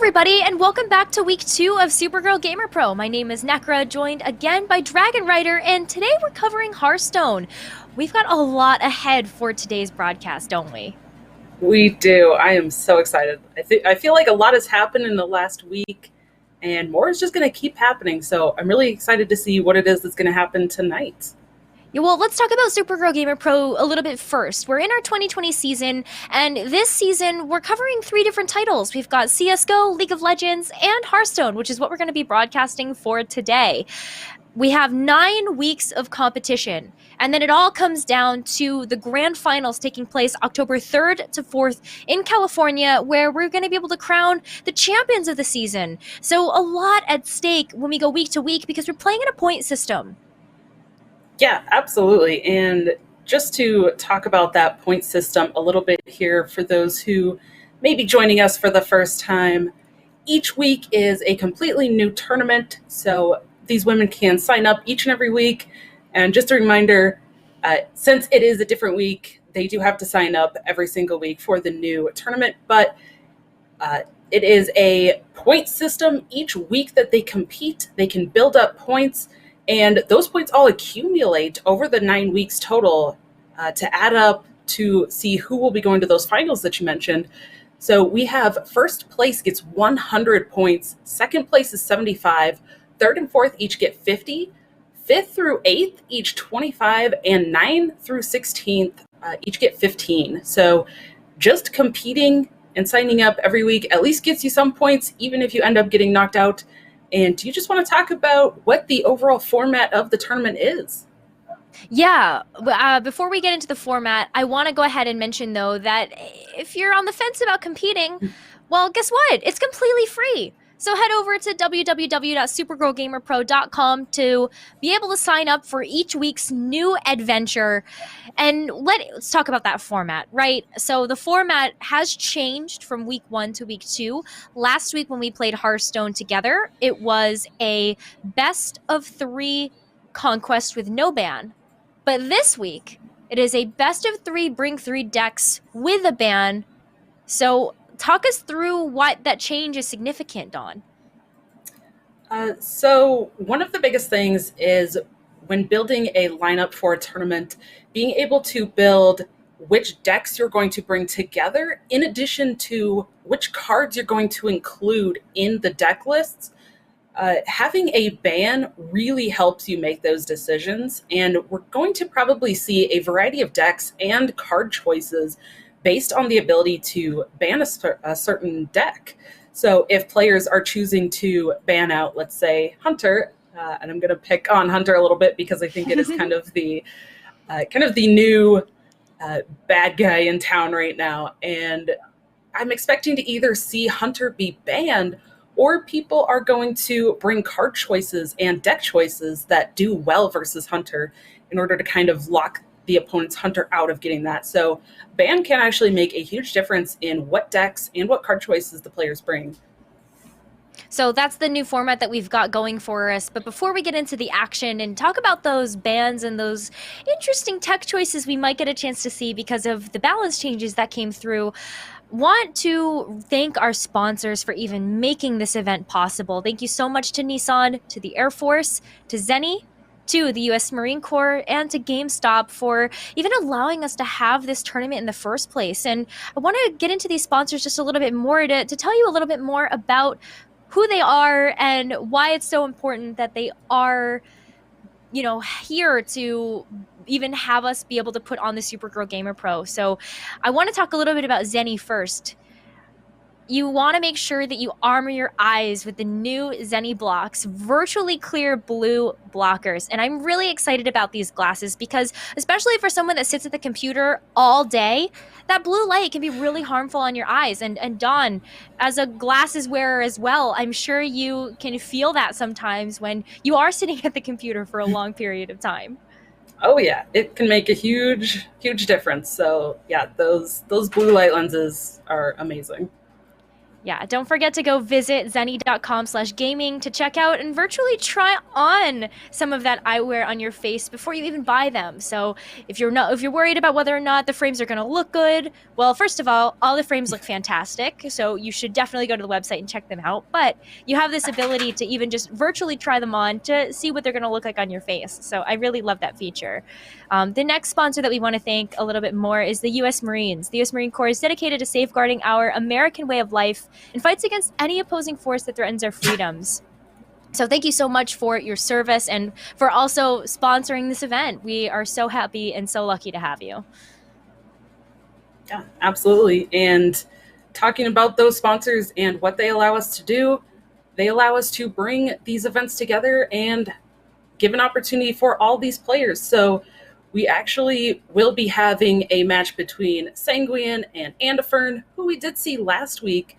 everybody, and welcome back to week 2 of Supergirl Gamer Pro. My name is Nekra, joined again by Dragon Rider, and today we're covering Hearthstone. We've got a lot ahead for today's broadcast, don't we? We do. I am so excited. I feel like a lot has happened in the last week, and more is just going to keep happening. So I'm really excited to see what it is that's going to happen tonight. Yeah, well, let's talk about Supergirl Gamer Pro a little bit first. We're in our 2020 season, and this season we're covering 3 different titles. We've got CSGO, League of Legends, and Hearthstone, which is what we're going to be broadcasting for today. We have 9 weeks of competition, and then it all comes down to the grand finals taking place October 3rd to 4th in California, where we're going to be able to crown the champions of the season. So a lot at stake when we go week to week because we're playing in a point system. Yeah, absolutely. And just to talk about that point system a little bit here for those who may be joining us for the first time, each week is a completely new tournament. So these women can sign up each and every week. And just a reminder, since it is a different week, they do have to sign up every single week for the new tournament. But it is a point system. Each week that they compete, they can build up points. And those points all accumulate over the 9 weeks total to add up to see who will be going to those finals that you mentioned. So we have first place gets 100 points, second place is 75, third and fourth each get 50, fifth through eighth each 25, and 9th through 16th each get 15. So just competing and signing up every week at least gets you some points, even if you end up getting knocked out. And do you just want to talk about what the overall format of the tournament is? Yeah, before we get into the format, I want to go ahead and mention, though, that if you're on the fence about competing, well, guess what? It's completely free. So head over to www.supergirlgamerpro.com to be able to sign up for each week's new adventure. And let's talk about that format, right? So the format has changed from week 1 to week 2. Last week when we played Hearthstone together, it was a best of 3 conquest with no ban. But this week, it is a best of 3 bring 3 decks with a ban. So talk us through what that change is significant, Dawn. So one of the biggest things is when building a lineup for a tournament, being able to build which decks you're going to bring together, in addition to which cards you're going to include in the deck lists. Having a ban really helps you make those decisions, and we're going to probably see a variety of decks and card choices based on the ability to ban a certain deck. So if players are choosing to ban out, let's say, Hunter, and I'm going to pick on Hunter a little bit because I think it is kind of the new bad guy in town right now, and I'm expecting to either see Hunter be banned, or people are going to bring card choices and deck choices that do well versus Hunter in order to kind of lock the opponent's Hunter out of getting that. So ban can actually make a huge difference in what decks and what card choices the players bring. So that's the new format that we've got going for us. But before we get into the action and talk about those bans and those interesting tech choices we might get a chance to see because of the balance changes that came through, want to thank our sponsors for even making this event possible. Thank you so much to Nissan, to the Air Force, to Zenny, to the U.S. Marine Corps, and to GameStop for even allowing us to have this tournament in the first place. And I want to get into these sponsors just a little bit more to tell you a little bit more about who they are and why it's so important that they are, here to even have us be able to put on the Supergirl Gamer Pro. So I want to talk a little bit about Zenny first. You want to make sure that you armor your eyes with the new Zenny blocks, virtually clear blue blockers. And I'm really excited about these glasses because, especially for someone that sits at the computer all day, that blue light can be really harmful on your eyes. And Dawn, as a glasses wearer as well, I'm sure you can feel that sometimes when you are sitting at the computer for a long period of time. Oh yeah, it can make a huge, huge difference. So yeah, those blue light lenses are amazing. Yeah, don't forget to go visit zenny.com/gaming to check out and virtually try on some of that eyewear on your face before you even buy them. So if you're worried about whether or not the frames are going to look good, well, first of all the frames look fantastic. So you should definitely go to the website and check them out. But you have this ability to even just virtually try them on to see what they're going to look like on your face. So I really love that feature. The next sponsor that we want to thank a little bit more is the U.S. Marines. The U.S. Marine Corps is dedicated to safeguarding our American way of life and fights against any opposing force that threatens our freedoms. So thank you so much for your service and for also sponsoring this event. We are so happy and so lucky to have you. Yeah, absolutely. And talking about those sponsors and what they allow us to do, they allow us to bring these events together and give an opportunity for all these players. So we actually will be having a match between Sanguine and Andifern, who we did see last week,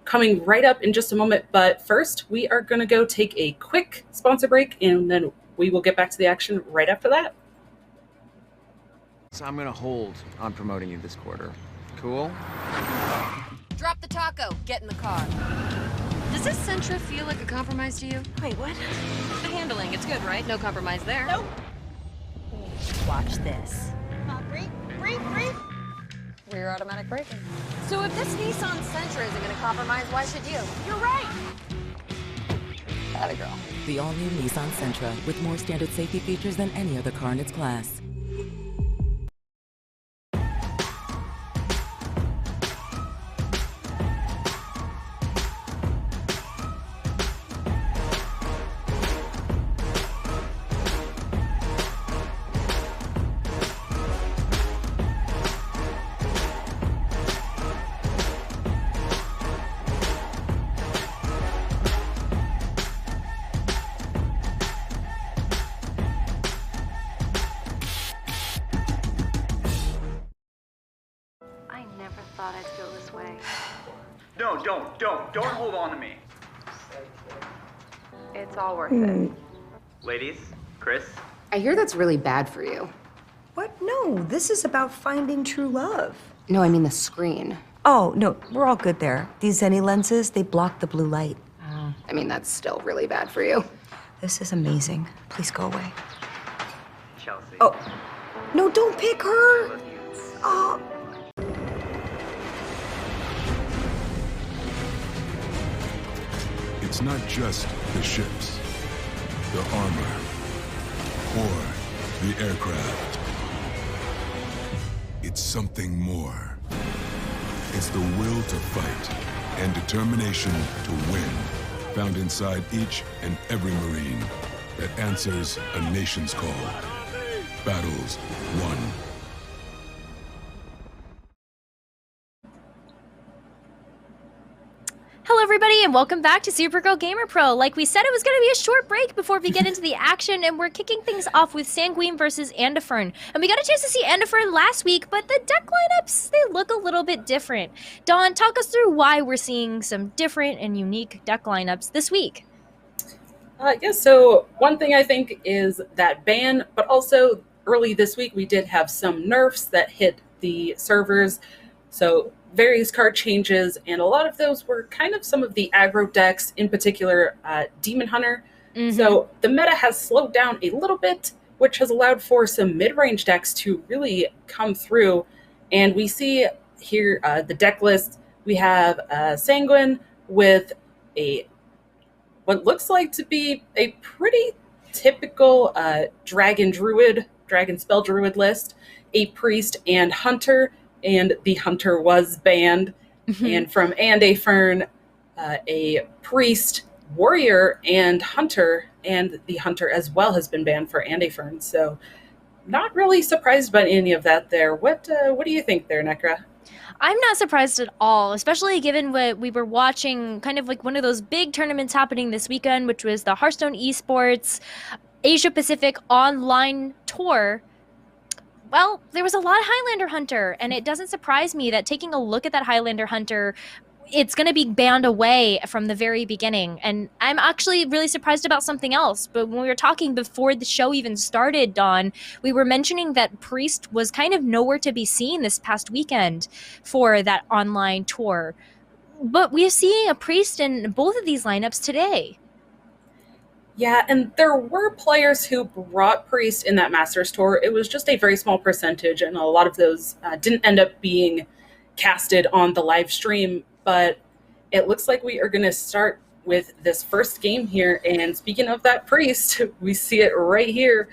coming right up in just a moment. But first, we are going to go take a quick sponsor break, and then we will get back to the action right after that. So I'm going to hold on promoting you this quarter. Cool? Drop the taco. Get in the car. Does this Sentra feel like a compromise to you? Wait, what? The handling, it's good, right? No compromise there. Nope. Watch this. Breathe. Rear automatic braking. So if this Nissan Sentra isn't going to compromise, why should you? You're right. Atta girl. The all-new Nissan Sentra with more standard safety features than any other car in its class. Thought I'd feel this way. No, don't hold on to me. It's all worth it. Ladies, Chris, I hear that's really bad for you. What? No, this is about finding true love. No, I mean the screen. Oh, no, we're all good there. These Zenny lenses, they block the blue light. I mean, that's still really bad for you. This is amazing. Please go away. Chelsea. Oh, no, don't pick her. Love you. Oh. It's not just the ships, the armor, or the aircraft. It's something more. It's the will to fight and determination to win, found inside each and every Marine that answers a nation's call. Battles won. Hello, everybody, and welcome back to Supergirl Gamer Pro. Like we said, it was going to be a short break before we get into the action, and we're kicking things off with Sanguine versus Andifern. And we got a chance to see Andifern last week, but the deck lineups, they look a little bit different. Dawn, talk us through why we're seeing some different and unique deck lineups this week. So one thing I think is that ban, but also early this week we did have some nerfs that hit the servers. So various card changes, and a lot of those were kind of some of the aggro decks, in particular Demon Hunter. So the meta has slowed down a little bit, which has allowed for some mid-range decks to really come through. And we see here the deck list. We have Sanguine with what looks like to be a pretty typical Dragon Spell Druid list, a Priest and Hunter, and the Hunter was banned. And from Andifern, a Priest, Warrior, and Hunter, and the Hunter as well has been banned for Andifern. So not really surprised by any of that there. What do you think there, Nekra? I'm not surprised at all, especially given what we were watching, kind of like one of those big tournaments happening this weekend, which was the Hearthstone Esports Asia Pacific Online Tour. Well, there was a lot of Highlander Hunter, and it doesn't surprise me that taking a look at that Highlander Hunter, it's going to be banned away from the very beginning. And I'm actually really surprised about something else. But when we were talking before the show even started, Dawn, we were mentioning that Priest was kind of nowhere to be seen this past weekend for that online tour. But we're seeing a priest in both of these lineups today. Yeah, and there were players who brought Priest in that Masters Tour. It was just a very small percentage, and a lot of those didn't end up being casted on the live stream. But it looks like we are going to start with this first game here. And speaking of that Priest, we see it right here.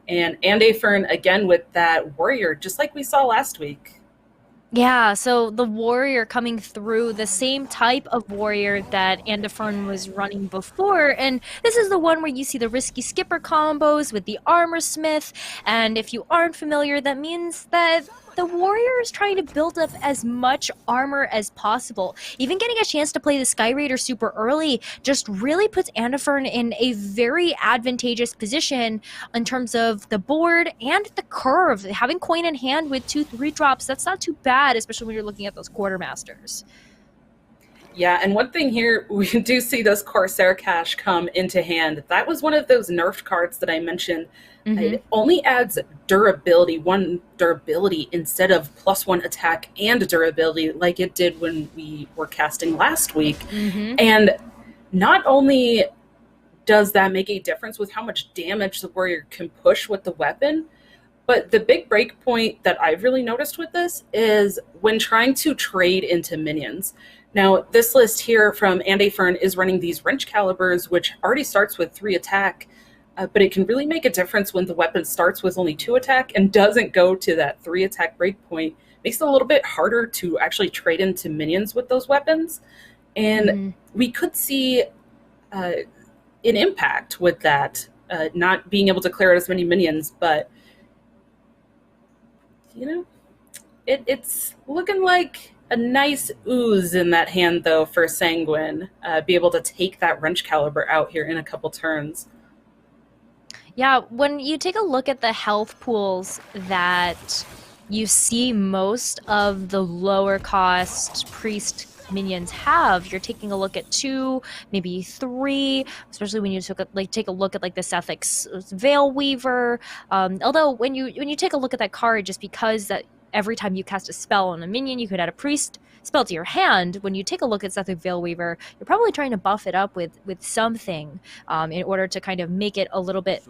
And Andafern again with that Warrior, just like we saw last week. Yeah, so the warrior coming through, the same type of warrior that Andafern was running before, and this is the one where you see the risky skipper combos with the armor smith, and if you aren't familiar, that means that the warrior is trying to build up as much armor as possible. Even getting a chance to play the Sky Raider super early just really puts Andafern in a very advantageous position in terms of the board and the curve. Having coin in hand with 2-3 drops, that's not too bad, especially when you're looking at those quartermasters. Yeah, and one thing here, we do see this Corsair Cache come into hand. That was one of those nerfed cards that I mentioned. It only adds durability, 1 durability, instead of +1 attack and durability like it did when we were casting last week. And not only does that make a difference with how much damage the warrior can push with the weapon, but the big break point that I've really noticed with this is when trying to trade into minions. Now, this list here from Andafern is running these wrench calibers, which already starts with 3 attack, but it can really make a difference when the weapon starts with only 2 attack and doesn't go to that 3 attack breakpoint. Makes it a little bit harder to actually trade into minions with those weapons. And we could see an impact with that, not being able to clear out as many minions, but, you know, it's looking like a nice ooze in that hand, though, for Sanguine. Be able to take that wrench caliber out here in a couple turns. Yeah, when you take a look at the health pools that you see most of the lower cost priest minions have, you're taking a look at 2, maybe 3, especially when you take a look at like the Sethic's Veil Weaver. Although when you take a look at that card, just because that every time you cast a spell on a minion, you could add a priest spell to your hand. When you take a look at Sethic's Veil Weaver, you're probably trying to buff it up with something in order to kind of make it a little bit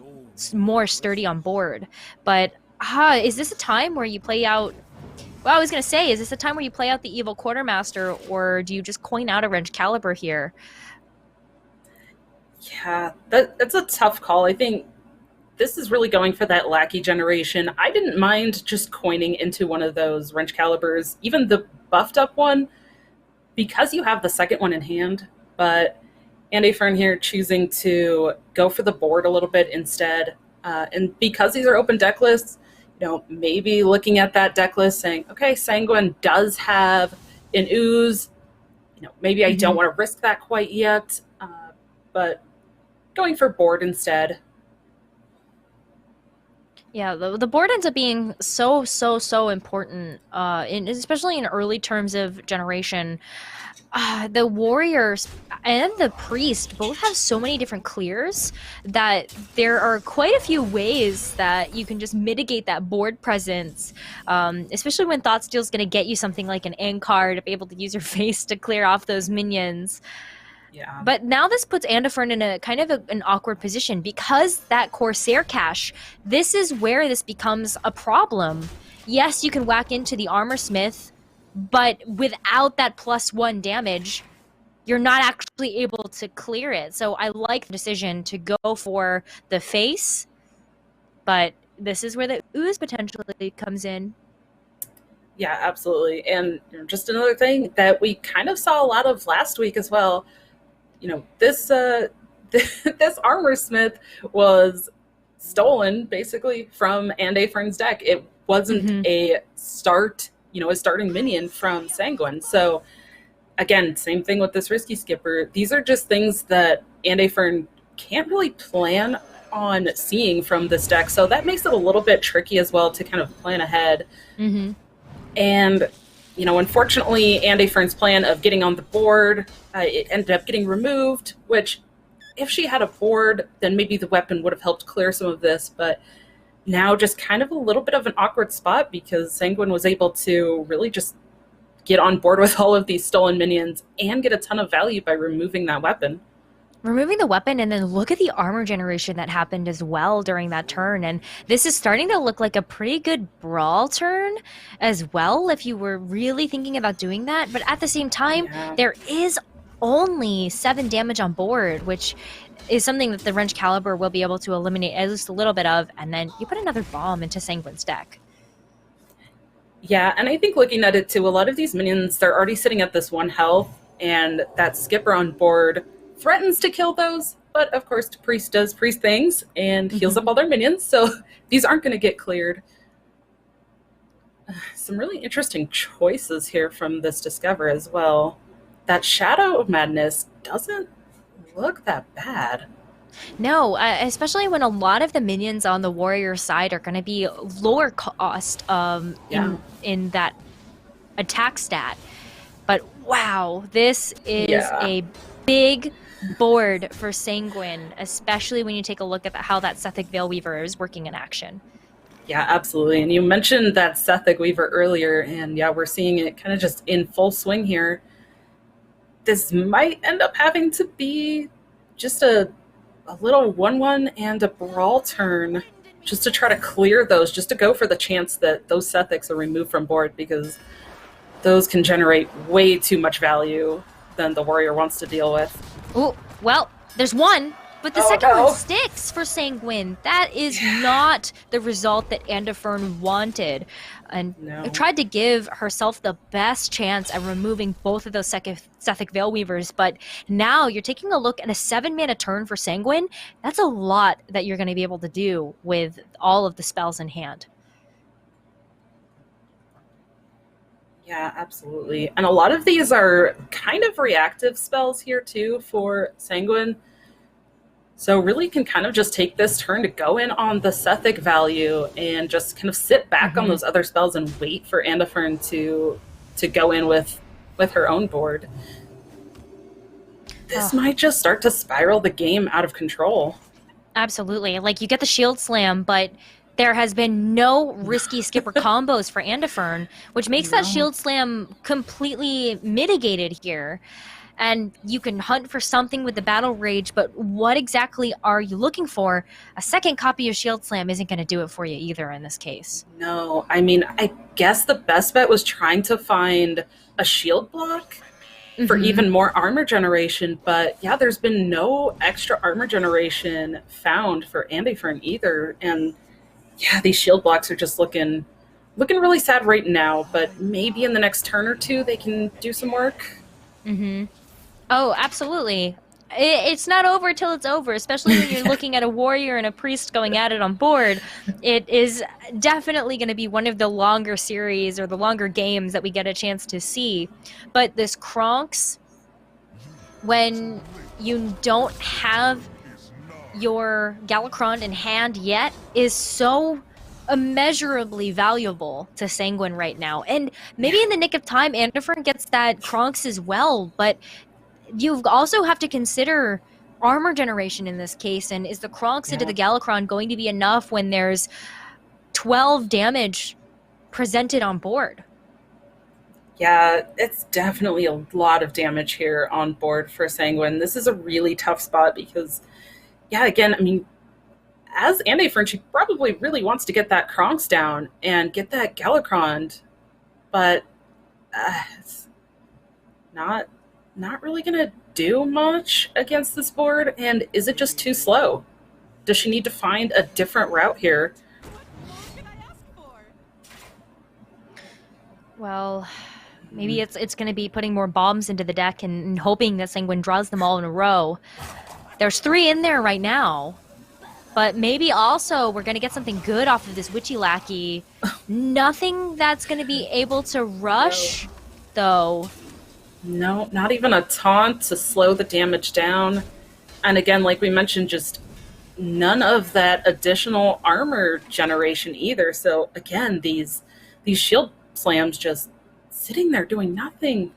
more sturdy on board. But is this a time where you play out? Well, I was gonna say, is this a time where you play out the Evil Quartermaster, or do you just coin out a wrench caliber here? Yeah, that's a tough call. I think this is really going for that lackey generation. I didn't mind just coining into one of those wrench calibers, even the buffed up one, because you have the second one in hand. But Andafern here choosing to go for the board a little bit instead. And because these are open deck lists, you know, maybe looking at that deck list saying, okay, Sanguine does have an ooze. You know, maybe I don't want to risk that quite yet, but going for board instead. Yeah, the board ends up being so important, especially in early terms of generation. The warriors and the priest both have so many different clears that there are quite a few ways that you can just mitigate that board presence, especially when Thoughtsteel is going to get you something like an end card to be able to use your face to clear off those minions. Yeah. But now this puts Andafern in a kind of an awkward position because that Corsair cache, this is where this becomes a problem. Yes, you can whack into the armor smith, but without that +1 damage, you're not actually able to clear it. So I like the decision to go for the face, but this is where the ooze potentially comes in. Yeah, absolutely. And just another thing that we kind of saw a lot of last week as well. You know, this this armor smith was stolen basically from Andafern's deck. It wasn't a starting minion from Sanguine. So again, same thing with this risky skipper. These are just things that Andafern can't really plan on seeing from this deck. So that makes it a little bit tricky as well to kind of plan ahead. And you know, unfortunately, Andafern's plan of getting on the board, it ended up getting removed, which if she had a board, then maybe the weapon would have helped clear some of this. But now just kind of a little bit of an awkward spot because Sanguine was able to really just get on board with all of these stolen minions and get a ton of value by removing that weapon. Removing the weapon, and then look at the armor generation that happened as well during that turn. And this is starting to look like a pretty good brawl turn as well, if you were really thinking about doing that. But at the same time, there is only 7 damage on board, which is something that the Wrench Caliber will be able to eliminate at least a little bit of. And then you put another bomb into Sanguine's deck. Yeah, and I think looking at it too, a lot of these minions, they're already sitting at this 1 health, and that Skipper on board threatens to kill those, but of course Priest does Priest things and heals up all their minions, so these aren't going to get cleared. Some really interesting choices here from this Discover as well. That Shadow of Madness doesn't look that bad. No, especially when a lot of the minions on the warrior side are going to be lower cost in that attack stat. But wow, this is a big board for Sanguine, especially when you take a look at how that Sethic Veilweaver is working in action. Yeah, absolutely. And you mentioned that Sethic Weaver earlier, and yeah, we're seeing it kind of just in full swing here. This might end up having to be just a little 1-1 and a brawl turn just to try to clear those, just to go for the chance that those Sethics are removed from board, because those can generate way too much value than the warrior wants to deal with. Oh, well, there's one, but the second one sticks for Sanguine. That is not the result that Andafern wanted. And tried to give herself the best chance at removing both of those Sethic Veilweavers, but now you're taking a look at a 7-mana turn for Sanguine. That's a lot that you're going to be able to do with all of the spells in hand. Yeah, absolutely. And a lot of these are kind of reactive spells here too for Sanguine. So really can kind of just take this turn to go in on the Sethic value and just kind of sit back on those other spells and wait for Andafern to go in with her own board. This might just start to spiral the game out of control. Absolutely. Like, you get the Shield Slam, but there has been no risky Skipper combos for Andafern, which makes that Shield Slam completely mitigated here. And you can hunt for something with the Battle Rage, but what exactly are you looking for? A second copy of Shield Slam isn't going to do it for you either in this case. No, I mean, I guess the best bet was trying to find a shield block for even more armor generation, but yeah, there's been no extra armor generation found for Andafern either, and yeah, these shield blocks are just looking really sad right now, but maybe in the next turn or two they can do some work. Oh, absolutely. It's not over till it's over, especially when you're looking at a warrior and a priest going at it on board. It is definitely going to be one of the longer series or the longer games that we get a chance to see. But this Kronks, when you don't have your Galakrond in hand yet, is so immeasurably valuable to Sanguine right now. And maybe in the nick of time, Andafern gets that Kronks as well, but you also have to consider armor generation in this case, and is the Kronks into the Galakrond going to be enough when there's 12 damage presented on board? Yeah, it's definitely a lot of damage here on board for Sanguine. This is a really tough spot because, yeah, again, I mean, as Andafern, she probably really wants to get that Kronks down and get that Galakrond, but it's not really going to do much against this board. And is it just too slow? Does she need to find a different route here? Well, maybe it's going to be putting more bombs into the deck and hoping that Sanguine draws them all in a row. There's 3 in there right now. But maybe also we're going to get something good off of this Witchy Lackey. Nothing that's going to be able to rush, though. No, not even a taunt to slow the damage down. And again, like we mentioned, just none of that additional armor generation either. So again, these shield slams just sitting there doing nothing.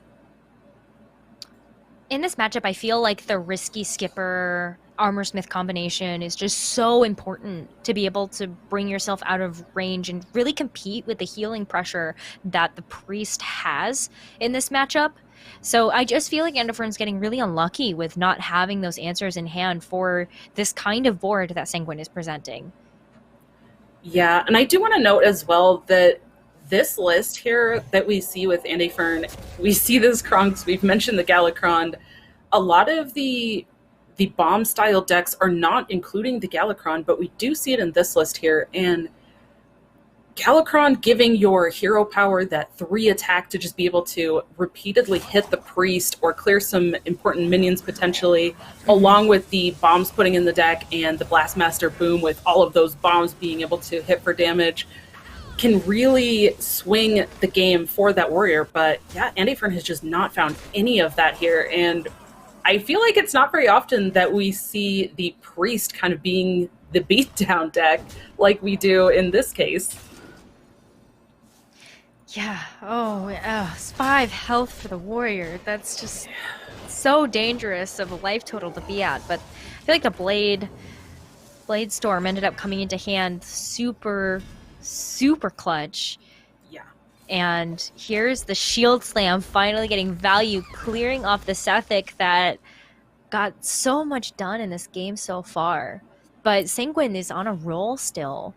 In this matchup, I feel like the risky Skipper Armorsmith combination is just so important to be able to bring yourself out of range and really compete with the healing pressure that the Priest has in this matchup. So I just feel like Endofern's getting really unlucky with not having those answers in hand for this kind of board that Sanguine is presenting. Yeah, and I do want to note as well that this list here that we see with Endofern, we see this Kronks, we've mentioned the Galakron. A lot of the bomb style decks are not including the Galakron, but we do see it in this list here. And Galakron giving your hero power that 3 attack to just be able to repeatedly hit the Priest or clear some important minions potentially, along with the bombs putting in the deck and the Blastmaster Boom with all of those bombs being able to hit for damage, can really swing the game for that warrior. But yeah, Endofern has just not found any of that here, and I feel like it's not very often that we see the Priest kind of being the beatdown deck like we do in this case. Yeah. Oh, it's 5 health for the warrior. That's just so dangerous of a life total to be at. But I feel like the Blade Storm ended up coming into hand super clutch. Yeah. And here's the Shield Slam finally getting value, clearing off the Sethic that got so much done in this game so far. But Sanguine is on a roll still,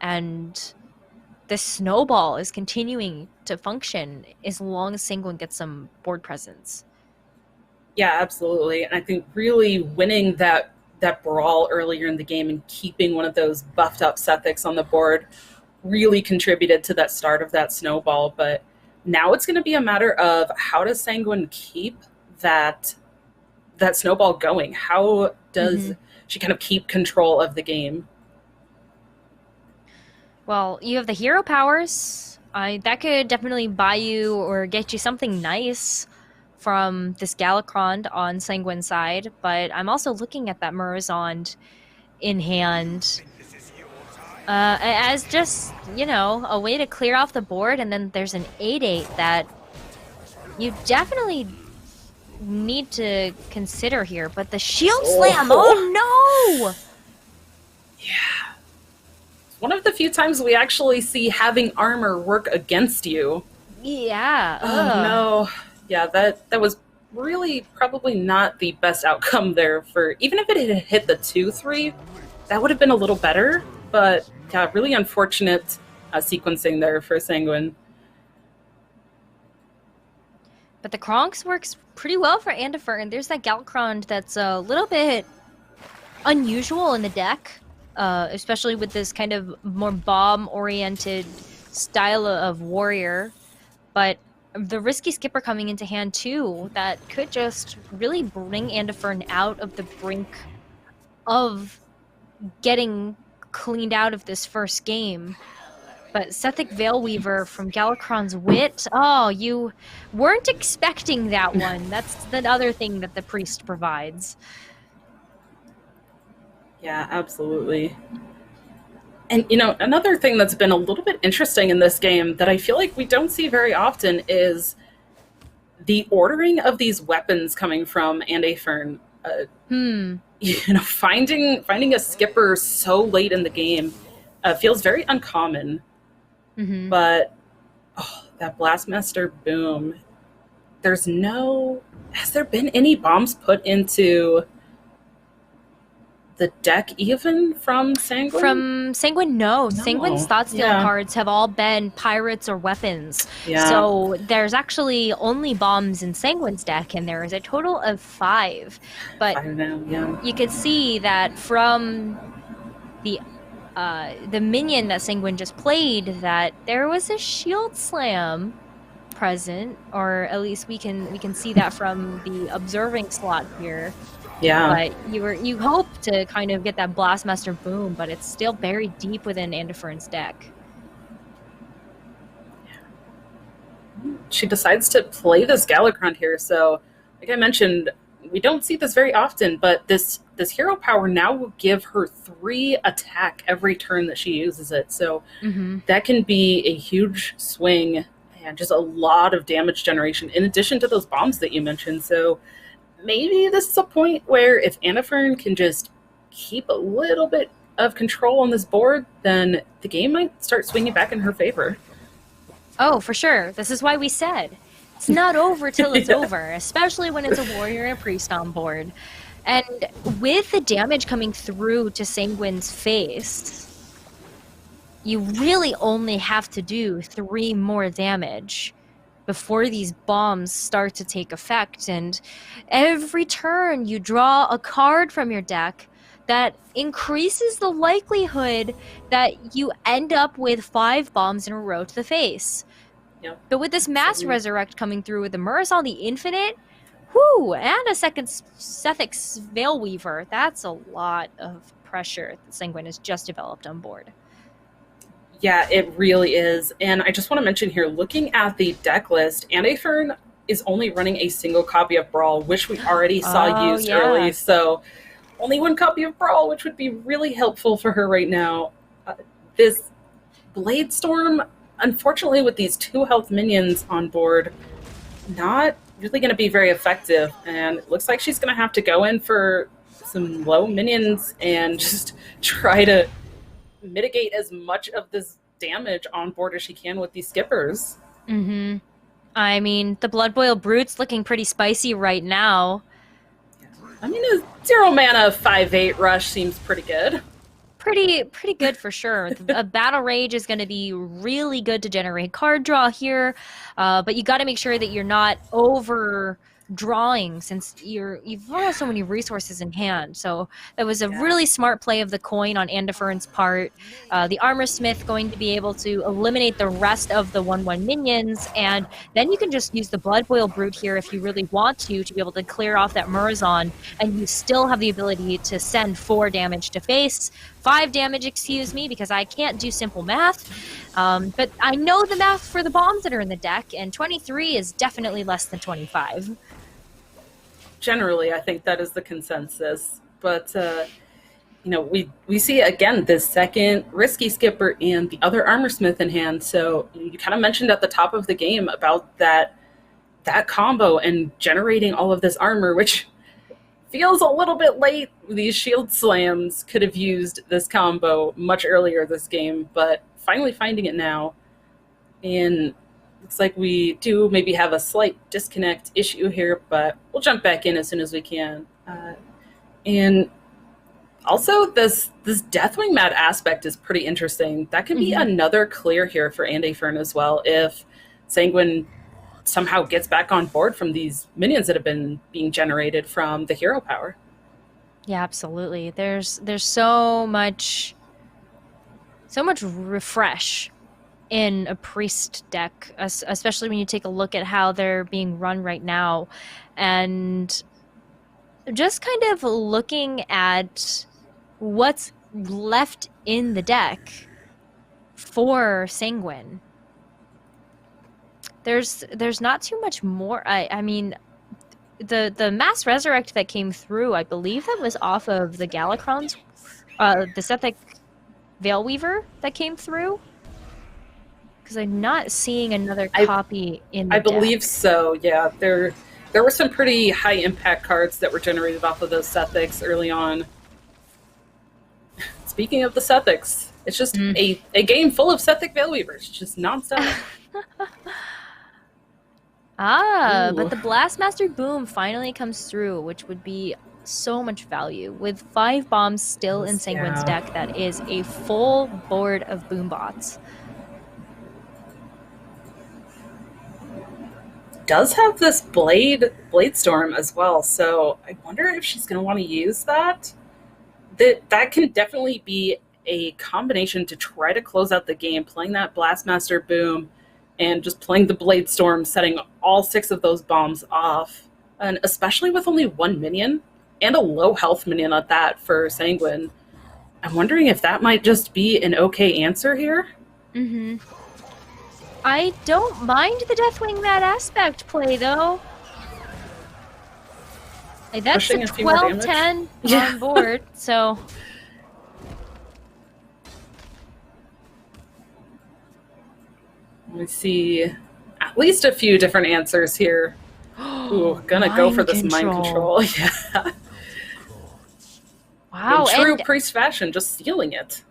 and the snowball is continuing to function as long as Sanguine gets some board presence. Yeah, absolutely. And I think really winning that brawl earlier in the game and keeping one of those buffed up Sethics on the board really contributed to that start of that snowball. But now it's going to be a matter of how does Sanguine keep that snowball going? How does she kind of keep control of the game? Well, you have the hero powers. That could definitely buy you or get you something nice from this Galakron on Sanguine's side, but I'm also looking at that Murazond in hand as just, a way to clear off the board, and then there's an 8/8 that you definitely need to consider here, but the Shield Slam, oh no! Yeah. One of the few times we actually see having armor work against you. Yeah. Oh no. Yeah, that was really probably not the best outcome there for, even if it had hit the 2/3, that would have been a little better, but yeah, really unfortunate sequencing there for Sanguine. But the Kronks works pretty well for Endofern. There's that Galakron that's a little bit unusual in the deck. Especially with this kind of more bomb-oriented style of warrior. But the Risky Skipper coming into hand too, that could just really bring Endofern out of the brink of getting cleaned out of this first game. But Sethic Veilweaver from Galakron's Wit, oh, you weren't expecting that one. That's the other thing that the Priest provides. Yeah, absolutely. And, another thing that's been a little bit interesting in this game that I feel like we don't see very often is the ordering of these weapons coming from Endofern. Finding a skipper so late in the game feels very uncommon. But, that Blastmaster Boom, has there been any bombs put into the deck even from Sanguine? From Sanguine, no. Sanguine's Thoughtsteal cards have all been pirates or weapons. Yeah. So there's actually only bombs in Sanguine's deck, and there is a total of 5. But I know, yeah. you could see that from the minion that Sanguine just played, that there was a Shield Slam present, or at least we can see that from the observing slot here. Yeah. But you hope to kind of get that Blastmaster Boom, but it's still buried deep within Endofern's deck. She decides to play this Galakron here, so like I mentioned, we don't see this very often, but this hero power now will give her 3 attack every turn that she uses it. So that can be a huge swing and just a lot of damage generation in addition to those bombs that you mentioned. So maybe this is a point where if Annafern can just keep a little bit of control on this board, then the game might start swinging back in her favor. Oh, for sure. This is why we said it's not over till it's Yeah. over, especially when it's a warrior and a priest on board. And with the damage coming through to Sanguine's face, you really only have to do 3 more damage before these bombs start to take effect. And every turn you draw a card from your deck that increases the likelihood that you end up with 5 bombs in a row to the face. Yep. But with this Mass Absolutely. Resurrect coming through with the Murasol the Infinite, whoo, and a second Sethic's Veilweaver, that's a lot of pressure that Sanguine has just developed on board. Yeah, it really is. And I just want to mention here, looking at the deck list, Annafern is only running a single copy of Brawl, which we already saw used early. So only 1 copy of Brawl, which would be really helpful for her right now. This Blade Storm, unfortunately, with these 2 health minions on board, not really going to be very effective. And it looks like she's going to have to go in for some low minions and just try to mitigate as much of this damage on board as she can with these skippers. Mm-hmm. I mean, the Blood Boil Brute's looking pretty spicy right now. I mean, a 0 mana 5/8 rush seems pretty good. Pretty good for sure. A Battle Rage is going to be really good to generate card draw here, but you got to make sure that you're not over drawing since you've got so many resources in hand. So that was a really smart play of the coin on Annafern's part. The Armor Smith going to be able to eliminate the rest of the 1/1 minions, and then you can just use the Blood Boil Brute here if you really want to be able to clear off that Murazon, and you still have the ability to send 4 damage to face. 5 damage, excuse me, because I can't do simple math. But I know the math for the bombs that are in the deck, and 23 is definitely less than 25. Generally, I think that is the consensus. But, we see, again, this second Risky Skipper and the other Armor Smith in hand. So you kind of mentioned at the top of the game about that combo and generating all of this armor, which feels a little bit late. These shield slams could have used this combo much earlier this game, but finally finding it now. And looks like we do maybe have a slight disconnect issue here, but we'll jump back in as soon as we can. And also, this Deathwing Mad aspect is pretty interesting. That could be another clear here for Annafern as well, if Sanguine somehow gets back on board from these minions that have been being generated from the hero power. Yeah, absolutely. There's so much refresh in a priest deck, especially when you take a look at how they're being run right now, and just kind of looking at what's left in the deck for Sanguine. There's not too much more. I mean, the Mass Resurrect that came through, I believe that was off of the Galacrons, the Sethic Veilweaver that came through. Because I'm not seeing another copy in the I believe deck. so, yeah. There were some pretty high impact cards that were generated off of those Sethics early on. Speaking of the Sethics, it's just a game full of Sethic Veilweavers, just nonstop. But the Blastmaster Boom finally comes through, which would be so much value. With 5 bombs still in Sanguine's deck, that is a full board of boom bots. Does have this Blade Storm as well, so I wonder if she's going to want to use that. That can definitely be a combination to try to close out the game, playing that Blastmaster Boom and just playing the Blade Storm, setting all 6 of those bombs off. And especially with only 1 minion, and a low health minion at that for Sanguine. I'm wondering if that might just be an okay answer here. I don't mind the Deathwing Mad aspect play, though. Hey, that's Pushing a a few more 12-10 on board, so... We see at least a few different answers here. Ooh, gonna go for this mind control. Yeah. Wow, In true and priest fashion, just stealing it.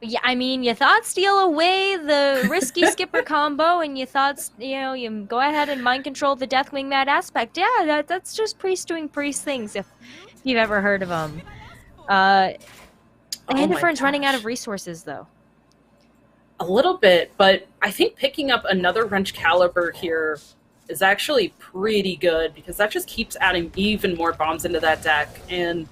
yeah, I mean, you thought steal away the risky skipper combo, and you thought, you go ahead and mind control the Deathwing Mad aspect. Yeah, that's just priest doing priest things, if you've ever heard of them. Andifern's running out of resources, though. A little bit, but I think picking up another Wrench Caliber here is actually pretty good, because that just keeps adding even more bombs into that deck. And,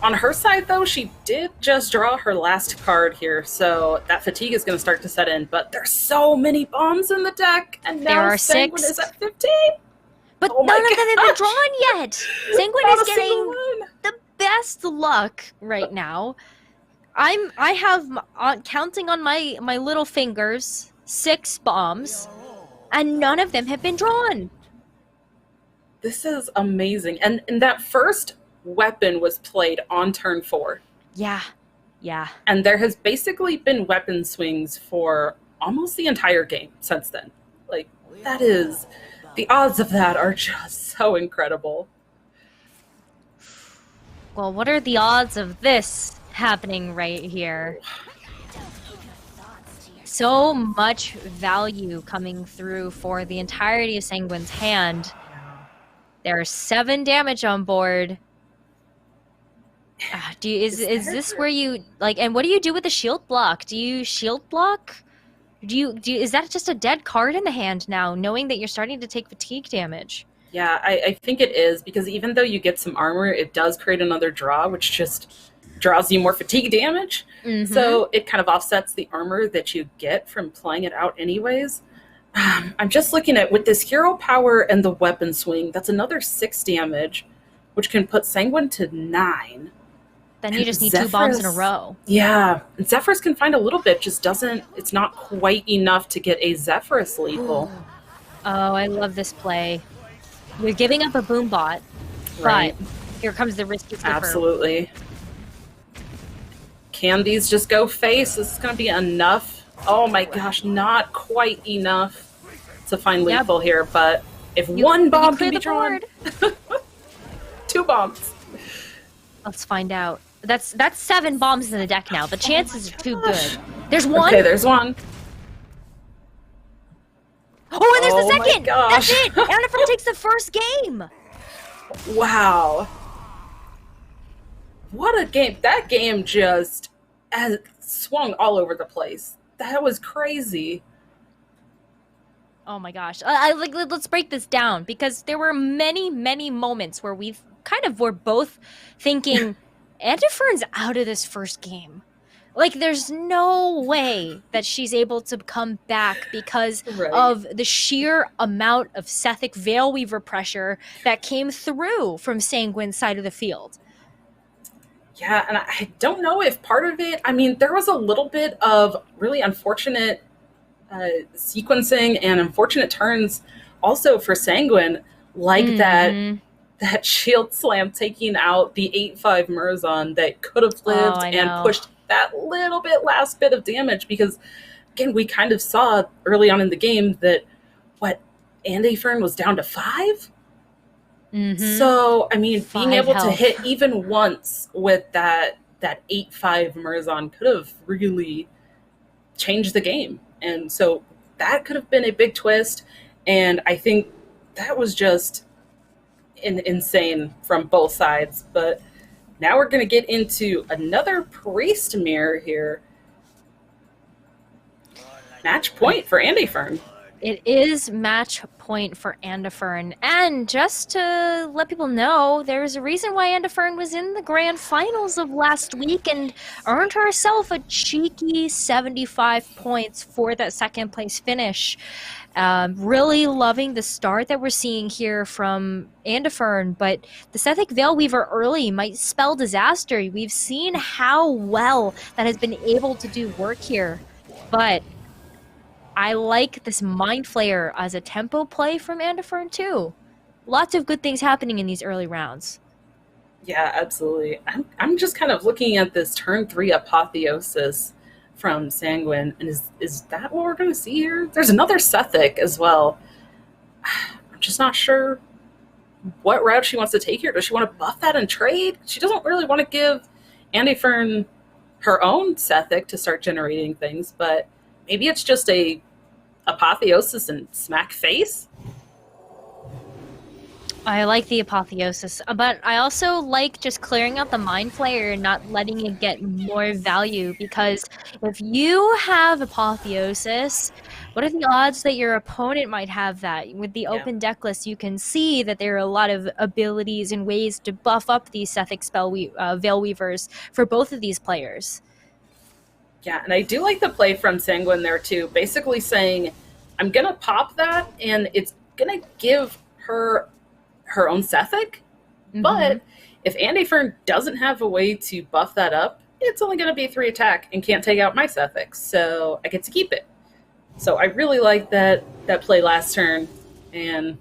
on her side, though, she did just draw her last card here, so that fatigue is going to start to set in. But there's so many bombs in the deck, and now There are Sanguine 6. is at 15. But Oh my none of them have been gosh. drawn yet. Sanguine Not is a single getting one. the best luck right now. I have counting on my little fingers 6 bombs, and none of them have been drawn. This is amazing. And that first weapon was played on turn 4. Yeah. And there has basically been weapon swings for almost the entire game since then. Like, that is... The odds of that are just so incredible. Well, what are the odds of this happening right here? So much value coming through for the entirety of Sanguine's hand. There's 7 damage on board. Is this where you and what do you do with the shield block? Do you shield block? Is that just a dead card in the hand now, knowing that you're starting to take fatigue damage? Yeah, I think it is, because even though you get some armor, it does create another draw, which just draws you more fatigue damage. Mm-hmm. So it kind of offsets the armor that you get from playing it out anyways. I'm just looking at, with this hero power and the weapon swing, that's another 6 damage, which can put Sanguine to 9. Then you just need 2 bombs in a row. Yeah, and Zephyrus can find a little bit, just it's not quite enough to get a Zephyrus lethal. Oh, I love this play. You're giving up a boom bot, Right. but here comes the risky skipper. Absolutely. Candies just go face. This is going to be enough. Oh my gosh, not quite enough to find lethal here, but if one bomb can be drawn, 2 bombs. Let's find out. That's 7 bombs in the deck now. The chances are too good. There's 1. Okay, there's 1. Oh, and there's Oh the my second. gosh. That's it. Andifern takes the first game. Wow. What a game. That game just swung all over the place. That was crazy. Oh my gosh. Let's break this down, because there were many, many moments where we were both thinking Andifern's out of this first game. Like, there's no way that she's able to come back because of the sheer amount of Sethic Veilweaver pressure that came through from Sanguine's side of the field. Yeah, and I don't know if part of it, there was a little bit of really unfortunate sequencing and unfortunate turns also for Sanguine, like that shield slam taking out the 8/5 Murzon that could have lived and pushed that little bit last bit of damage, because again, we kind of saw early on in the game that Andifern was down to 5. So being able to hit even once with that 8/5 Murzon could have really changed the game, and so that could have been a big twist. And I think that was just insane from both sides. But now we're going to get into another priest mirror here. Match point for Andifern. It is match point for Andifern. And just to let people know, there's a reason why Andifern was in the grand finals of last week and earned herself a cheeky 75 points for that second place finish. Really loving the start that we're seeing here from Andifern, but the Sethic Veilweaver early might spell disaster. We've seen how well that has been able to do work here, but I like this Mind Flayer as a tempo play from Andifern too. Lots of good things happening in these early rounds. Yeah, absolutely. I'm just kind of looking at this turn 3 Apotheosis from Sanguine, and is that what we're going to see here? There's another Sethic as well. I'm just not sure what route she wants to take here. Does she want to buff that and trade? She doesn't really want to give Andy Fern her own Sethic to start generating things, but maybe it's just a Apotheosis and smack face. I like the Apotheosis, but I also like just clearing out the Mind Flayer and not letting it get more value, because if you have Apotheosis, what are the odds that your opponent might have that? With the open deck list, you can see that there are a lot of abilities and ways to buff up these Sethic Veil Weavers for both of these players. Yeah, and I do like the play from Sanguine there too, basically saying, I'm going to pop that, and it's going to give her her own Sethic, but if Andy Fern doesn't have a way to buff that up, it's only going to be 3 attack and can't take out my Sethic, so I get to keep it. So I really like that play last turn, and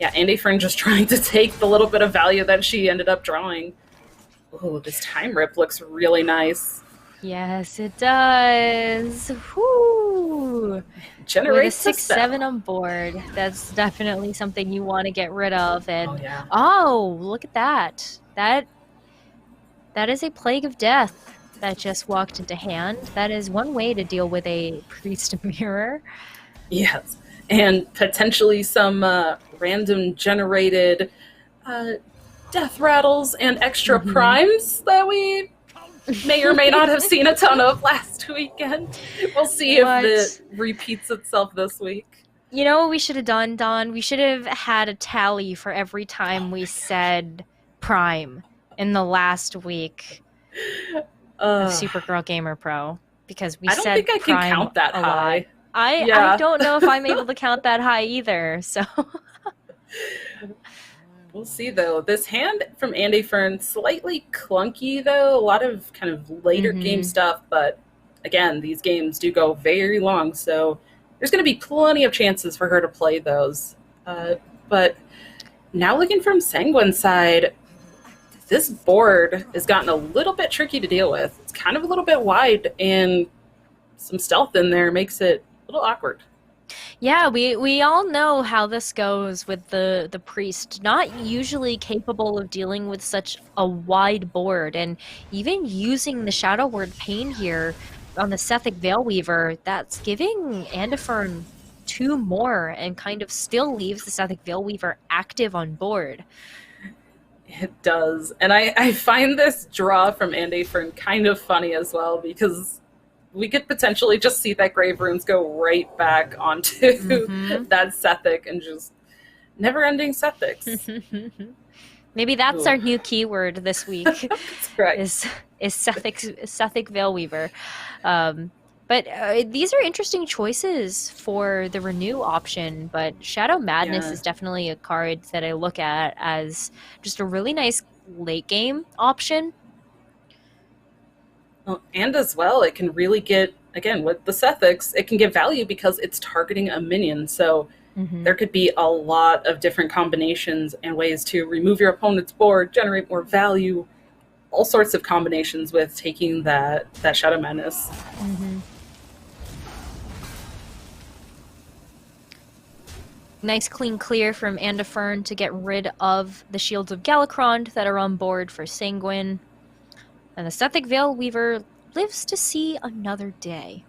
yeah, Andy Fern just trying to take the little bit of value that she ended up drawing. Oh, this time rip looks really nice. Yes, it does. Whoo! Generates with a 6/7 on board. That's definitely something you want to get rid of. And look at that. That is a Plague of Death that just walked into hand. That is one way to deal with a Priest Mirror. Yes, and potentially some random generated death rattles and extra primes that we may or may not have seen a ton of last weekend. We'll see if it repeats itself this week. You know what we should have done, Don? We should have had a tally for every time we said prime in the last week of Supergirl Gamer Pro, because we said I don't think I can count that high. I don't know if I'm able to count that high either, so... We'll see, though. This hand from Andy Fern, slightly clunky, though. A lot of kind of later game stuff, but again, these games do go very long, so there's going to be plenty of chances for her to play those. But now looking from Sanguine's side, this board has gotten a little bit tricky to deal with. It's kind of a little bit wide, and some stealth in there makes it a little awkward. Yeah, we all know how this goes with the priest. Not usually capable of dealing with such a wide board, and even using the Shadow Word Pain here on the Sethic Veil Weaver, that's giving Andifern 2 more and kind of still leaves the Sethic Veil Weaver active on board. It does. And I find this draw from Andy Fern kind of funny as well, because we could potentially just see that Grave Runes go right back onto that Sethic and just never-ending Sethics. Maybe that's our new keyword this week. That's correct. Is Sethic Veil Weaver. But these are interesting choices for the Renew option, but Shadow Madness is definitely a card that I look at as just a really nice late game option. Well, and as well, it can really get, again, with the Sethics, it can get value because it's targeting a minion. So there could be a lot of different combinations and ways to remove your opponent's board, generate more value, all sorts of combinations with taking that Shadow Madness. Nice clean clear from Andifern to get rid of the Shields of Galakrond that are on board for Sanguine. And the Sethic Veil Weaver lives to see another day.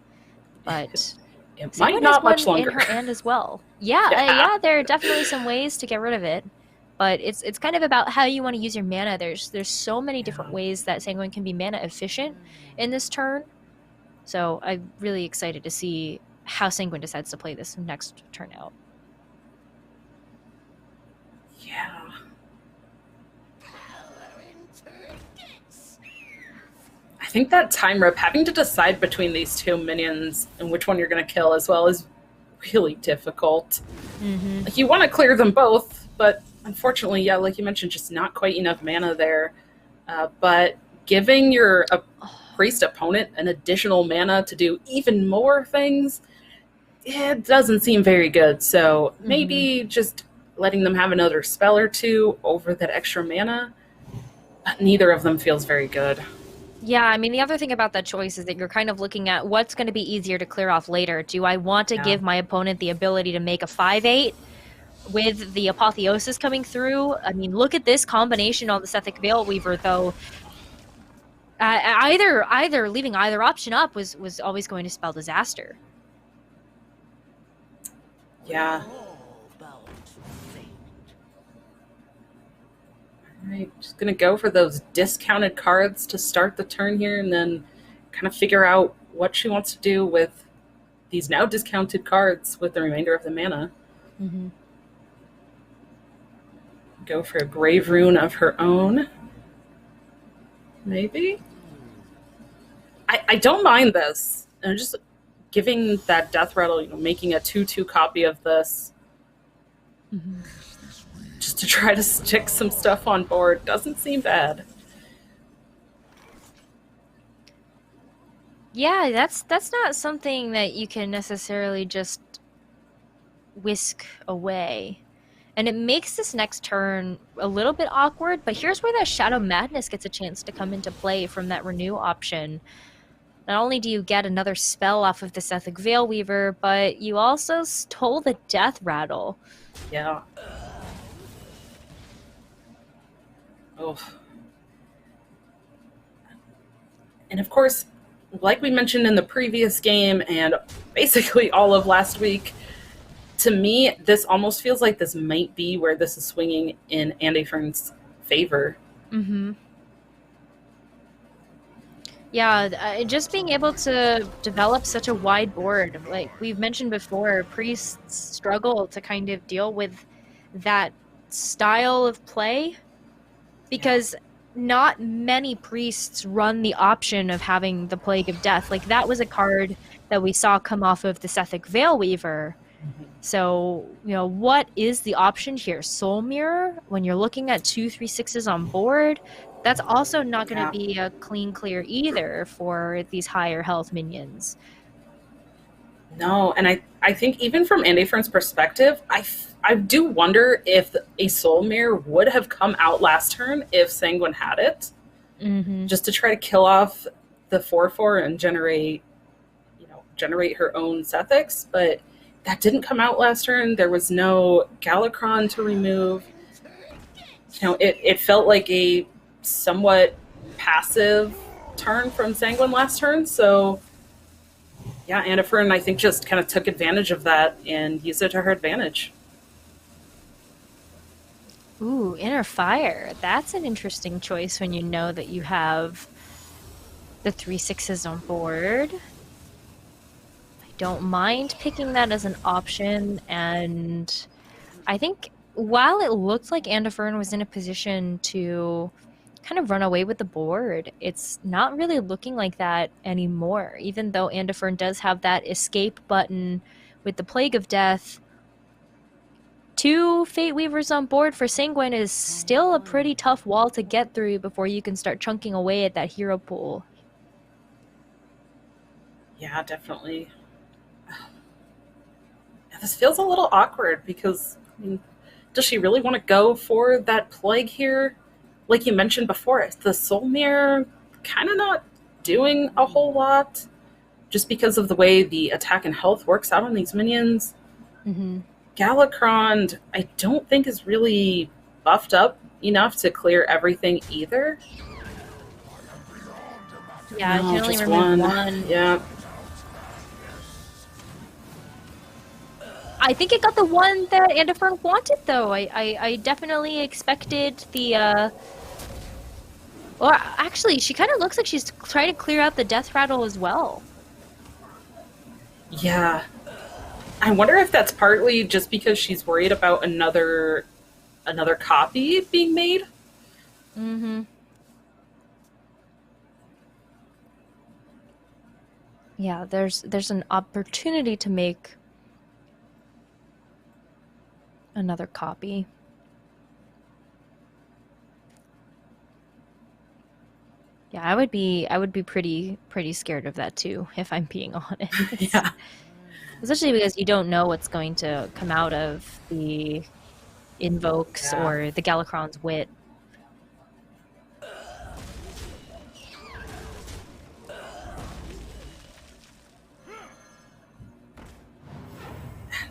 But it might not much longer. In her hand as well. Yeah, there are definitely some ways to get rid of it. But it's kind of about how you want to use your mana. There's so many different ways that Sanguine can be mana efficient in this turn. So I'm really excited to see how Sanguine decides to play this next turn out. Yeah. I think that time rip, having to decide between these 2 minions and which one you're going to kill as well, is really difficult. Like, you want to clear them both, but unfortunately, yeah, like you mentioned, just not quite enough mana there. But giving your priest opponent an additional mana to do even more things, it doesn't seem very good. So maybe just letting them have another spell or 2 over that extra mana, but neither of them feels very good. Yeah, I mean, the other thing about that choice is that you're kind of looking at what's going to be easier to clear off later. Do I want to give my opponent the ability to make a 5/8? with the Apotheosis coming through, I mean, look at this combination on the Sethic Veil Weaver, though. Either leaving either option up was always going to spell disaster. Yeah. Alright, just gonna go for those discounted cards to start the turn here and then kind of figure out what she wants to do with these now discounted cards with the remainder of the mana. Mm-hmm. Go for a Grave Rune of her own. Maybe? I don't mind this. I'm just giving that Death Rattle, you know, making a 2/2 copy of this. Mm-hmm. Just to try to stick some stuff on board. Doesn't seem bad. Yeah, that's not something that you can necessarily just whisk away. And it makes this next turn a little bit awkward, but here's where that Shadow Madness gets a chance to come into play from that Renew option. Not only do you get another spell off of the Sethic Veil Weaver, but you also stole the Death Rattle. Yeah. Oh. And of course, like we mentioned in the previous game and basically all of last week, to me, this almost feels like this might be where this is swinging in Andy Fern's favor. Mm-hmm. Yeah, just being able to develop such a wide board. Like we've mentioned before, priests struggle to kind of deal with that style of play because not many priests run the option of having the Plague of Death. Like that was a card that we saw come off of the Sethic Veil Weaver. So, you know, what is the option here? Soul Mirror, when you're looking at 2/3/6s on board, that's also not going to be a clean clear either for these higher health minions. No, and I think even from Andy Fern's perspective, I do wonder if a Soul Mirror would have come out last turn if Sanguine had it. Mm-hmm. Just to try to kill off the 4/4 and generate her own Sethics, but that didn't come out last turn. There was no Galakron to remove. You know, it felt like a somewhat passive turn from Sanguine last turn, so yeah, Andy Fern, I think, just kind of took advantage of that and used it to her advantage. Ooh, Inner Fire. That's an interesting choice when you know that you have the 3/6s on board. I don't mind picking that as an option, and I think while it looked like Andy Fern was in a position to kind of run away with the board, it's not really looking like that anymore. Even though Andy Fern does have that escape button with the Plague of Death, 2 Fate Weavers on board for Sanguine is still a pretty tough wall to get through before you can start chunking away at that hero pool. Yeah, definitely. This feels a little awkward because, I mean, does she really want to go for that Plague here? Like you mentioned before, the Soul Mirror kind of not doing a whole lot just because of the way the attack and health works out on these minions. Mm-hmm. Galakron, I don't think is really buffed up enough to clear everything either. Yeah, No, I can only just remove one. Yeah. I think it got the one that Andy Fern wanted, though. I definitely expected the, Well, actually, she kind of looks like she's trying to clear out the Death Rattle as well. Yeah. I wonder if that's partly just because she's worried about another copy being made. Mm-hmm. Yeah, there's an opportunity to make another copy. Yeah, I would be pretty scared of that too, if I'm being honest. Yeah. Especially because you don't know what's going to come out of the Invokes or the Galakron's Wit.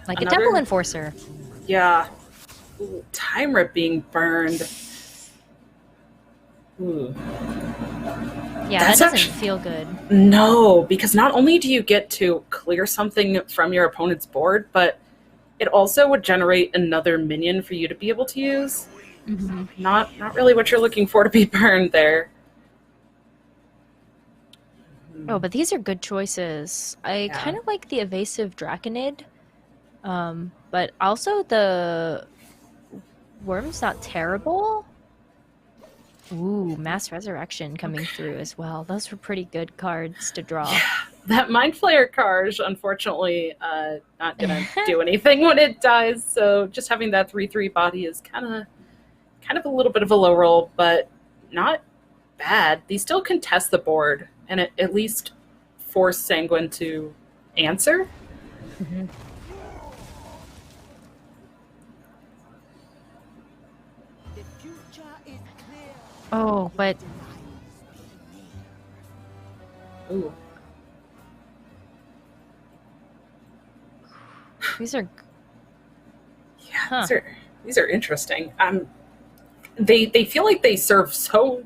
Like a Temple Enforcer. Yeah. Ooh, time rip being burned. Ooh. Yeah, That's that doesn't actually- feel good. No, because not only do you get to clear something from your opponent's board, but it also would generate another minion for you to be able to use. Mm-hmm. Not really what you're looking for to be burned there. Oh, but these are good choices. I Yeah. kind of like the evasive Draconid, but also the Worm's not terrible. Ooh, Mass Resurrection coming through as well. Those were pretty good cards to draw. Yeah, that Mind Flayer card, unfortunately, not gonna do anything when it dies. So just having that 3/3 body is kind of a little bit of a low roll, but not bad. They still contest the board and at least force Sanguine to answer. Mm-hmm. Oh, but Ooh. these are Yeah, Huh. these are interesting. They feel like they serve such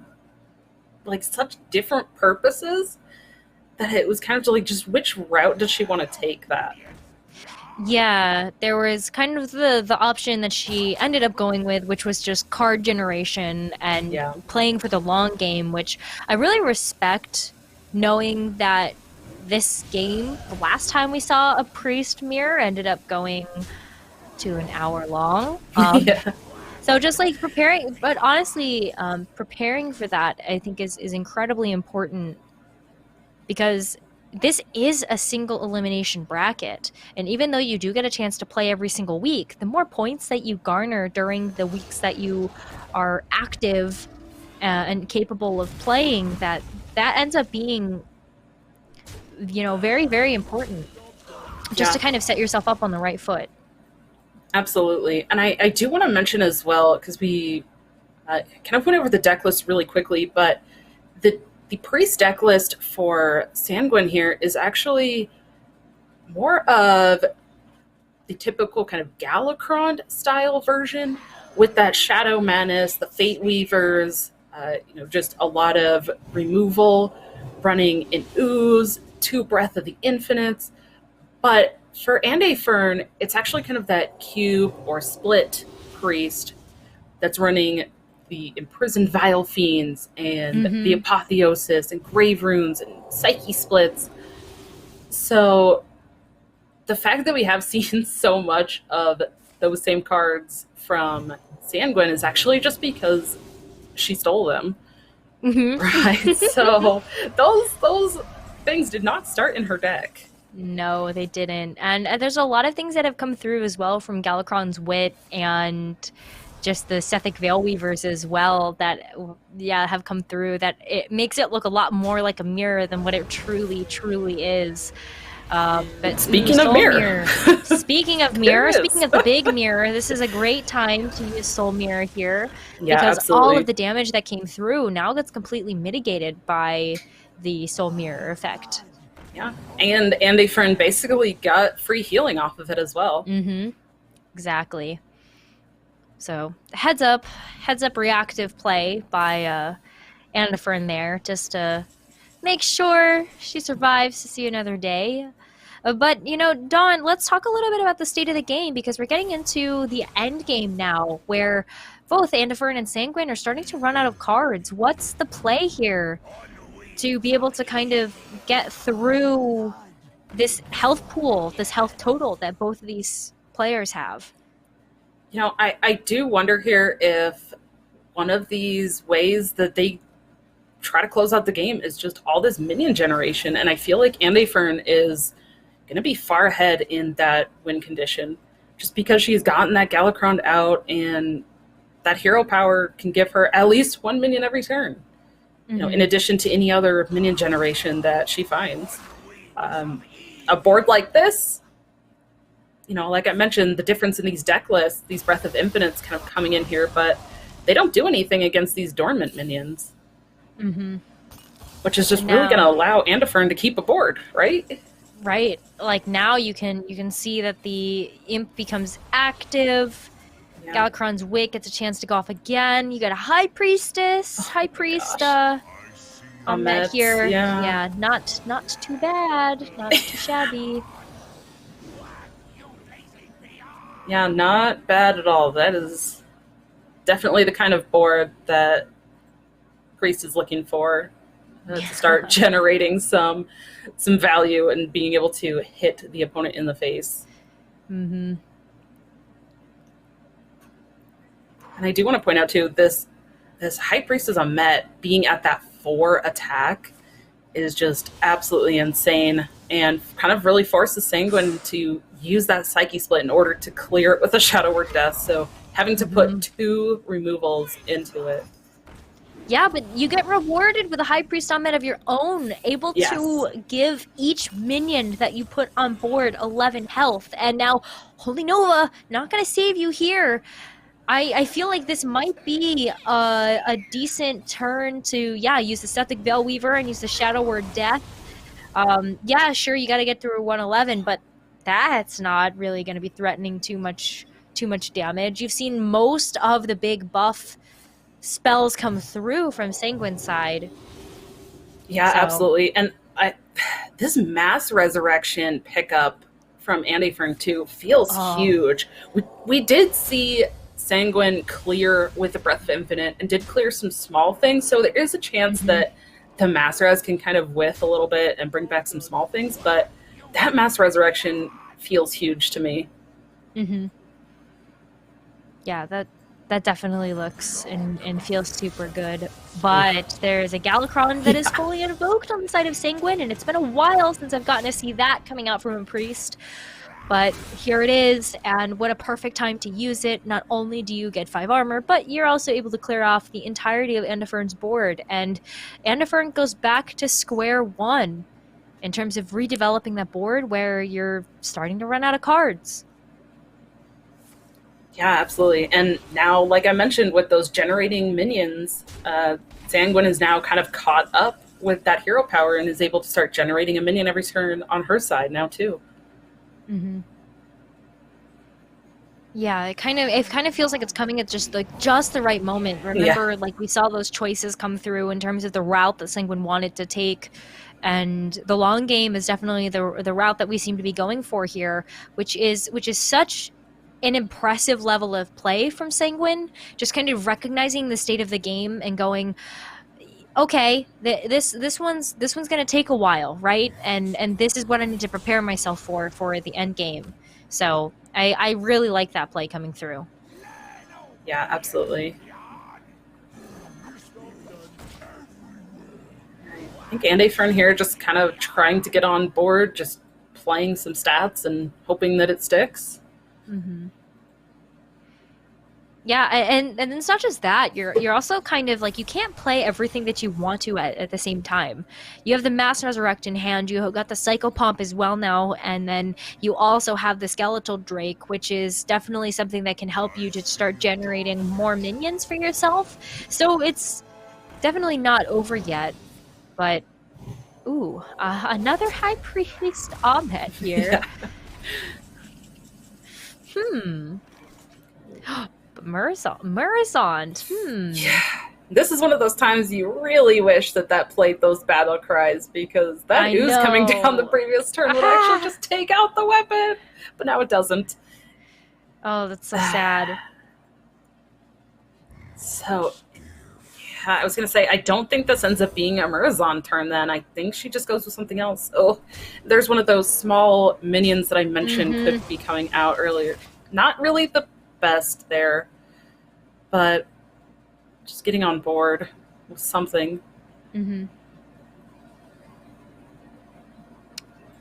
different purposes that it was kind of like, just which route does she want to take that? Yeah, there was kind of the option that she ended up going with, which was just card generation and Yeah. playing for the long game, which I really respect, knowing that this game, the last time we saw a priest mirror, ended up going to an hour long. Yeah. So just like preparing, but honestly, preparing for that, I think is incredibly important, because this is a single elimination bracket. And even though you do get a chance to play every single week, the more points that you garner during the weeks that you are active and capable of playing, that ends up being, very, very important, just to kind of set yourself up on the right foot. Absolutely. And I do want to mention as well, because we kind of went over the deck list really quickly, but the priest deck list for Sanguine here is actually more of the typical kind of Galakron style version, with that Shadow Menace, the Fate Weavers, just a lot of removal, running an Ooze, 2 Breath of the Infinites. But for Andefern, it's actually kind of that cube or split priest that's running the Imprisoned Vile Fiends and the Apotheosis and Grave Runes and Psyche Splits. So the fact that we have seen so much of those same cards from Sanguine is actually just because she stole them. Right? So those things did not start in her deck. No, they didn't. And there's a lot of things that have come through as well from Galakron's Wit and just the Sethic Veil Weavers as well that, have come through, that it makes it look a lot more like a mirror than what it truly, truly is. But Speaking of mirror. Speaking of mirror, There is. speaking of the big mirror, this is a great time to use Soul Mirror here, Yeah, because absolutely. all of the damage that came through now gets completely mitigated by the Soul Mirror effect. Yeah, and Andefern basically got free healing off of it as well. Exactly. So heads up reactive play by Andefern there, just to make sure she survives to see another day. But, Dawn, let's talk a little bit about the state of the game, because we're getting into the end game now, where both Andefern and Sanguine are starting to run out of cards. What's the play here to be able to kind of get through this health pool, this health total that both of these players have? I do wonder here if one of these ways that they try to close out the game is just all this minion generation, and I feel like Andefern is going to be far ahead in that win condition, just because she's gotten that Galakron out, and that hero power can give her at least 1 minion every turn. In addition to any other minion generation that she finds. A board like this, like I mentioned, the difference in these deck lists, these Breath of Infinites kind of coming in here, but they don't do anything against these dormant minions. Which is just really going to allow Andefern to keep a board, right? Right. Like now you can see that the imp becomes active. Yeah. Galakrond's Wick gets a chance to go off again. You got a High Priestess. High Priest on that Ahmet, here. yeah. Not too bad. Not too shabby. Yeah, not bad at all. That is definitely the kind of board that Priest is looking for to start generating some value and being able to hit the opponent in the face. Mm-hmm. And I do want to point out too, this High Priestess Ahmet being at that 4 attack is just absolutely insane, and kind of really forces Sanguine to use that Psyche split in order to clear it with a Shadow Word Death. So having to put 2 removals into it. Yeah, but you get rewarded with a High Priest Ahmet of your own, able to give each minion that you put on board 11 health. And now, Holy Nova, not going to save you here. I feel like this might be a decent turn to, use the Septic Veil Weaver and use the Shadow Word Death. Yeah, sure, you got to get through 111, but that's not really going to be threatening too much damage. You've seen most of the big buff spells come through from Sanguine's side. Yeah, absolutely. And this Mass Resurrection pickup from Andy Fern 2 feels huge. We did see Sanguine clear with the Breath of Infinite and did clear some small things, so there is a chance that the Mass Res can kind of whiff a little bit and bring back some small things, but that Mass Resurrection feels huge to me. Yeah, that definitely looks and feels super good. But there's a Galakron that is fully invoked on the side of Sanguine, and it's been a while since I've gotten to see that coming out from a priest. But here it is, and what a perfect time to use it. Not only do you get 5 armor, but you're also able to clear off the entirety of Andifern's board. And Andifern goes back to square one in terms of redeveloping that board where you're starting to run out of cards. Yeah, absolutely. And now, like I mentioned, with those generating minions, Sanguine is now kind of caught up with that hero power and is able to start generating a minion every turn on her side now too. Yeah, it kind of feels like it's coming at just the right moment. Remember, like we saw those choices come through in terms of the route that Sanguine wanted to take, and the long game is definitely the route that we seem to be going for here, which is such an impressive level of play from Sanguine. Just kind of recognizing the state of the game and going, okay, this one's gonna take a while, right? And this is what I need to prepare myself for the end game. So I really like that play coming through. Yeah, absolutely. I think Andy Fern here just kind of trying to get on board, just playing some stats and hoping that it sticks. Yeah, and it's not just that. You're also kind of like, you can't play everything that you want to at the same time. You have the Mass Resurrect in hand, you have got the Psychopomp as well now, and then you also have the Skeletal Drake, which is definitely something that can help you to start generating more minions for yourself. So it's definitely not over yet, but another High Priest Ahmet here. Murasant. Yeah. This is one of those times you really wish that played those battle cries, because that ooze coming down the previous turn would actually just take out the weapon, but now it doesn't. Oh, that's so sad. So, yeah, I was going to say, I don't think this ends up being a Murazan turn then. I think she just goes with something else. Oh, there's one of those small minions that I mentioned could be coming out earlier. Not really the best there, but just getting on board with something.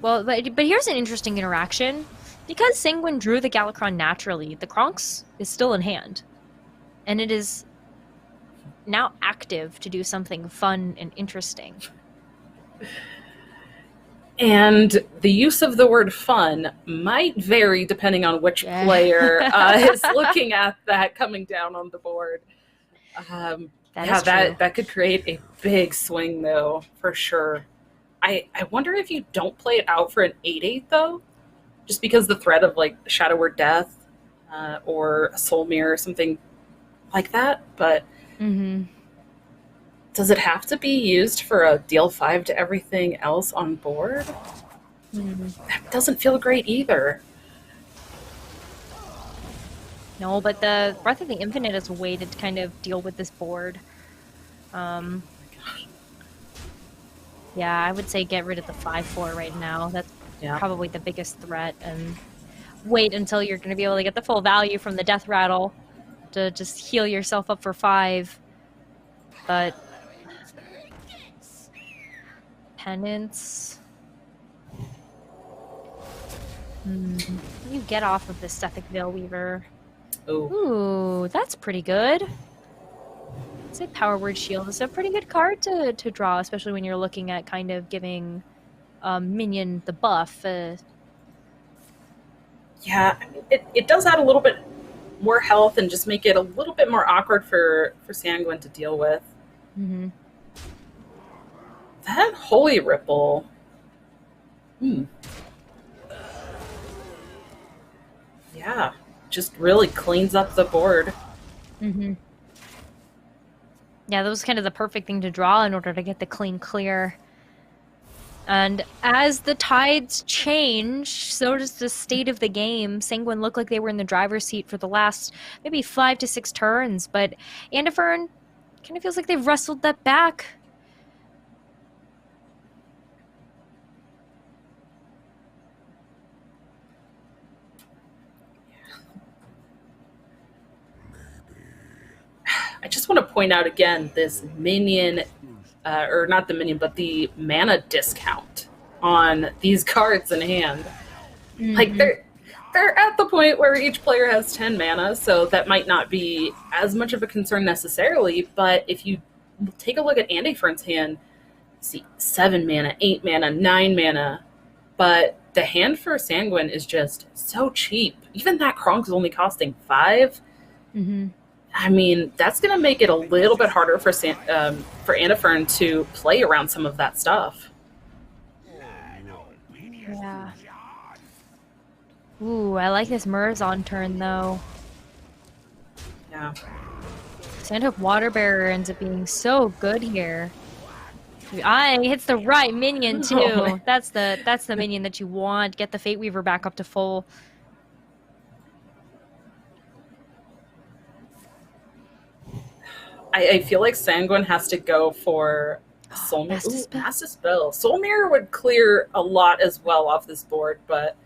Well, but here's an interesting interaction. Because Sanguine drew the Galakron naturally, the Kronks is still in hand. And it is now active to do something fun and interesting. And the use of the word fun might vary depending on which player is looking at that coming down on the board. That could create a big swing, though, for sure. I wonder if you don't play it out for an 8/8, though, just because the threat of, like, Shadow Word Death or a soul mirror or something like that. But Mm-hmm. does it have to be used for a deal 5 to everything else on board? That doesn't feel great either. No, but the Breath of the Infinite is a way to kind of deal with this board. Yeah, I would say get rid of the 5/4 right now. That's probably the biggest threat, and wait until you're going to be able to get the full value from the Death Rattle to just heal yourself up for 5. But Penance. You get off of the Sethek Veil Weaver. Ooh, that's pretty good. I'd say Power Word Shield is a pretty good card to draw, especially when you're looking at kind of giving minion the buff. Yeah, I mean, it does add a little bit more health and just make it a little bit more awkward for Sanguine to deal with. Mm-hmm. That Holy Ripple. Yeah, just really cleans up the board. Mm-hmm. Yeah, that was kind of the perfect thing to draw in order to get the clean clear. And as the tides change, so does the state of the game. Sanguine looked like they were in the driver's seat for the last maybe 5 to 6 turns, but Andifern kind of feels like they've wrestled that back. I just want to point out again this minion, or not the minion, but the mana discount on these cards in hand. Like they're at the point where each player has 10 mana, so that might not be as much of a concern necessarily. But if you take a look at Andifern's hand, you see 7 mana, 8 mana, 9 mana, but the hand for Sanguine is just so cheap. Even that Kronk is only costing 5. I mean, that's going to make it a little bit harder for Andifern to play around some of that stuff. Yeah. Ooh, I like this Murzon turn, though. Yeah. Sandhook Water Bearer ends up being so good here. Hits the right minion, too. Oh. That's the minion that you want. Get the Fate Weaver back up to full. I feel like Sanguine has to go for Soul Mirror. Master Spell. Soul Mirror would clear a lot as well off this board, but...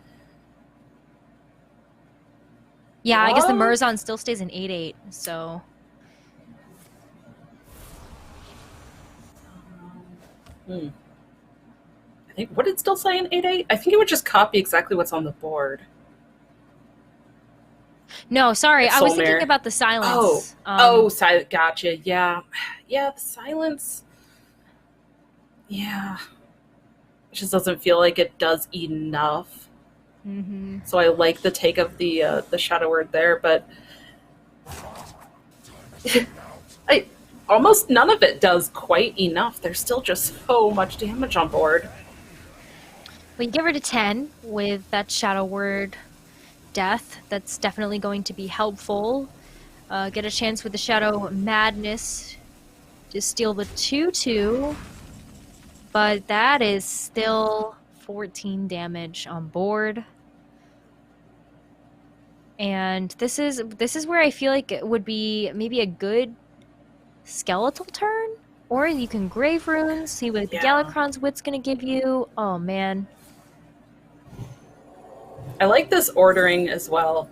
Yeah, I guess the Murzon still stays in 8/8, so... I think, what did it still say in 8/8? I think it would just copy exactly what's on the board. No, sorry, I was Soul Mirror. thinking about the silence. Silent. Gotcha. Yeah. Yeah, the silence. Yeah. It just doesn't feel like it does enough. So I like the take of the Shadow Word there, but almost none of it does quite enough. There's still just so much damage on board. We can get rid of 10 with that Shadow Word death. That's definitely going to be helpful. Get a chance with the Shadow Madness to steal the 2/2, but that is still 14 damage on board. And this is where I feel like it would be maybe a good skeletal turn, or you can Grave Runes, see what Galakrond's Wit's gonna give you. Oh man. I like this ordering as well.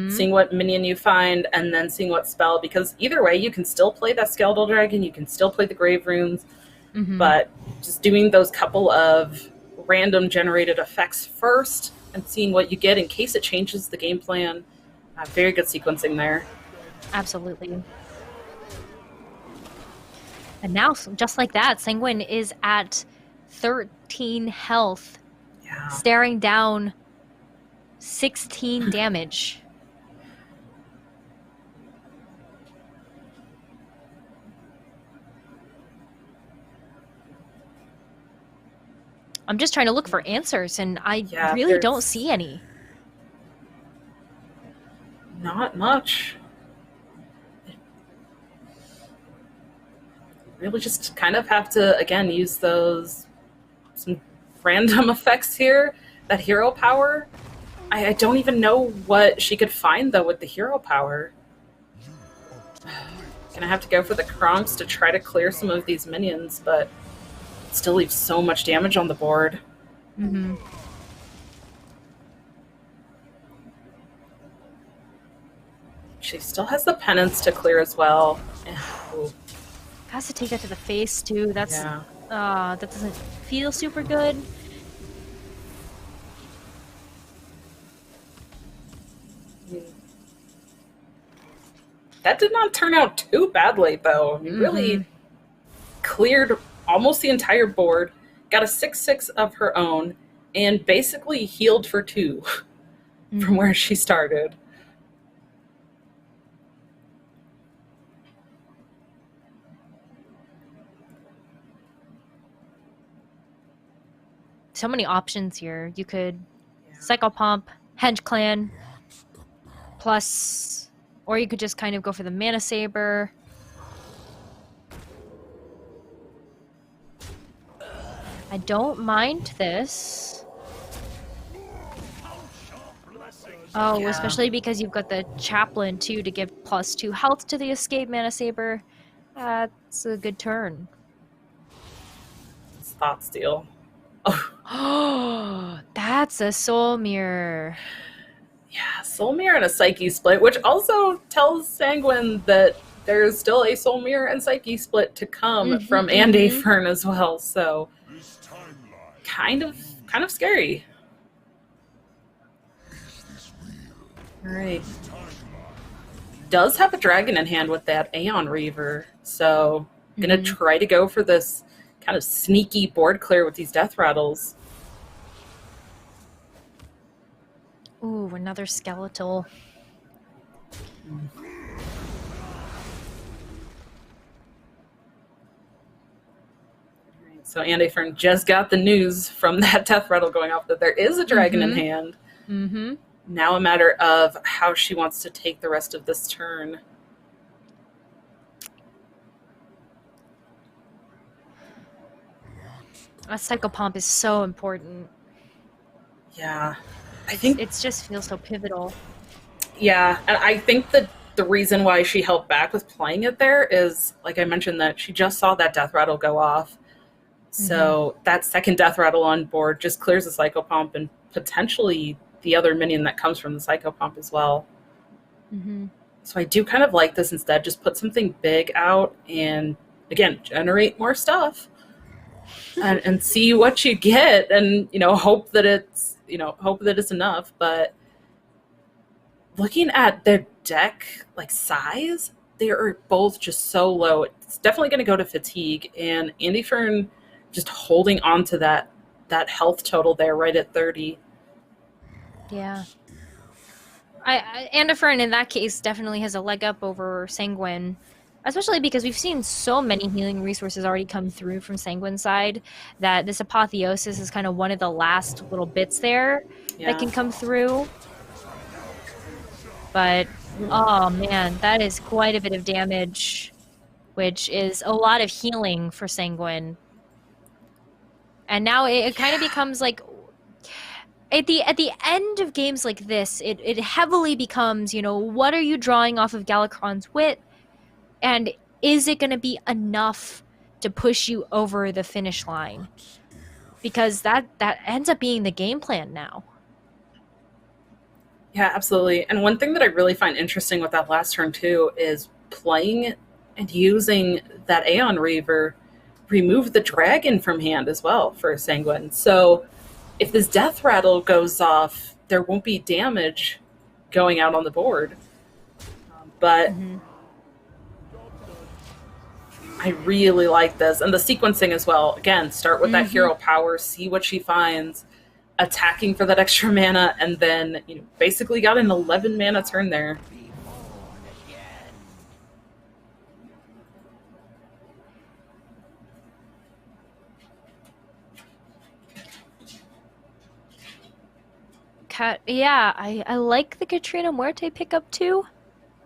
Seeing what minion you find and then seeing what spell, because either way you can still play that Skeletal Dragon, you can still play the Grave Runes, but just doing those couple of random generated effects first and seeing what you get in case it changes the game plan. Very good sequencing there. Absolutely. And now, just like that, Sanguine is at 13 health, staring down 16 damage. I'm just trying to look for answers, and I really don't see any. much. Really just kind of have to, again, use some random effects here. That hero power. I don't even know what she could find, though, with the hero power. Gonna have to go for the Kronks to try to clear some of these minions, but it still leaves so much damage on the board. Mm-hmm. She still has the penance to clear as well. Ooh, Has to take that to the face too. That's yeah. that doesn't feel super good. That did not turn out too badly, though. You really cleared almost the entire board, got a 6/6 of her own, and basically healed for 2 from where she started. So many options here. You could Cycle Pump, Henge Clan, plus, or you could just kind of go for the Mana Saber. I don't mind this. Oh, Yeah. especially because you've got the Chaplain too to give +2 health to the Escape Mana Saber. That's a good turn. It's Thought Steal. Oh, that's a Soul Mirror. Yeah, Soul Mirror and a Psyche Split, which also tells Sanguine that there's still a Soul Mirror and Psyche Split to come from Andy Fern as well. So, kind of scary. All right. Does have a dragon in hand with that Aeon Reaver, so gonna try to go for this kind of sneaky board clear with these death rattles. Ooh, another skeletal. So Andy Fern just got the news from that death rattle going off that there is a dragon in hand. Now a matter of how she wants to take the rest of this turn. A Psycho Pump is so important. Yeah, I think It just feels so pivotal. Yeah, and I think that the reason why she held back with playing it there is, like I mentioned, that she just saw that death rattle go off. So that second death rattle on board just clears the Psycho Pump and potentially the other minion that comes from the Psycho Pump as well. So I do kind of like this instead. Just put something big out and, again, generate more stuff and see what you get, and hope that it's enough. But looking at their deck size, they are both just so low. It's definitely going to go to fatigue, and Andy Fern just holding on to that health total there right at 30. Yeah. Andy Fern in that case definitely has a leg up over Sanguine, especially because we've seen so many healing resources already come through from Sanguine's side that this Apotheosis is kind of one of the last little bits there that can come through. But, oh man, that is quite a bit of damage, which is a lot of healing for Sanguine. And now it kind of becomes like, at the end of games like this, it heavily becomes, what are you drawing off of Galakron's wit? And is it going to be enough to push you over the finish line? Because that ends up being the game plan now. Yeah, absolutely. And one thing that I really find interesting with that last turn too is playing and using that Aeon Reaver, remove the dragon from hand as well for Sanguine. So if this death rattle goes off, there won't be damage going out on the board. But I really like this. And the sequencing as well. Again, start with that hero power, see what she finds, attacking for that extra mana, and then basically got an 11 mana turn there. Yeah, I like the Katrina Muerte pickup too.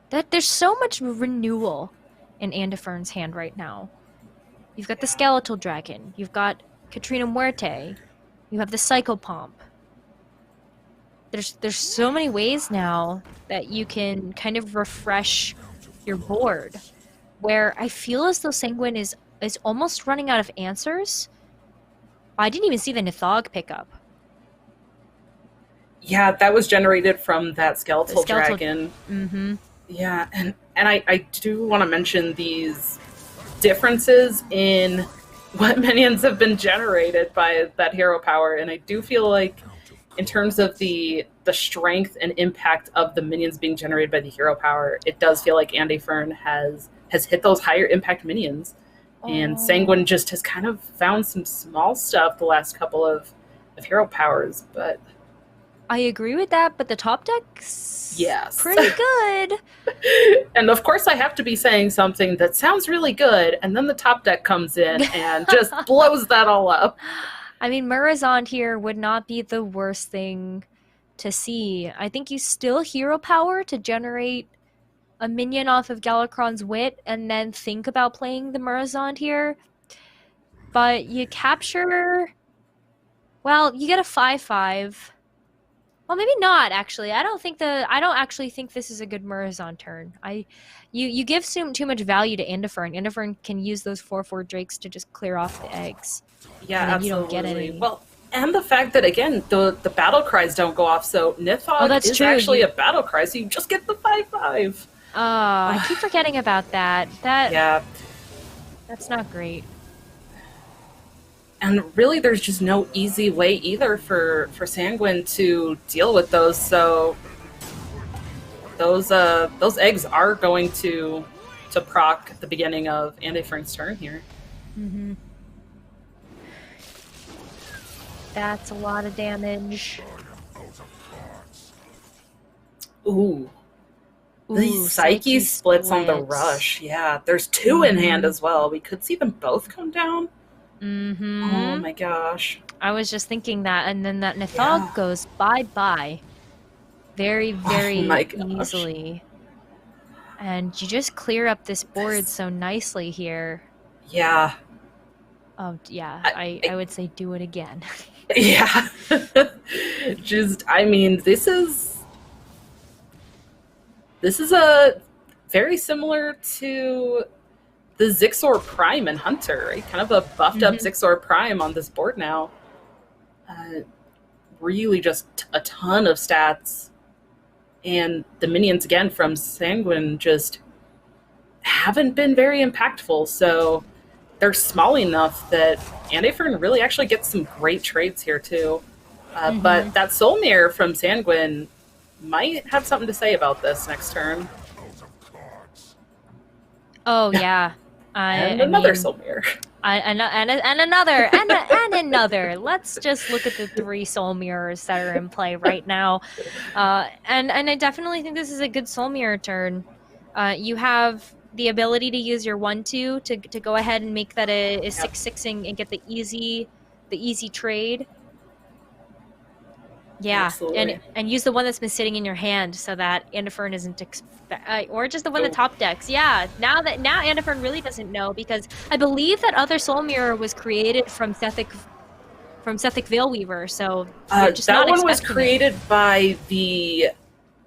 That there's so much renewal in Andifern's hand right now. You've got the Skeletal Dragon. You've got Katrina Muerte. You have the Psychopomp. There's so many ways now that you can kind of refresh your board, where I feel as though Sanguine is almost running out of answers. I didn't even see the Nithog pickup. Yeah, that was generated from that skeletal dragon. Mm-hmm. Yeah, and I do want to mention these differences in what minions have been generated by that hero power, and I do feel like in terms of the strength and impact of the minions being generated by the hero power, it does feel like Andifern has hit those higher impact minions. And Sanguine just has kind of found some small stuff the last couple of hero powers, but I agree with that, but the top deck's yes, pretty good. And of course I have to be saying something that sounds really good, and then the top deck comes in and just blows that all up. I mean, Murazond here would not be the worst thing to see. I think you still hero power to generate a minion off of Galakron's Wit and then think about playing the Murazond here. But you capture... Well, you get a 5/5. Well, maybe not, actually. I don't actually think this is a good Murazond turn. You give too much value to Andifern. Andifern can use those 4/4 Drakes to just clear off the eggs. Yeah, and absolutely. You don't get any. Well, and the fact that, again, the battle cries don't go off, so Nithog is true. actually a battle cry, so you just get the 5/5. I keep forgetting about that. Yeah. That's not great. And really, there's just no easy way either for Sanguine to deal with those. So those eggs are going to proc at the beginning of Andifern's turn here. Mm-hmm. That's a lot of damage. Ooh. The Psyche splits on the rush. Yeah, there's two in hand as well. We could see them both come down. Mm-hmm. Oh my gosh. I was just thinking that, and then that Nithog goes bye-bye. Very, very easily. And you just clear up this board so nicely here. Yeah. Oh, yeah. I would say do it again. Yeah. I mean, this is a very similar to the Zixor Prime and Hunter, right? Kind of a buffed up Zixor Prime on this board now. Really just a ton of stats. And the minions, again, from Sanguine just haven't been very impactful. So they're small enough that Andifern really actually gets some great trades here, too. But that Soul Mirror from Sanguine might have something to say about this next turn. Oh, yeah. And another Soul Mirror. And another. Let's just look at the 3 Soul Mirrors that are in play right now. And I definitely think this is a good Soul Mirror turn. You have the ability to use your 1/2 to go ahead and make that a 6/6ing and get the easy trade. Yeah, absolutely. and use the one that's been sitting in your hand so that Andifern isn't or just the one that top decks. Yeah, now Andifern really doesn't know, because I believe that other Soul Mirror was created from Sethic Veilweaver. So just that not one was created by the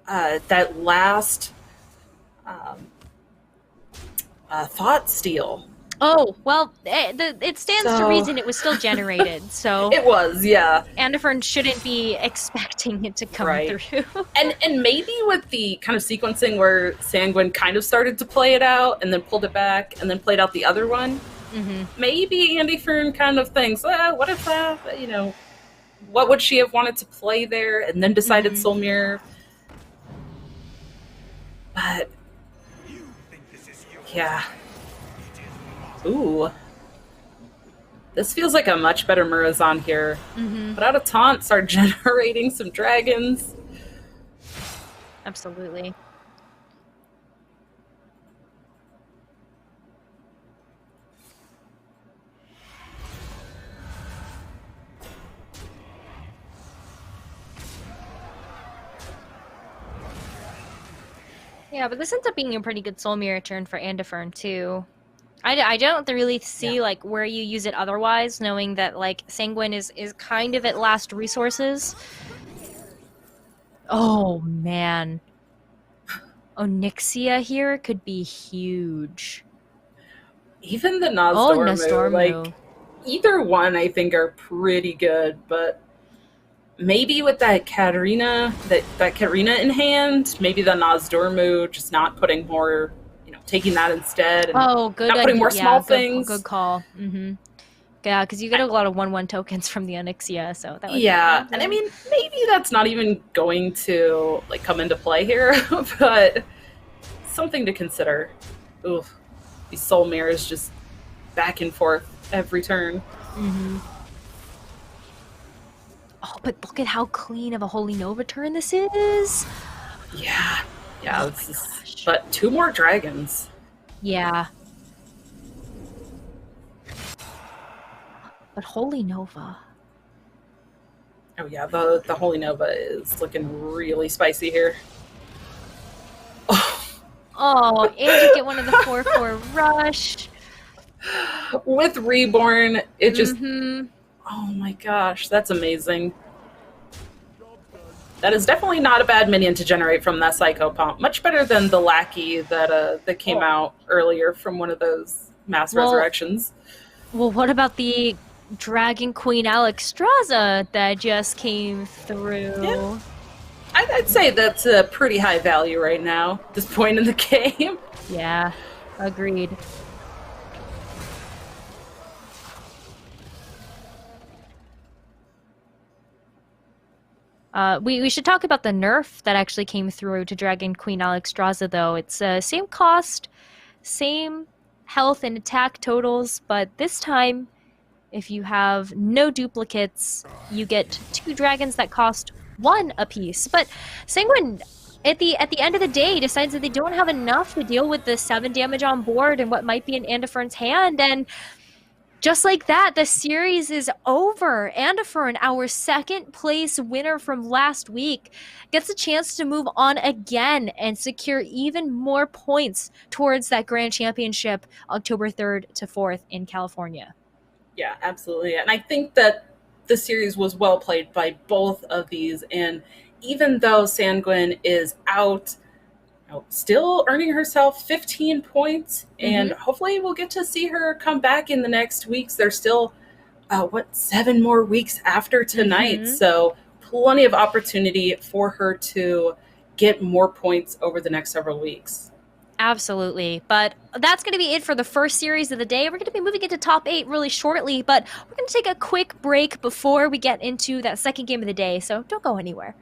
that last Thought Steal. Oh, well, it stands to reason it was still generated, so... It was, yeah. Andifern shouldn't be expecting it to come through. And maybe with the kind of sequencing where Sanguine kind of started to play it out, and then pulled it back, and then played out the other one, maybe Andifern kind of thinks, what if that, what would she have wanted to play there, and then decided Soul Mirror. But, yeah. Ooh. This feels like a much better Murazond here. Put out a taunt, start generating some dragons. Absolutely. Yeah, but this ends up being a pretty good Soul Mirror turn for Andifern, too. I don't really see, like, where you use it otherwise, knowing that, like, Sanguine is kind of at last resources. Oh, man. Onyxia here could be huge. Even the Oh, Nozdormu, like, either one I think are pretty good, but maybe with that Katarina, that Katarina in hand, maybe the Nozdormu just not putting more, taking that instead, and good. not putting more small things. Good call. Mm-hmm. Yeah, because you get a lot of 1/1 tokens from the Onyxia, so that would be Yeah, and I mean, maybe that's not even going to like come into play here, but something to consider. Oof, these soul mirrors just back and forth every turn. Mm-hmm. Oh, but look at how clean of a Holy Nova turn this is. Yeah, this is, but 2 more dragons. Yeah. But Holy Nova. Oh yeah, the Holy Nova is looking really spicy here. Oh, and you get one of the 4/4 rush. With Reborn, it just... Oh my gosh, that's amazing. That is definitely not a bad minion to generate from that Psycho Pump. Much better than the Lackey that came out earlier from one of those mass resurrections. Well, what about the Dragon Queen Alexstrasza that just came through? Yeah. I'd say that's a pretty high value right now, at this point in the game. Yeah, agreed. We should talk about the nerf that actually came through to Dragon Queen Alexstrasza, though. It's same cost, same health and attack totals, but this time, if you have no duplicates, you get 2 dragons that cost 1 apiece. But Sanguine, at the end of the day, decides that they don't have enough to deal with the 7 damage on board and what might be in Andifern's hand, and just like that, the series is over. Andifern, our 2nd place winner from last week, gets a chance to move on again and secure even more points towards that Grand Championship October 3rd to 4th in California. Yeah, absolutely. And I think that the series was well played by both of these. And even though Sanguine is out, still earning herself 15 points, and hopefully we'll get to see her come back in the next weeks. There's still 7 more weeks after tonight, so plenty of opportunity for her to get more points over the next several weeks. Absolutely. But that's going to be it for the first series of the day. We're going to be moving into top 8 really shortly, but we're going to take a quick break before we get into that second game of the day, so don't go anywhere.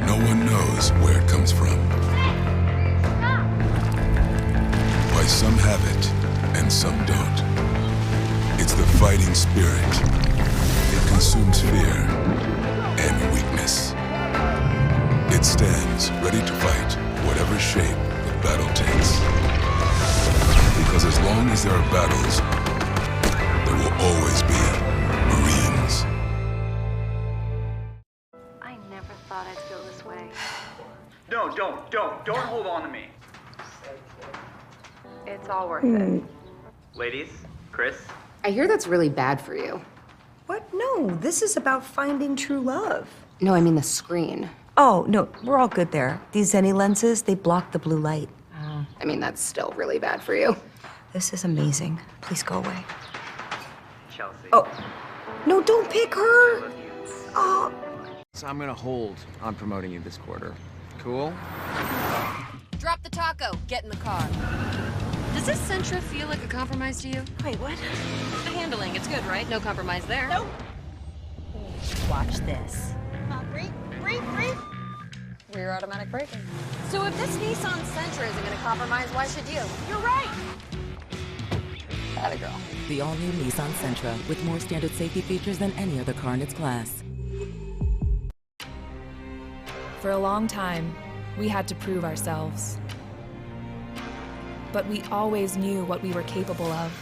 No one knows where it comes from. Why some have it and some don't. It's the fighting spirit. It consumes fear and weakness. It stands ready to fight whatever shape the battle takes. Because as long as there are battles, there will always be Marines. I never thought I'd feel this way. No, don't hold on to me. It's all worth it. Ladies, Chris. I hear that's really bad for you. What? No, this is about finding true love. No, I mean the screen. Oh, no, we're all good there. These Zenny lenses, they block the blue light. I mean, that's still really bad for you. This is amazing. Please go away. Chelsea. Oh, no, don't pick her. Oh. So I'm gonna hold on promoting you this quarter. Cool? Drop the taco. Get in the car. Does this Sentra feel like a compromise to you? Wait, what? The handling, it's good, right? No compromise there. Nope. Watch this. Rear automatic braking. So if this Nissan Sentra isn't going to compromise, why should you? You're right. Atta girl. The all-new Nissan Sentra with more standard safety features than any other car in its class. For a long time, we had to prove ourselves. But we always knew what we were capable of.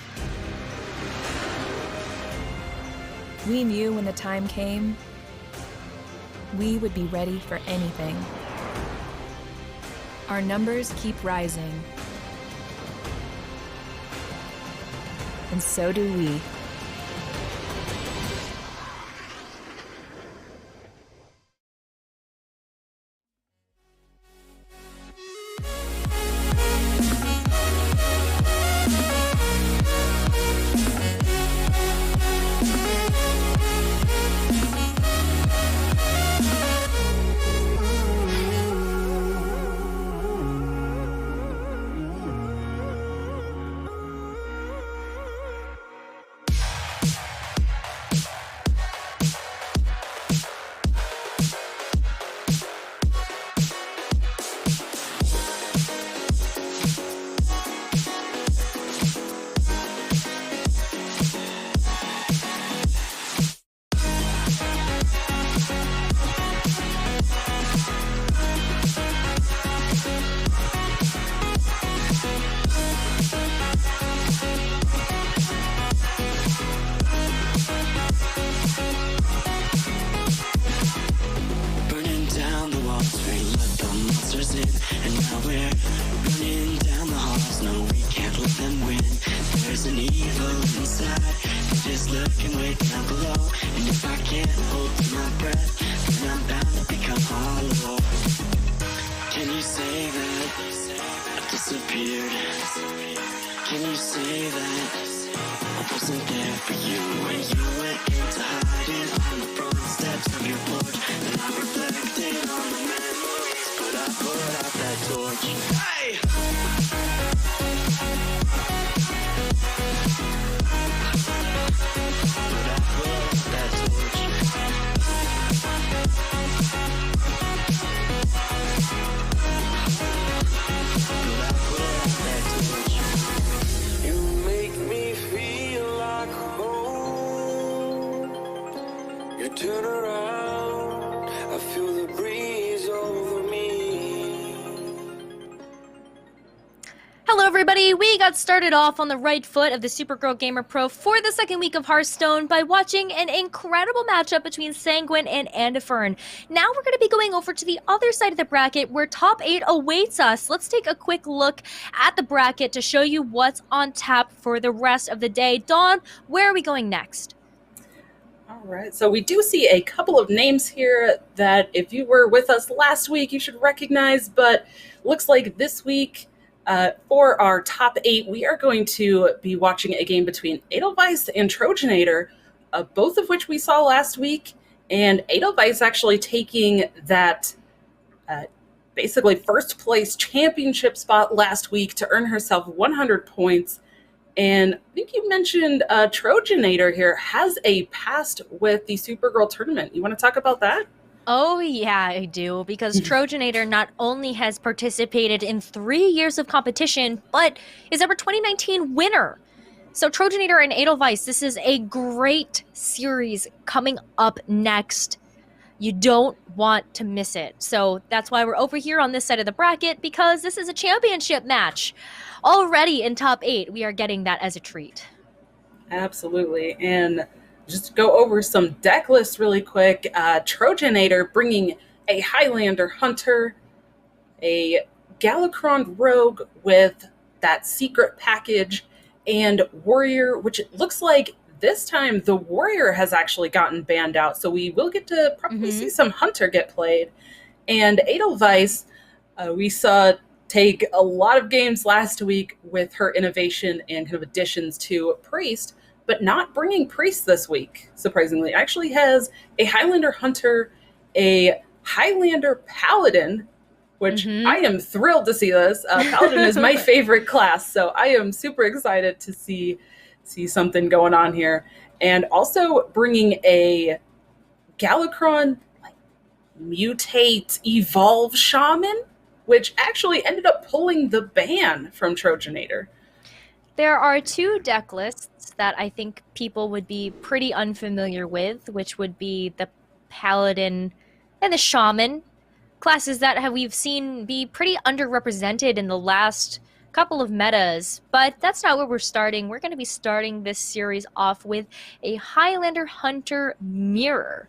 We knew when the time came we would be ready for anything. Our numbers keep rising. And so do we. We got started off on the right foot of the Supergirl Gamer Pro for the second week of Hearthstone by watching an incredible matchup between Sanguine and Andifern. Now we're going to be going over to the other side of the bracket where top 8 awaits us. Let's take a quick look at the bracket to show you what's on tap for the rest of the day. Dawn, where are we going next? All right, so we do see a couple of names here that if you were with us last week, you should recognize, but looks like this week, for our top 8, we are going to be watching a game between Edelweiss and Trojanator, both of which we saw last week, and Edelweiss actually taking that basically first place championship spot last week to earn herself 100 points. And I think you mentioned Trojanator here has a past with the Supergirl tournament. You want to talk about that? Oh, yeah, I do, because Trojanator not only has participated in 3 years of competition, but is our 2019 winner. So Trojanator and Edelweiss, this is a great series coming up next. You don't want to miss it. So that's why we're over here on this side of the bracket, because this is a championship match. Already in top 8, we are getting that as a treat. Absolutely. And just to go over some deck lists really quick. Trojanator bringing a Highlander Hunter, a Galakrond Rogue with that secret package, and Warrior, which it looks like this time the Warrior has actually gotten banned out. So we will get to probably see some Hunter get played. And Edelweiss, we saw take a lot of games last week with her innovation and kind of additions to Priest, but not bringing Priest this week, surprisingly. Actually has a Highlander Hunter, a Highlander Paladin, which I am thrilled to see this. Paladin is my favorite class, so I am super excited to see something going on here. And also bringing a Galakrond Mutate Evolve Shaman, which actually ended up pulling the ban from Trojanator. There are 2 deck lists that I think people would be pretty unfamiliar with, which would be the Paladin and the Shaman, classes that we've seen be pretty underrepresented in the last couple of metas, but that's not where we're starting. We're going to be starting this series off with a Highlander Hunter Mirror.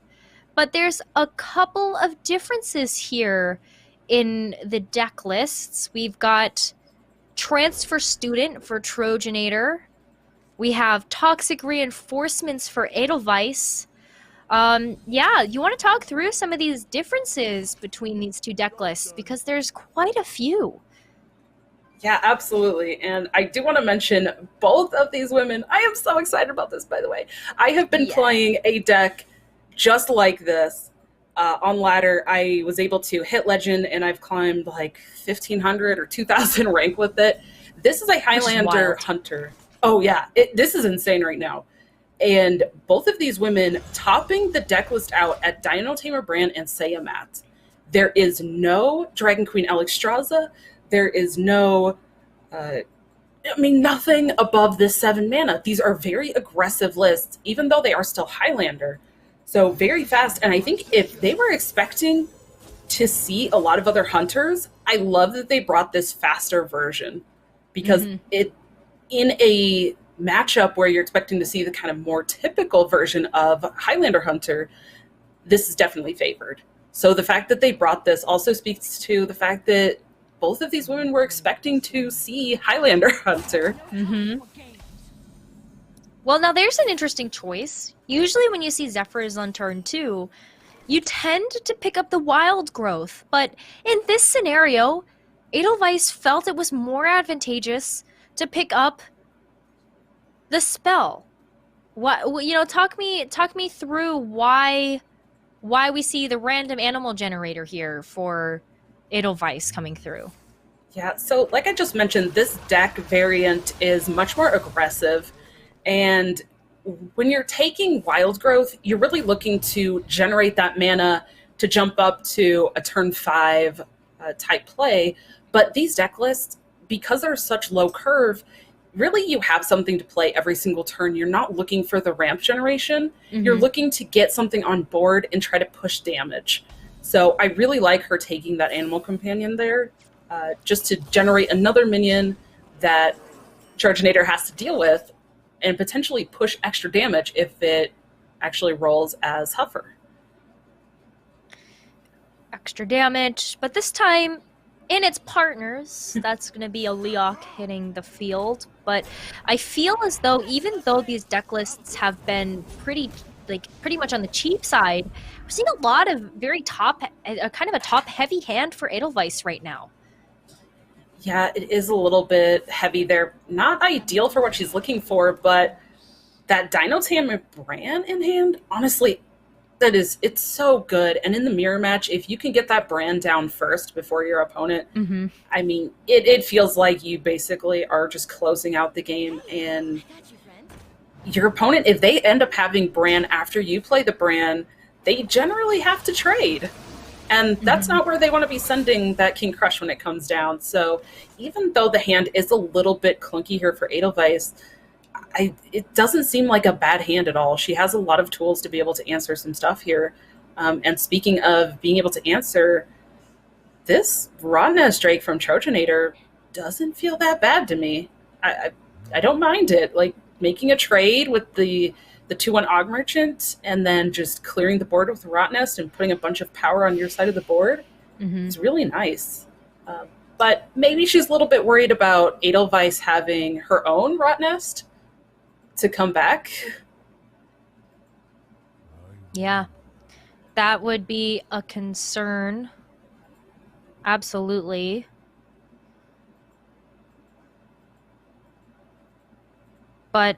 But there's a couple of differences here in the deck lists. We've got Transfer Student for Trojanator. We have Toxic Reinforcements for Edelweiss. Yeah, you want to talk through some of these differences between these two deck lists, because there's quite a few. Yeah, absolutely. And I do want to mention both of these women. I am so excited about this, by the way. I have been playing a deck just like this. On ladder, I was able to hit legend, and I've climbed like 1,500 or 2,000 rank with it. This is a Highlander Hunter. Oh yeah, this is insane right now. And both of these women topping the deck list out at Dino Tamer Brand and Sayamat. There is no Dragon Queen Alexstrasza. There is no, nothing above this 7 mana. These are very aggressive lists, even though they are still Highlander. So very fast. And I think if they were expecting to see a lot of other hunters, I love that they brought this faster version, because it, in a matchup where you're expecting to see the kind of more typical version of Highlander Hunter, this is definitely favored. So the fact that they brought this also speaks to the fact that both of these women were expecting to see Highlander Hunter. Well, now there's an interesting choice. Usually when you see Zephyrs on turn 2, you tend to pick up the wild growth. But in this scenario, Edelweiss felt it was more advantageous to pick up the spell. What, you know, talk me through why we see the random animal generator here for Edelweiss coming through. Yeah, so like I just mentioned, this deck variant is much more aggressive. And when you're taking Wild Growth, you're really looking to generate that mana to jump up to a turn 5 type play. But these deck lists, because they're such low curve, really you have something to play every single turn. You're not looking for the ramp generation. You're looking to get something on board and try to push damage. So I really like her taking that Animal Companion there, just to generate another minion that Charginator has to deal with, and potentially push extra damage if it actually rolls as Huffer. Extra damage, but this time in its partners, that's going to be a Leok hitting the field. But I feel as though, even though these deck lists have been pretty much on the cheap side, we're seeing a lot of very kind of a top-heavy hand for Edelweiss right now. Yeah, it is a little bit heavy there. Not ideal for what she's looking for, but that Dino Tamer Brand in hand, honestly, it's so good. And in the mirror match, if you can get that Brand down first before your opponent, I mean, it feels like you basically are just closing out the game. And your opponent, if they end up having Brand after you play the Brand, they generally have to trade. And that's not where they want to be sending that King Crush when it comes down. So even though the hand is a little bit clunky here for Edelweiss, it doesn't seem like a bad hand at all. She has a lot of tools to be able to answer some stuff here. And speaking of being able to answer, this Rodness Drake from Trojanator doesn't feel that bad to me. I don't mind it. Like, making a trade with the 2/1 Og Merchant and then just clearing the board with the Rot Nest and putting a bunch of power on your side of the board is really nice. But maybe she's a little bit worried about Edelweiss having her own Rot Nest to come back. Yeah, that would be a concern. Absolutely. But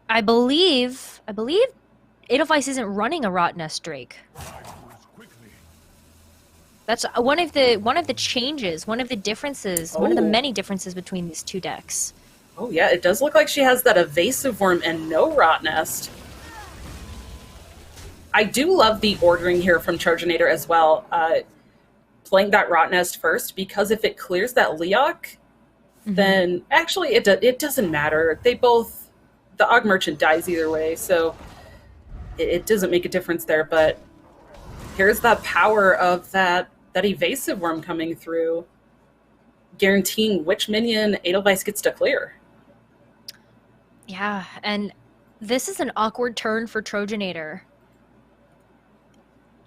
I believe Edelweiss isn't running a Rot Nest Drake. That's one of the changes, one of the differences, one of the many differences between these two decks. Oh yeah, it does look like she has that Evasive Worm and no Rot Nest. I do love the ordering here from Charginator as well. Playing that Rot Nest first, because if it clears that Leok, then actually it doesn't matter. The Og Merchant dies either way, so it doesn't make a difference there. But here's the power of that Evasive Worm coming through, guaranteeing which minion Edelweiss gets to clear. Yeah, and this is an awkward turn for Trojanator.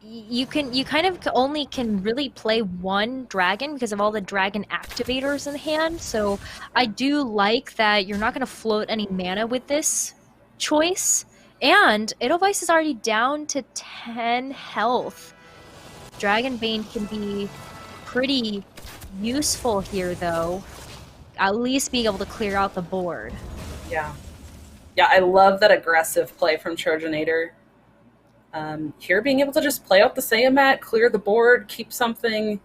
you kind of only can really play one dragon because of all the dragon activators in hand. So I do like that you're not going to float any mana with this choice. And Edelweiss is already down to 10 health. Dragonbane can be pretty useful here, though. At least being able to clear out the board. Yeah. Yeah, I love that aggressive play from Trojanator. Here, being able to just play out the Saiyamat, clear the board, keep something,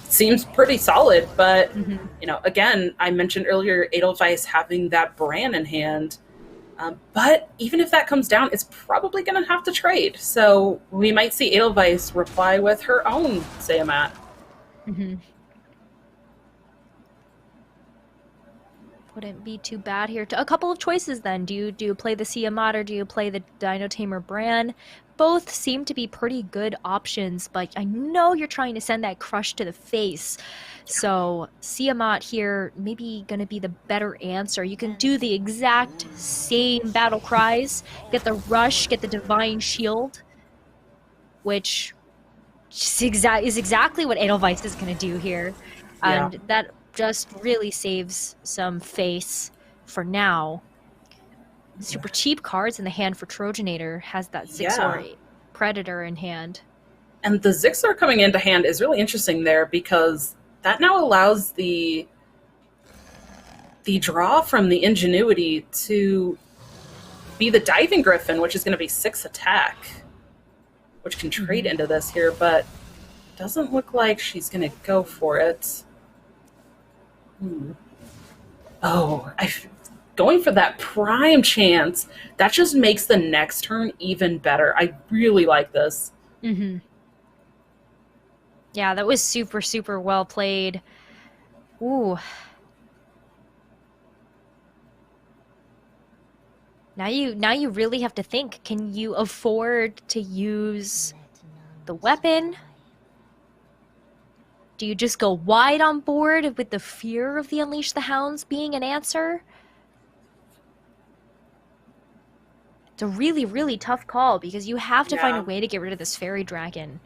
seems pretty solid. But, you know, again, I mentioned earlier Edelweiss having that Bran in hand. But even if that comes down, it's probably going to have to trade. So we might see Edelweiss reply with her own Saiyamat. Wouldn't be too bad here. A couple of choices then. Do you play the Tiamat or do you play the Dino Tamer Bran? Both seem to be pretty good options, but I know you're trying to send that crush to the face. So Tiamat here maybe going to be the better answer. You can do the exact same battle cries, get the rush, get the divine shield, which is exactly what Edelweiss is going to do here. And that just really saves some face for now. Super cheap cards in the hand for Trojanator has that Zixor Predator in hand. And the Zixor coming into hand is really interesting there because that now allows the draw from the Ingenuity to be the Diving Griffin, which is going to be 6 attack, which can trade into this here, but doesn't look like she's going to go for it. Oh, going for that prime chance, that just makes the next turn even better. I really like this. Yeah, that was super, super well played. Ooh. Now you really have to think, can you afford to use the weapon? Do you just go wide on board with the fear of the Unleash the Hounds being an answer? It's a really, really tough call because you have to find a way to get rid of this fairy dragon.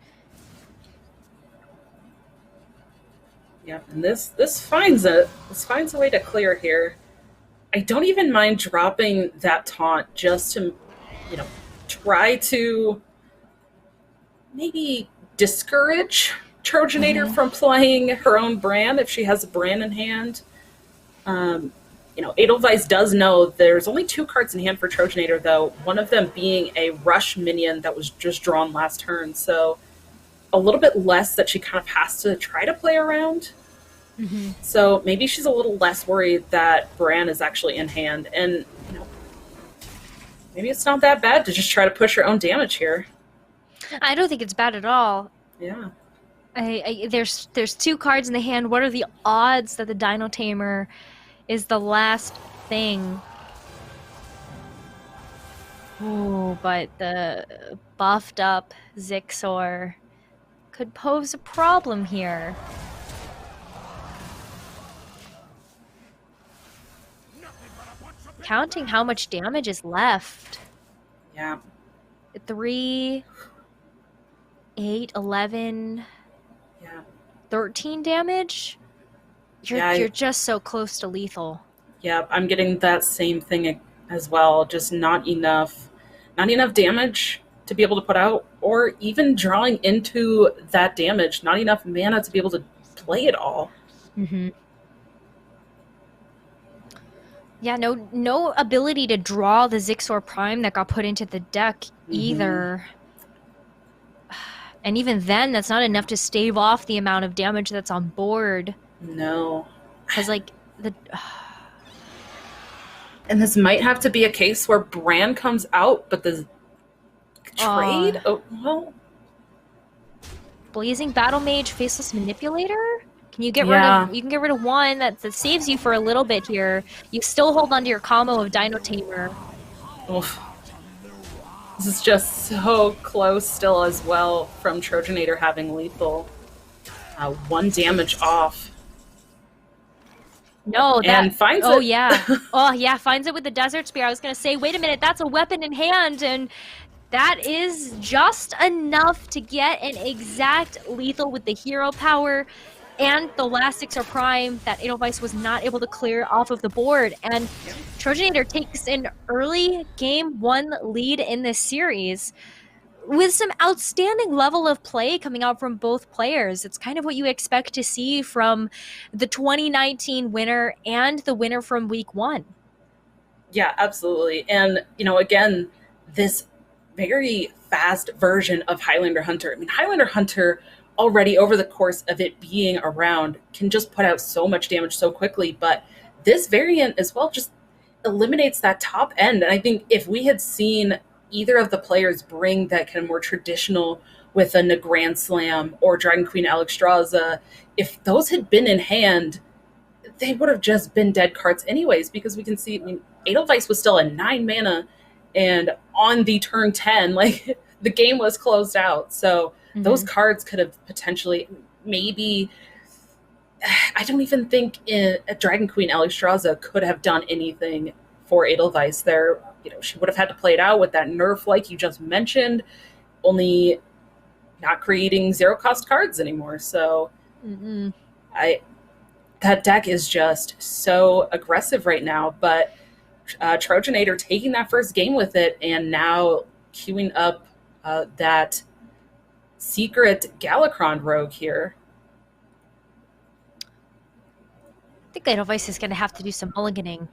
Yep, and this finds a way to clear here. I don't even mind dropping that taunt just to, you know, try to maybe discourage Trojanator from playing her own Bran if she has a Bran in hand. You know, Edelweiss does know there's only 2 cards in hand for Trojanator, though, one of them being a rush minion that was just drawn last turn, so a little bit less that she kind of has to try to play around. So maybe she's a little less worried that Bran is actually in hand, and you know, maybe it's not that bad to just try to push her own damage here. I don't think it's bad at all. Yeah. There's 2 cards in the hand. What are the odds that the Dino Tamer is the last thing? Oh, but the buffed up Zixor could pose a problem here. Counting how much damage is left. Yeah. 3, 8, 11... 13 damage? You're just so close to lethal. Yeah, I'm getting that same thing as well. Just not enough damage to be able to put out, or even drawing into that damage. Not enough mana to be able to play it all. Yeah, no ability to draw the Zixor Prime that got put into the deck either. And even then, that's not enough to stave off the amount of damage that's on board. No. Because, like, And this might have to be a case where Bran comes out, but the trade? Well... Blazing Battle Mage, Faceless Manipulator? Can you get rid of... You can get rid of one that saves you for a little bit here. You still hold on to your combo of Dino Tamer. Oof. This is just so close still as well from Trojanator having lethal. 1 damage off. No, and finds it. Oh, yeah. Oh, yeah, finds it with the Desert Spear. I was going to say, wait a minute, that's a weapon in hand, and That is just enough to get an exact lethal with the hero power and the last 6 are prime that Edelweiss was not able to clear off of the board. And Trojanator takes an early game 1 lead in this series with some outstanding level of play coming out from both players. It's kind of what you expect to see from the 2019 winner and the winner from week 1. Yeah, absolutely. And, you know, again, this very fast version of Highlander Hunter. I mean, Highlander Hunter already over the course of it being around can just put out so much damage so quickly, but this variant as well just eliminates that top end. And I think if we had seen either of the players bring that kind of more traditional with a Grand Slam or Dragon Queen Alexstrasza, if those had been in hand, they would have just been dead cards anyways, because we can see, I mean, Edelweiss was still a 9 mana, and on the turn 10, like, the game was closed out. So those cards could have potentially, maybe, I don't even think a Dragon Queen Alexstrasza could have done anything for Edelweiss there. You know, she would have had to play it out with that nerf, like you just mentioned, only not creating 0-cost cards anymore. So that deck is just so aggressive right now, but Trojanator taking that first game with it and now queuing up that secret Galakron rogue here. I think Edelweiss is going to have to do some mulliganing.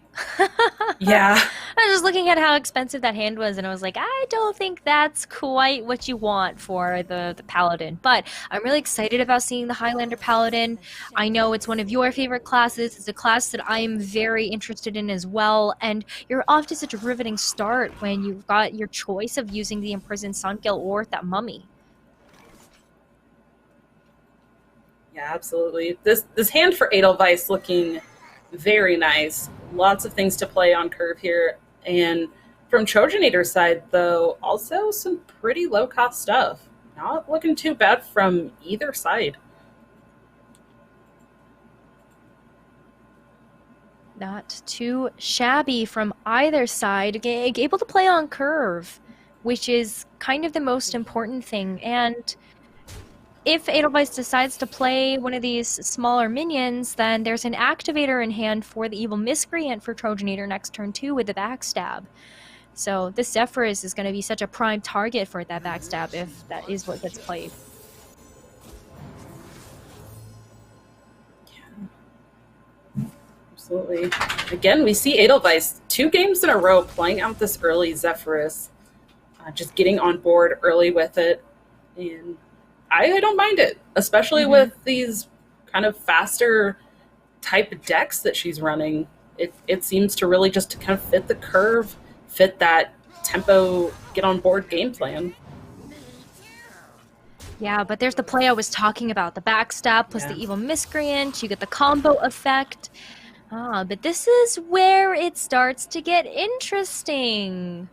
Yeah. I was just looking at how expensive that hand was, and I was like, I don't think that's quite what you want for the Paladin. But I'm really excited about seeing the Highlander Paladin. I know it's one of your favorite classes. It's a class that I'm very interested in as well. And you're off to such a riveting start when you've got your choice of using the Imprisoned Sungil or that Mummy. Yeah, absolutely. This hand for Edelweiss looking very nice. Lots of things to play on curve here. And from Trojanator's side, though, also some pretty low-cost stuff. Not looking too bad from either side. Not too shabby from either side. Able to play on curve, which is kind of the most important thing. And if Edelweiss decides to play one of these smaller minions, then there's an activator in hand for the Evil Miscreant for Trojanator next turn 2 with the backstab. So this Zephyrus is going to be such a prime target for that backstab if that is what gets played. Yeah. Absolutely. Again, we see Edelweiss 2 games in a row playing out this early Zephyrus. Just getting on board early with it. And I don't mind it, especially with these kind of faster type decks that she's running. It seems to really just kind of fit the curve, fit that tempo, get on board game plan. Yeah, but there's the play I was talking about, the backstab plus the Evil Miscreant. You get the combo effect. But this is where it starts to get interesting.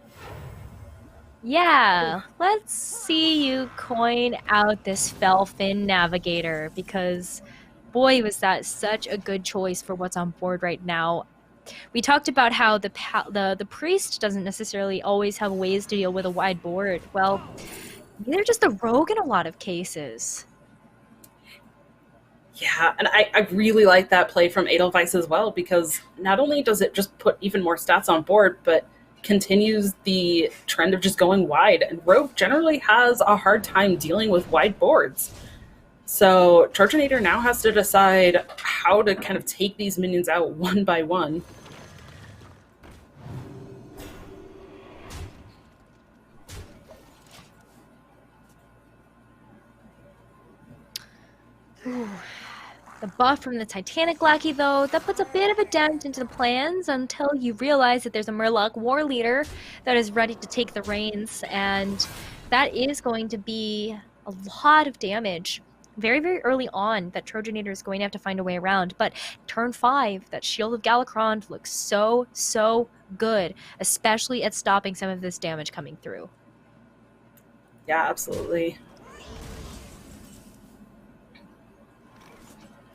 Yeah, let's see you coin out this Felfin Navigator, because boy, was that such a good choice for what's on board right now. We talked about how the priest doesn't necessarily always have ways to deal with a wide board. Well, neither does the rogue in a lot of cases. Yeah, and I really like that play from Edelweiss as well, because not only does it just put even more stats on board, but continues the trend of just going wide. And rogue generally has a hard time dealing with wide boards. So Trojanator now has to decide how to kind of take these minions out one by one. Ooh. The buff from the Titanic Lackey, though, that puts a bit of a dent into the plans until you realize that there's a Murloc War Leader that is ready to take the reins, and that is going to be a lot of damage very, very early on that Trojanator is going to have to find a way around. But turn 5, that Shield of Galakron looks so, so good, especially at stopping some of this damage coming through. Yeah, absolutely.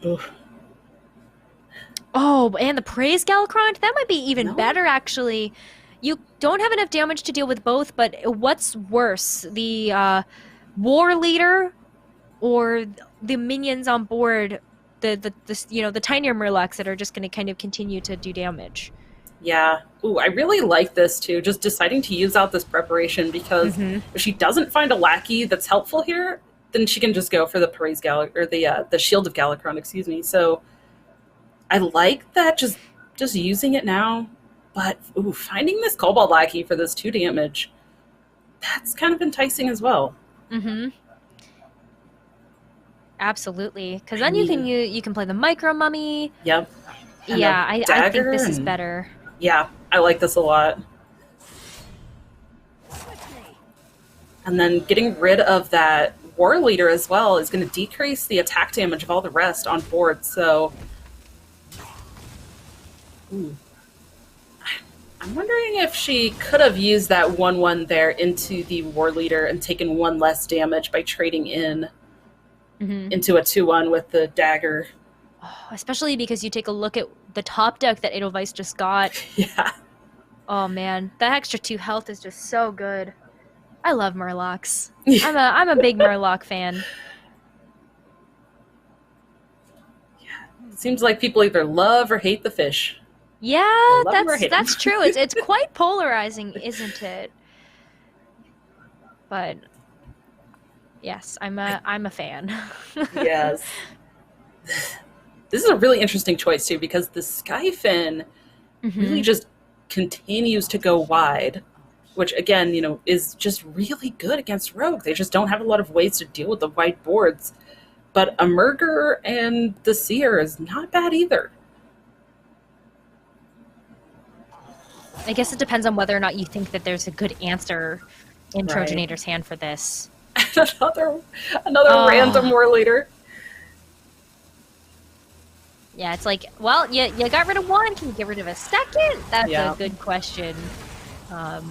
Oof. Oh, and the Praise Galakron? That might be even better, actually. You don't have enough damage to deal with both, but what's worse, the war leader or the minions on board, the tinier Murlocs that are just going to kind of continue to do damage? Yeah. Ooh, I really like this too. Just deciding to use out this preparation because if she doesn't find a lackey that's helpful here, then she can just go for the Praise or the Shield of Galakron, excuse me. So I like that. Just using it now, but ooh, finding this Cobalt lackey for this 2 damage, that's kind of enticing as well. Absolutely, because then you can play the Micro Mummy. Yep. And yeah, I think this is better. Yeah, I like this a lot. And then getting rid of that War Leader as well is going to decrease the attack damage of all the rest on board, so... Ooh. I'm wondering if she could have used that 1/1 there into the War Leader and taken 1 less damage by trading in into a 2/1 with the dagger. Oh, especially because you take a look at the top deck that Edelweiss just got. Yeah. Oh man, that extra 2 health is just so good. I love Murlocs. Yeah. I'm a big Murloc fan. Yeah. It seems like people either love or hate the fish. Yeah, that's true. It's quite polarizing, isn't it? But yes, I'm a fan. Yes. This is a really interesting choice too, because the Skyfin really just continues to go wide, which again, is just really good against Rogue. They just don't have a lot of ways to deal with the wide boards. But a Murger and the Seer is not bad either. I guess it depends on whether or not you think that there's a good answer in Trojanator's hand for this. another random War Leader. Yeah, it's like, well, you got rid of 1. Can you get rid of a second? That's a good question. I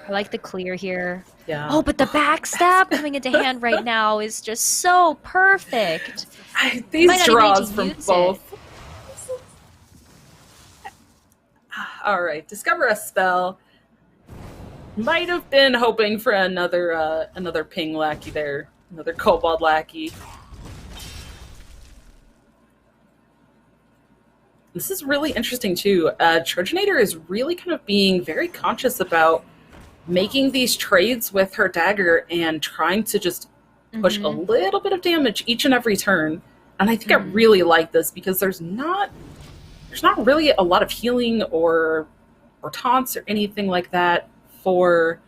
like the clear here. Yeah. Oh, but the backstab coming into hand right now is just so perfect. These draws from both. All right, discover a spell. Might have been hoping for another ping lackey there, another Kobold lackey. This is really interesting too. Trojanator is really kind of being very conscious about making these trades with her dagger and trying to just push a little bit of damage each and every turn. And I think I really like this because there's not really a lot of healing or taunts or anything like that for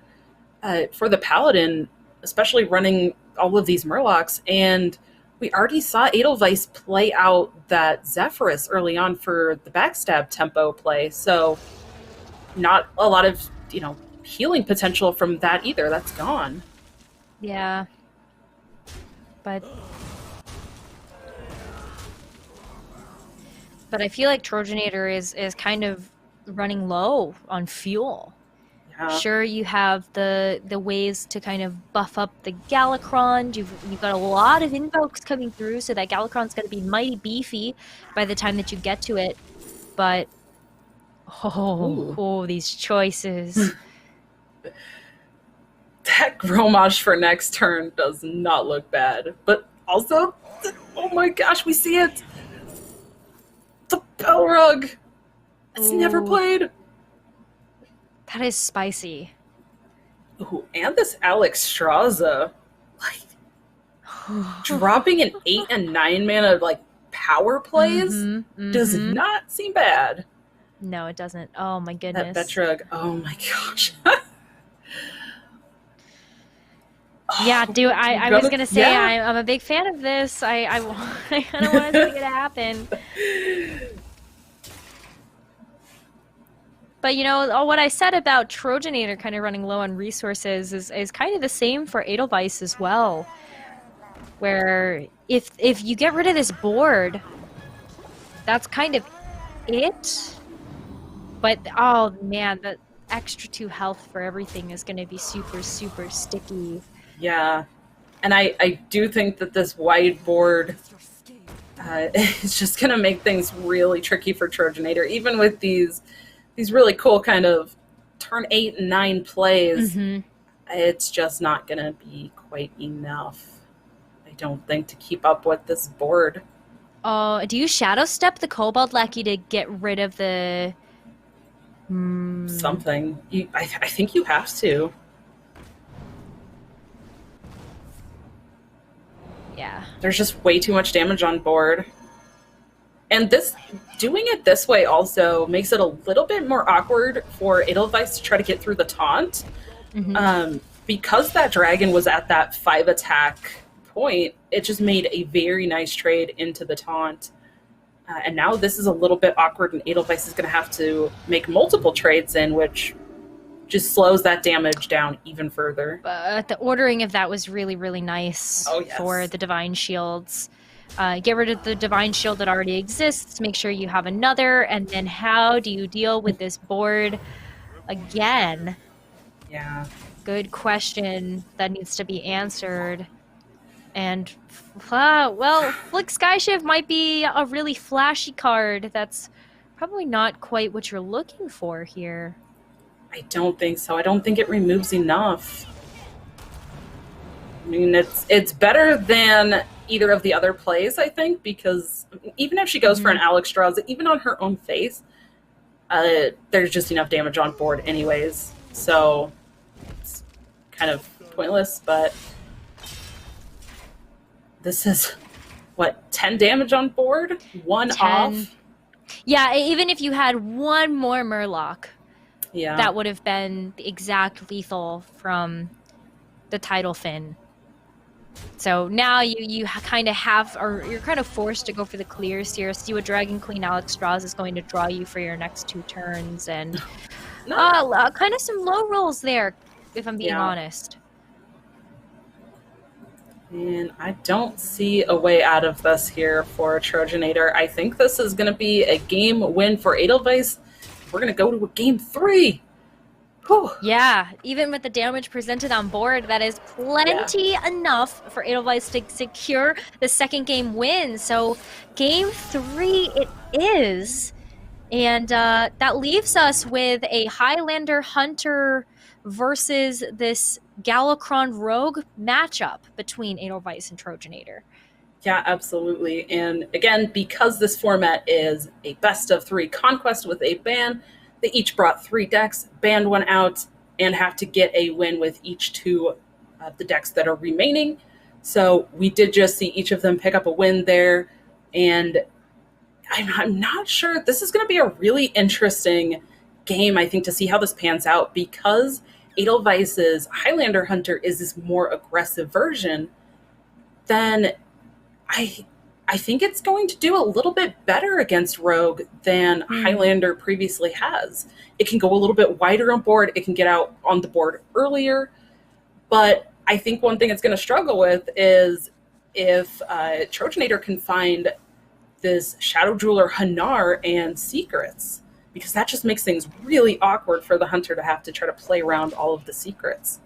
the Paladin, especially running all of these Murlocs. And we already saw Edelweiss play out that Zephyrus early on for the backstab tempo play, so not a lot of, healing potential from that either. That's gone. Yeah. But I feel like Trojanator is kind of running low on fuel. Yeah. Sure, you have the ways to kind of buff up the Galakron. You've got a lot of invokes coming through, so that Galakron's going to be mighty beefy by the time that you get to it. But these choices. That Grommash for next turn does not look bad, but also, oh my gosh, we see it. The Belrug. It's never played. That is spicy. Ooh, and this Alex Straza, dropping an 8 and 9 mana power plays does not seem bad. No, it doesn't. Oh my goodness. That Betrug. Oh my gosh. Yeah, dude. I was gonna say I'm a big fan of this. I kind of want to see it happen. But what I said about Trojanator kind of running low on resources is kind of the same for Edelweiss as well. Where if you get rid of this board, that's kind of it. But oh man, the extra 2 health for everything is going to be super, super sticky. Yeah, and I do think that this wide board is just going to make things really tricky for Trojanator, even with these really cool kind of turn 8 and 9 plays, Mm-hmm. it's just not going to be quite enough, I don't think, to keep up with this board. Oh, do you shadow step the Kobold Lackey to get rid of the... Something. I think you have to. Yeah. There's just way too much damage on board. And doing it this way also makes it a little bit more awkward for Edelweiss to try to get through the taunt. Mm-hmm. Because that dragon was at that 5 attack point, it just made a very nice trade into the taunt. And now this is a little bit awkward, and Edelweiss is going to have to make multiple trades in, which just slows that damage down even further. But the ordering of that was really, really nice for the Divine Shields. Get rid of the Divine Shield that already exists, make sure you have another, and then how do you deal with this board again? Yeah. Good question that needs to be answered. And, well, Flick Skyshift might be a really flashy card that's probably not quite what you're looking for here. I don't think so. I don't think it removes enough. I mean, it's better than either of the other plays, I think, because even if she goes for an Alex Strauss, even on her own face, there's just enough damage on board anyways. So it's kind of pointless, but this is, what, 10 damage on board? 1 off? Yeah, even if you had one more Murloc, yeah, that would have been the exact lethal from the Tidal Fin. So now you kind of have, or you're kind of forced to go for the clears here. See what Dragon Queen Alex Strauss is going to draw you for your next 2 turns. And kind of some low rolls there, if I'm being honest. And I don't see a way out of this here for Trojanator. I think this is going to be a game win for Edelweiss. We're going to go to a game 3. Whew. Yeah, even with the damage presented on board, that is plenty enough for Edelweiss to secure the second game win. So game 3 it is. And that leaves us with a Highlander Hunter versus this Galakrond Rogue matchup between Edelweiss and Trojanator. Yeah, absolutely. And again, because this format is a best of 3 conquest with a ban, they each brought 3 decks, banned 1 out, and have to get a win with each 2 of the decks that are remaining. So we did just see each of them pick up a win there. And I'm not sure. This is going to be a really interesting game, I think, to see how this pans out, because Edelweiss's Highlander Hunter is this more aggressive version. Then I think it's going to do a little bit better against Rogue than Highlander previously has. It can go a little bit wider on board. It can get out on the board earlier. But I think one thing it's going to struggle with is if Trojanator can find this Shadow Jeweler Hanar and Secrets, because that just makes things really awkward for the Hunter to have to try to play around all of the secrets.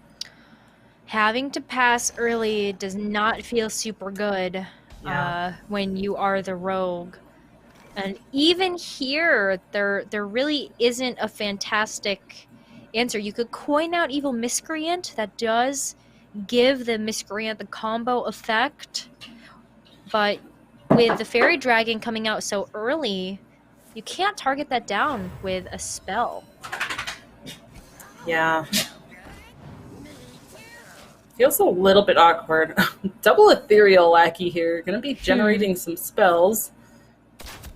Having to pass early does not feel super good. Yeah. When you are the rogue. And even here, there really isn't a fantastic answer. You could coin out Evil Miscreant. That does give the Miscreant the combo effect. But with the Fairy Dragon coming out so early, you can't target that down with a spell. Yeah. Feels a little bit awkward. Double Ethereal Lackey here. Going to be generating some spells.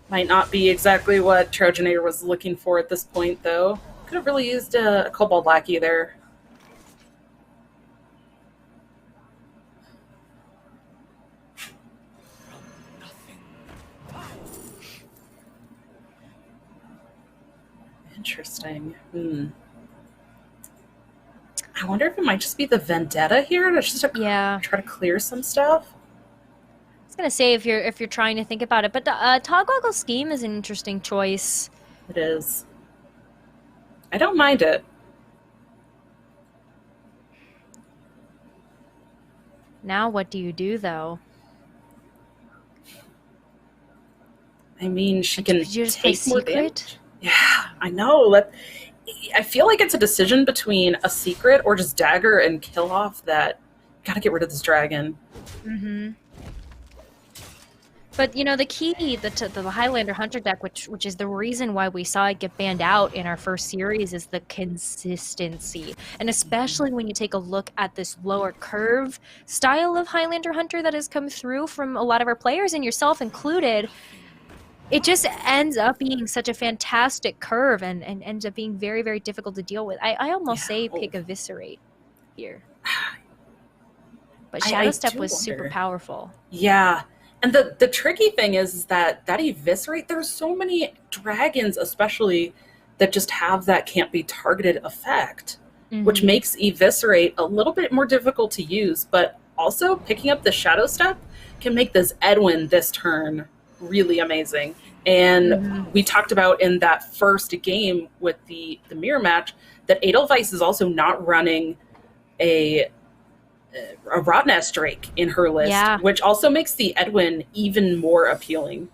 Might not be exactly what Trojanator was looking for at this point, though. Could have really used a Kobold Lackey there. Interesting. I wonder if it might just be the Vendetta here to just try to clear some stuff. I was gonna say if you're trying to think about it, but the Togwaggle Scheme is an interesting choice. It is. I don't mind it. Now what do you do though? I mean, she can Did you just play take more Secret? damage. Yeah, I know. I feel like it's a decision between a secret or just dagger and kill off that. Gotta get rid of this dragon. Mm-hmm. But the key, the Highlander Hunter deck, which is the reason why we saw it get banned out in our first series, is the consistency, and especially when you take a look at this lower curve style of Highlander Hunter that has come through from a lot of our players, and yourself included. It just ends up being such a fantastic curve and ends up being very, very difficult to deal with. I almost say pick Eviscerate here. But Shadow Step was super powerful. Yeah. And the tricky thing is that Eviscerate, there's so many dragons especially that just have that can't be targeted effect, which makes Eviscerate a little bit more difficult to use. But also picking up the Shadow Step can make this Edwin this turn really amazing. And we talked about in that first game with the mirror match that Edelweiss is also not running a Rotnest Drake in her list, which also makes the Edwin even more appealing.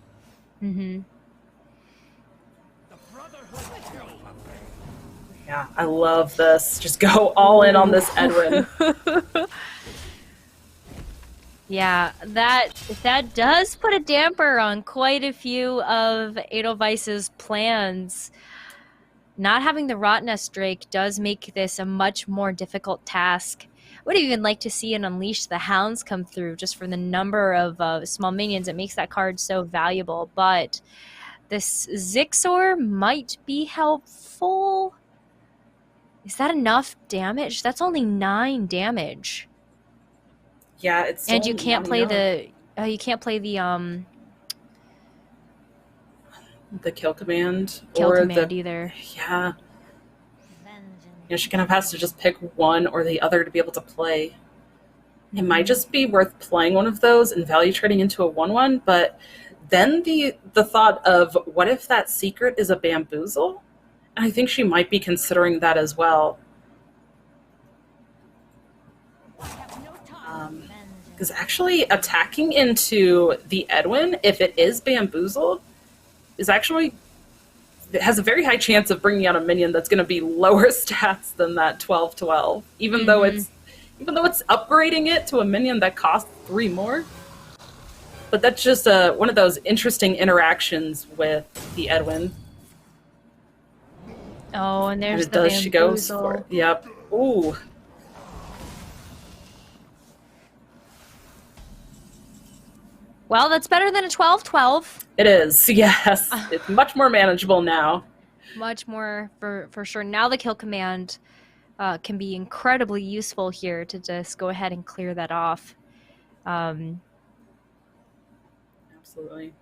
Yeah, I love this. Just go all in on this Edwin. Yeah, that does put a damper on quite a few of Edelweiss's plans. Not having the Rotnest Drake does make this a much more difficult task. Would even like to see an Unleash the Hounds come through just for the number of small minions. It makes that card so valuable, but this Zixor might be helpful. Is that enough damage? That's only 9 damage. Yeah, it's and you can't play the kill command either. Yeah. She kind of has to just pick one or the other to be able to play. It might just be worth playing one of those and value trading into a 1/1, but then the thought of what if that secret is a bamboozle? And I think she might be considering that as well. Because actually attacking into the Edwin, if it is bamboozled, is actually... It has a very high chance of bringing out a minion that's going to be lower stats than that 12/12, even though it's upgrading it to a minion that costs 3 more. But that's just one of those interesting interactions with the Edwin. Oh, and there's the bamboozle. She goes for it. Yep. Ooh. Well, that's better than a 12/12. It is, yes. It's much more manageable now. Much more, for sure. Now the kill command can be incredibly useful here to just go ahead and clear that off. Absolutely.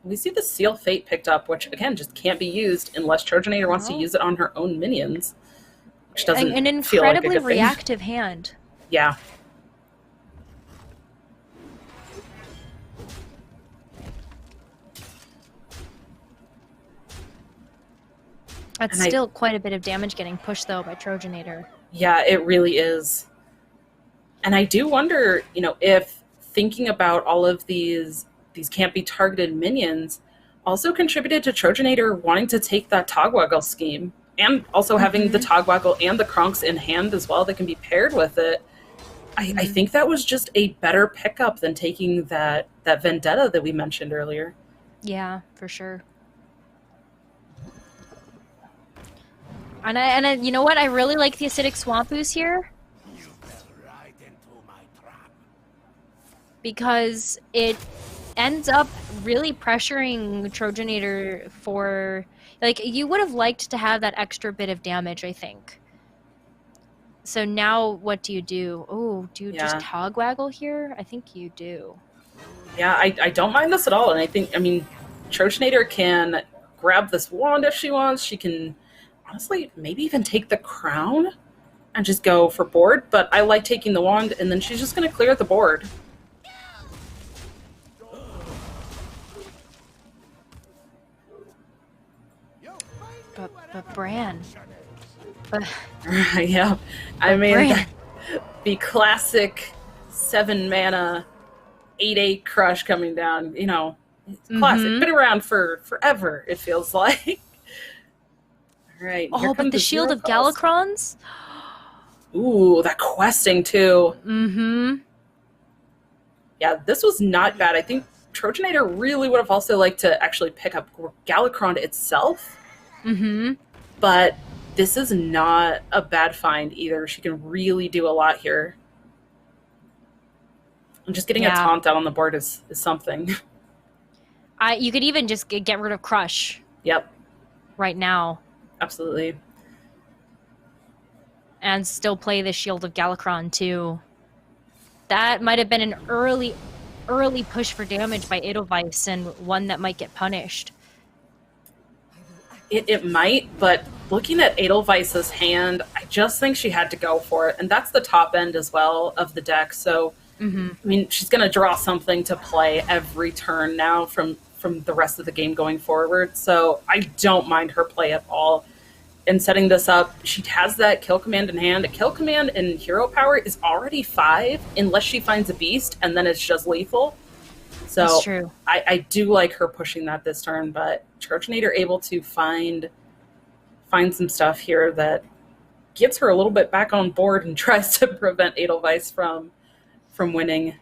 We see the Seal Fate picked up, which, again, just can't be used unless Trojanator wants to use it on her own minions, which doesn't an incredibly feel like a good reactive hand. Yeah. That's still quite a bit of damage getting pushed, though, by Trojanator. Yeah, it really is. And I do wonder, if thinking about all of these can't be targeted minions also contributed to Trojanator wanting to take that Togwaggle scheme, and also having the Togwaggle and the Kronks in hand as well that can be paired with it. I think that was just a better pickup than taking that Vendetta that we mentioned earlier. Yeah, for sure. And I, you know what? I really like the Acidic Swamp Ooze here. Because it ends up really pressuring Trojanator for... Like, you would have liked to have that extra bit of damage, I think. So now what do you do? Oh, do you just Togwaggle here? I think you do. Yeah, I don't mind this at all. And I think, Trojanator can grab this wand if she wants. She can... honestly, maybe even take the crown and just go for board, but I like taking the wand, and then she's just going to clear the board. But Bran... Yeah, the classic 7-mana 8/8 crush coming down, classic. Been around for forever, it feels like. All right. Oh, but the Shield of Galacrons? Ooh, that questing too. Mm-hmm. Yeah, this was not bad. I think Trojanator really would have also liked to actually pick up Galacron itself. Mm-hmm. But this is not a bad find either. She can really do a lot here. And just getting a taunt out on the board is something. You could even just get rid of Crush. Yep. Right now. Absolutely. And still play the Shield of Galacron too. That might have been an early push for damage by Edelweiss, and one that might get punished. It might, but looking at Edelweiss's hand, I just think she had to go for it. And that's the top end as well of the deck. So, I mean, she's going to draw something to play every turn now from the rest of the game going forward. So I don't mind her play at all. And setting this up, she has that kill command in hand. A kill command in hero power is already 5 unless she finds a beast, and then it's just lethal. So that's true. I do like her pushing that this turn, but Trojanator able to find some stuff here that gets her a little bit back on board and tries to prevent Edelweiss from winning.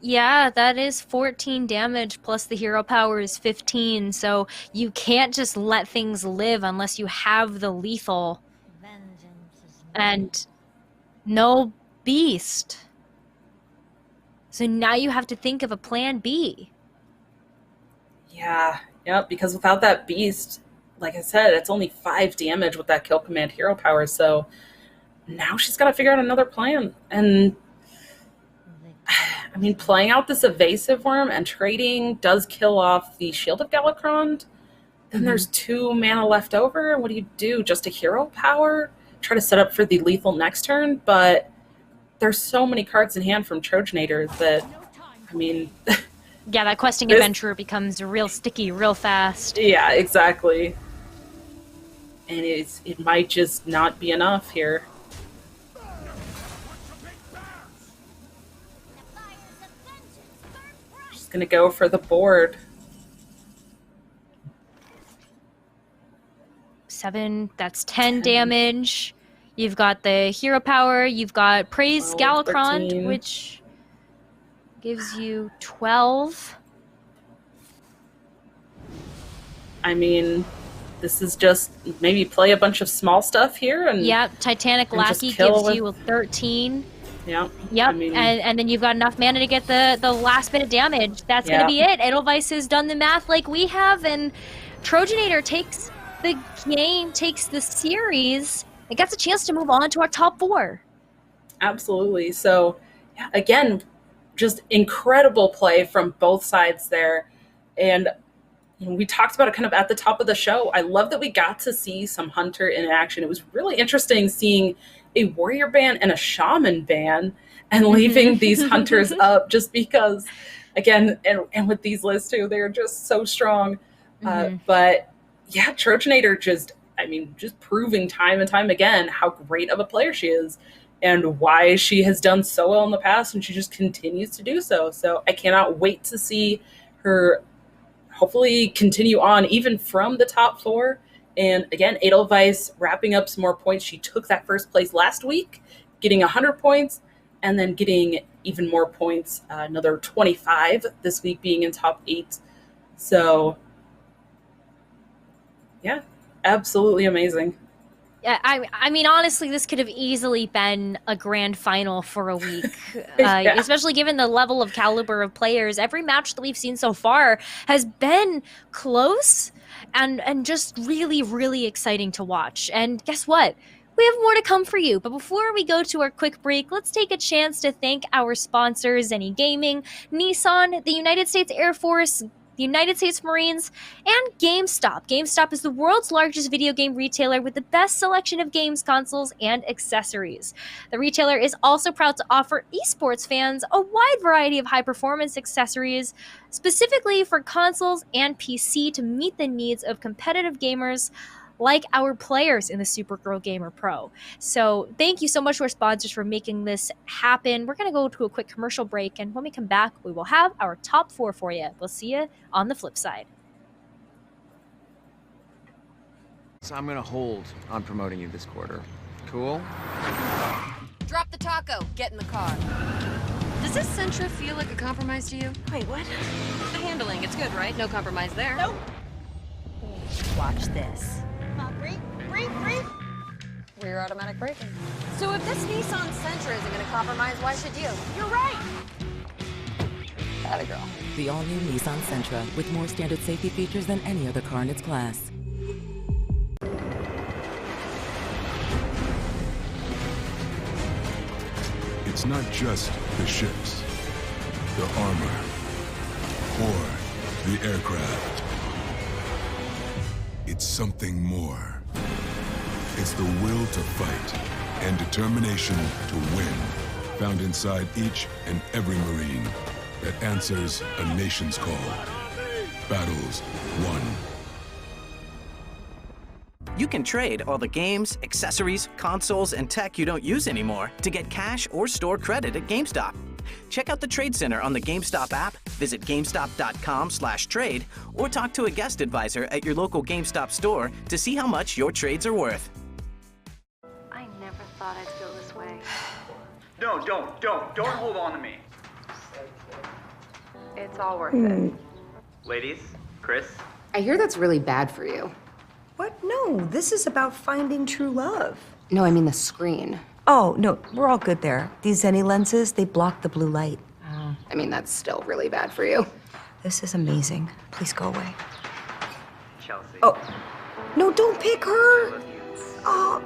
Yeah, that is 14 damage plus the hero power is 15, so you can't just let things live unless you have the lethal. And no beast. So now you have to think of a plan B. Yeah, yep, because without that beast, like I said, it's only 5 damage with that kill command hero power, so now she's got to figure out another plan. And I mean, playing out this evasive worm and trading does kill off the Shield of Galacron. Then there's 2 mana left over. What do you do? Just a hero power? Try to set up for the lethal next turn, but there's so many cards in hand from Trojanator that, I mean... yeah, that questing adventurer becomes real sticky real fast. Yeah, exactly. And it might just not be enough here. She's going to go for the board. 7, that's 10 damage. You've got the hero power, you've got Praise 12, Galacron, 13. which gives you 12. I mean, this is just maybe play a bunch of small stuff here. And yep, Titanic Lackey gives you 13. Yeah. Yep, I mean, and then you've got enough mana to get the last bit of damage. That's going to be it. Edelweiss has done the math like we have, and Trojanator takes the game, takes the series, and gets a chance to move on to our top 4. Absolutely. So, yeah, again, just incredible play from both sides there. And we talked about it kind of at the top of the show. I love that we got to see some Hunter in action. It was really interesting seeing a Warrior ban and a Shaman ban and leaving these Hunters up just because, again, and with these lists too, they're just so strong. But yeah, Trojanator just proving time and time again how great of a player she is and why she has done so well in the past, and she just continues to do so. So I cannot wait to see her hopefully continue on even from the top 4. And again, Edelweiss wrapping up some more points. She took that first place last week, getting 100 points, and then getting even more points, another 25 this week, being in top 8. So yeah, absolutely amazing. Yeah, I mean, honestly, this could have easily been a grand final for a week, especially given the level of caliber of players. Every match that we've seen so far has been close and just really, really exciting to watch. And guess what? We have more to come for you. But before we go to our quick break, let's take a chance to thank our sponsors, Zenny Gaming, Nissan, the United States Air Force, the United States Marines, and GameStop. GameStop is the world's largest video game retailer with the best selection of games, consoles, and accessories. The retailer is also proud to offer esports fans a wide variety of high-performance accessories, specifically for consoles and PC to meet the needs of competitive gamers like our players in the Supergirl Gamer Pro. So thank you so much to our sponsors for making this happen. We're going to go to a quick commercial break, and when we come back, we will have our top 4 for you. We'll see you on the flip side. So I'm gonna hold on promoting you this quarter. Cool? Drop the taco. Get in the car. Does this Sentra feel like a compromise to you? Wait, what? The handling, it's good, right? No compromise there. Nope. Watch this. Rear automatic braking. So if this Nissan Sentra isn't going to compromise, why should you? You're right. Atta girl. The all-new Nissan Sentra with more standard safety features than any other car in its class. It's not just the ships, the armor, or the aircraft. It's something more. It's the will to fight and determination to win, found inside each and every Marine that answers a nation's call. Battles won. You can trade all the games, accessories, consoles, and tech you don't use anymore to get cash or store credit at GameStop. Check out the Trade Center on the GameStop app, visit GameStop.com/trade, or talk to a guest advisor at your local GameStop store to see how much your trades are worth. I never thought I'd feel this way. No, don't hold on to me. It's all worth it. Ladies, Chris? I hear that's really bad for you. What? No, this is about finding true love. No, I mean the screen. Oh, no, we're all good there. These Zenny lenses, they block the blue light. I mean, that's still really bad for you. This is amazing. Please go away. Chelsea. Oh, no, don't pick her. Oh.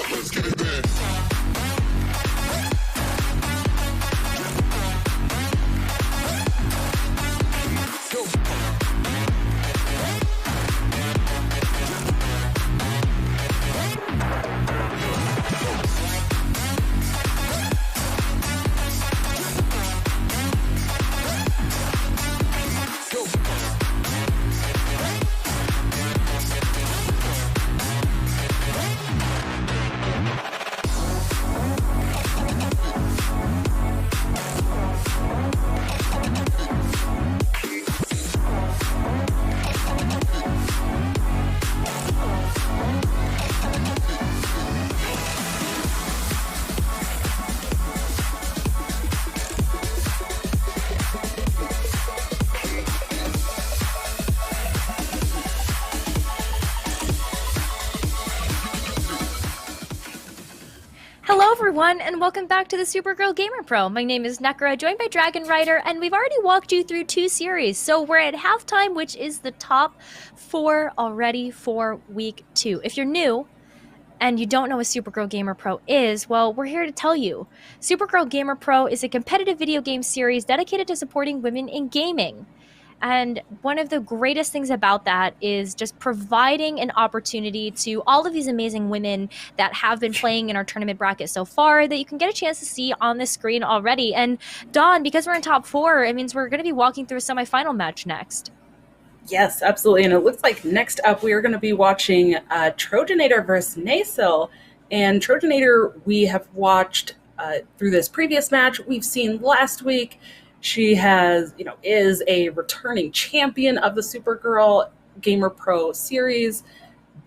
Let's get it there. Hello everyone, and welcome back to the Supergirl Gamer Pro. My name is Nekra, joined by Dragon Rider, and we've already walked you through 2 series. So we're at halftime, which is the top 4 already for week 2. If you're new and you don't know what Supergirl Gamer Pro is, well, we're here to tell you. Supergirl Gamer Pro is a competitive video game series dedicated to supporting women in gaming. And one of the greatest things about that is just providing an opportunity to all of these amazing women that have been playing in our tournament bracket so far that you can get a chance to see on the screen already. And Dawn, because we're in top 4, it means we're going to be walking through a semifinal match next. Yes, absolutely. And it looks like next up we are going to be watching Trojanator versus Nasil. And Trojanator we have watched through this previous match. We've seen last week. She is a returning champion of the Supergirl Gamer Pro series.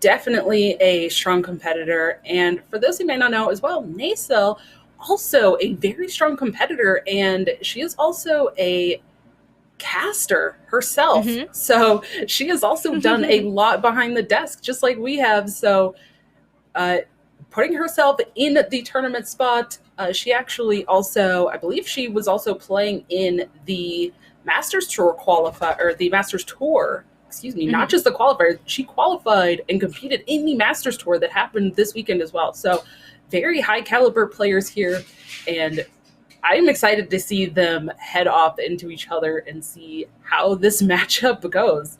Definitely a strong competitor. And for those who may not know as well, Nasil, also a very strong competitor. And she is also a caster herself. So she has also done a lot behind the desk, just like we have. So putting herself in the tournament spot, she actually also, I believe she was also playing in the Masters Tour not just the qualifiers. She qualified and competed in the Masters Tour that happened this weekend as well. So very high caliber players here, and I'm excited to see them head off into each other and see how this matchup goes.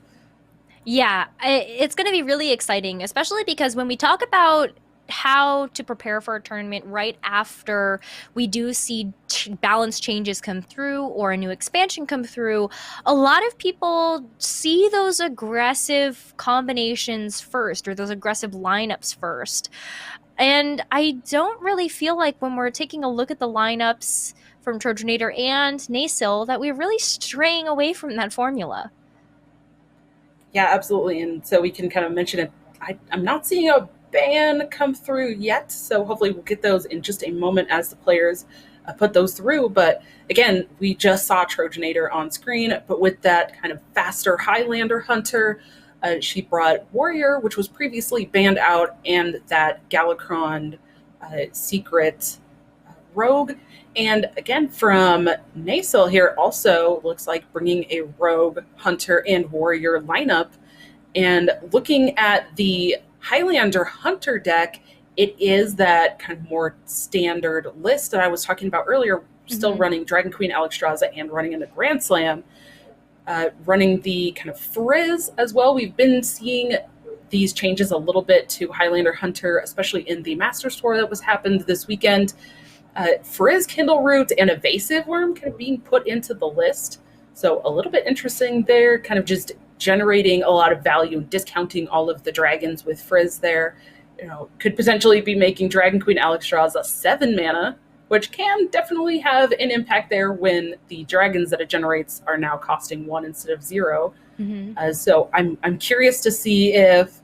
Yeah, it's going to be really exciting, especially because when we talk about how to prepare for a tournament right after we do see balance changes come through or a new expansion come through, a lot of people see those aggressive combinations first, or those aggressive lineups first. And I don't really feel like when we're taking a look at the lineups from Trojanator and Nasil that we're really straying away from that formula. Yeah, absolutely. And so we can kind of mention it. I'm not seeing a ban come through yet, so hopefully we'll get those in just a moment as the players put those through. But again, we just saw Trojanator on screen, but with that kind of faster Highlander Hunter, she brought Warrior, which was previously banned out, and that Galakrond secret Rogue. And again, from Nasil here, also looks like bringing a Rogue, Hunter, and Warrior lineup. And looking at the Highlander Hunter deck, it is that kind of more standard list that I was talking about earlier, still running Dragon Queen Alexstrasza and running in the Grand Slam. Running the kind of Frizz as well. We've been seeing these changes a little bit to Highlander Hunter, especially in the Masters Tour that was happened this weekend. Frizz, Kindle Root, and Evasive Worm kind of being put into the list. So a little bit interesting there, kind of just generating a lot of value, discounting all of the dragons with Frizz there. Could potentially be making Dragon Queen Alexstrasza 7 mana, which can definitely have an impact there when the dragons that it generates are now costing 1 instead of 0. So I'm curious to see if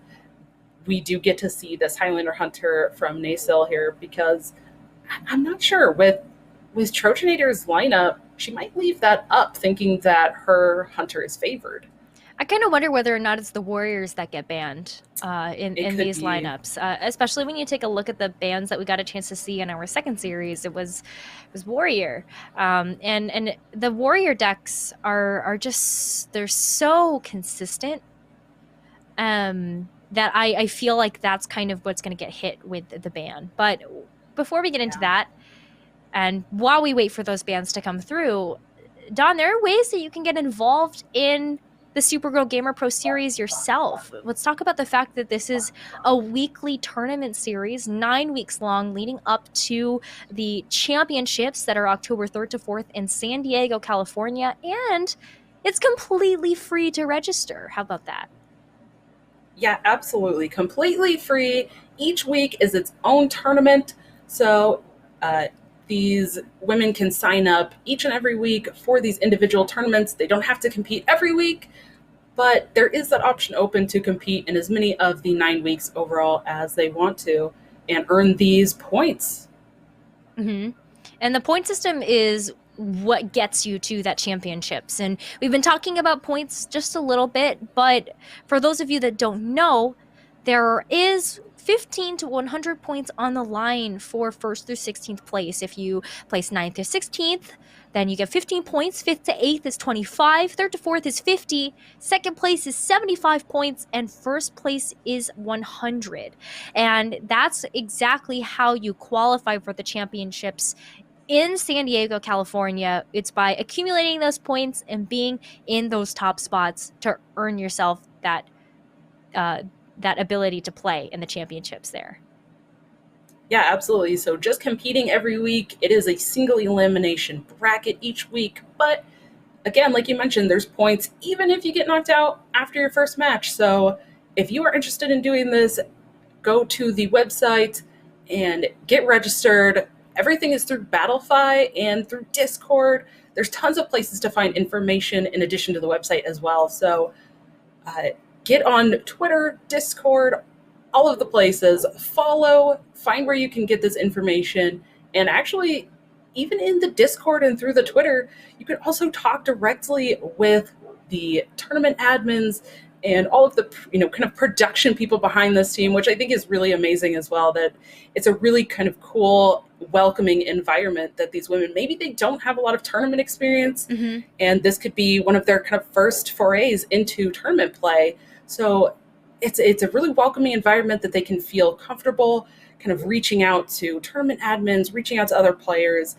we do get to see this Highlander Hunter from Nasil here, because I'm not sure. With Trojanator's lineup, she might leave that up thinking that her Hunter is favored. I kind of wonder whether or not it's the Warriors that get banned in these lineups, especially when you take a look at the bans that we got a chance to see in our second series. It was Warrior, and the Warrior decks are just, they're so consistent that I feel like that's kind of what's going to get hit with the ban. But before we get into that, and while we wait for those bans to come through, Dawn, there are ways that you can get involved in the Supergirl Gamer Pro series yourself. Let's talk about the fact that this is a weekly tournament series, 9 weeks long, leading up to the championships that are October 3rd to 4th in San Diego, California, and it's completely free to register. How about that? Yeah, absolutely. Completely free. Each week is its own tournament. So these women can sign up each and every week for these individual tournaments. They don't have to compete every week, but there is that option open to compete in as many of the 9 weeks overall as they want to and earn these points. And the point system is what gets you to that championships. And we've been talking about points just a little bit, but for those of you that don't know, there is 15 to 100 points on the line for 1st through 16th place. If you place 9th to 16th, then you get 15 points. 5th to 8th is 25. 3rd to 4th is 50. 2nd place is 75 points. And 1st place is 100. And that's exactly how you qualify for the championships in San Diego, California. It's by accumulating those points and being in those top spots to earn yourself that ability to play in the championships there. Yeah, absolutely. So just competing every week. It is a single elimination bracket each week. But again, like you mentioned, there's points even if you get knocked out after your first match. So if you are interested in doing this, go to the website and get registered. Everything is through Battlefy and through Discord. There's tons of places to find information in addition to the website as well. So get on Twitter, Discord, all of the places, follow, find where you can get this information. And actually, even in the Discord and through the Twitter, you can also talk directly with the tournament admins and all of the kind of production people behind this team, which I think is really amazing as well, that it's a really kind of cool, welcoming environment that these women, maybe they don't have a lot of tournament experience, and this could be one of their kind of first forays into tournament play. So it's a really welcoming environment that they can feel comfortable kind of reaching out to tournament admins, reaching out to other players,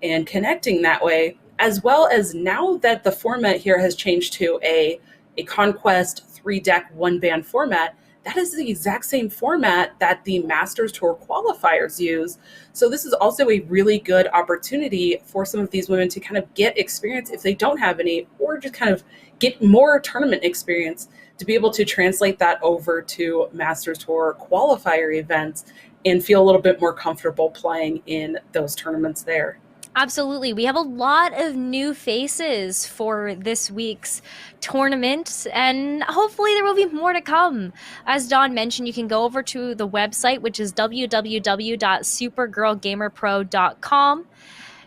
and connecting that way, as well as now that the format here has changed to a Conquest 3-deck 1-ban format. That is the exact same format that the Masters Tour qualifiers use. So this is also a really good opportunity for some of these women to kind of get experience if they don't have any, or just kind of get more tournament experience to be able to translate that over to Masters Tour qualifier events and feel a little bit more comfortable playing in those tournaments there. Absolutely. We have a lot of new faces for this week's tournament, and hopefully there will be more to come. As Dawn mentioned, you can go over to the website, which is www.supergirlgamerpro.com.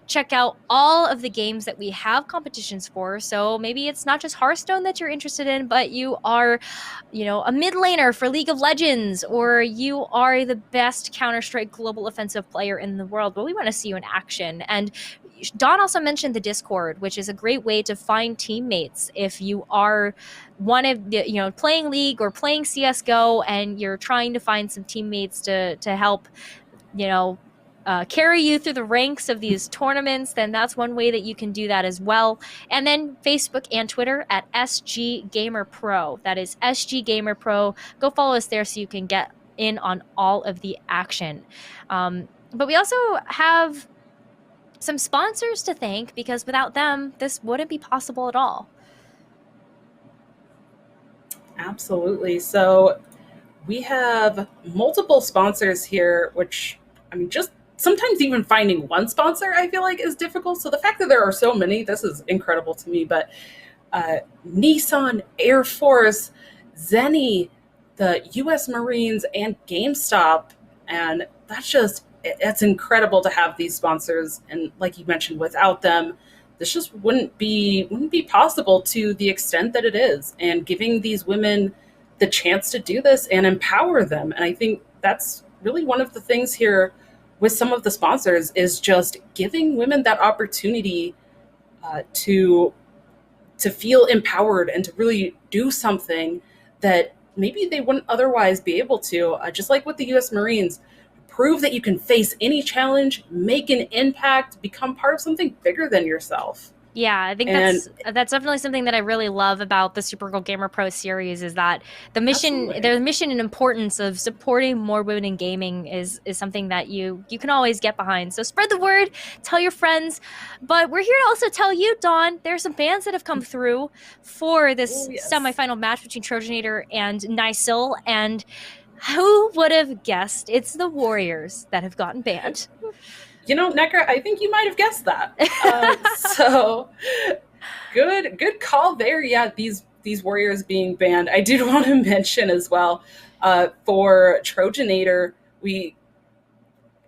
Check out all of the games that we have competitions for. So maybe it's not just Hearthstone that you're interested in, but you are, a mid laner for League of Legends, or you are the best Counter-Strike global offensive player in the world. But we want to see you in action. And Dawn also mentioned the Discord, which is a great way to find teammates if you are one of playing League or playing CS:GO and you're trying to find some teammates to help, carry you through the ranks of these tournaments, then that's one way that you can do that as well. And then Facebook and Twitter at SGGamerPro. That is SGGamerPro. Go follow us there so you can get in on all of the action. But we also have some sponsors to thank, because without them, this wouldn't be possible at all. Absolutely. So we have multiple sponsors here, which, just sometimes even finding one sponsor, I feel like, is difficult. So the fact that there are so many, this is incredible to me. But Nissan, Air Force, Zenny, the U.S. Marines, and GameStop. And it's incredible to have these sponsors. And like you mentioned, without them, this just wouldn't be possible to the extent that it is. And giving these women the chance to do this and empower them. And I think that's really one of the things here with some of the sponsors, is just giving women that opportunity to feel empowered and to really do something that maybe they wouldn't otherwise be able to. Just like with the U.S. Marines, prove that you can face any challenge, make an impact, become part of something bigger than yourself. Yeah, I think that's definitely something that I really love about the Supergirl Gamer Pro series, is that the mission and importance of supporting more women in gaming is something that you can always get behind. So spread the word, tell your friends. But we're here to also tell you, Dawn, there are some bans that have come through for this semifinal match between Trojanator and Nysil, and who would have guessed it's the Warriors that have gotten banned? Necker, I think you might have guessed that. So good call there. Yeah, these Warriors being banned. I did want to mention as well, for Trojanator, we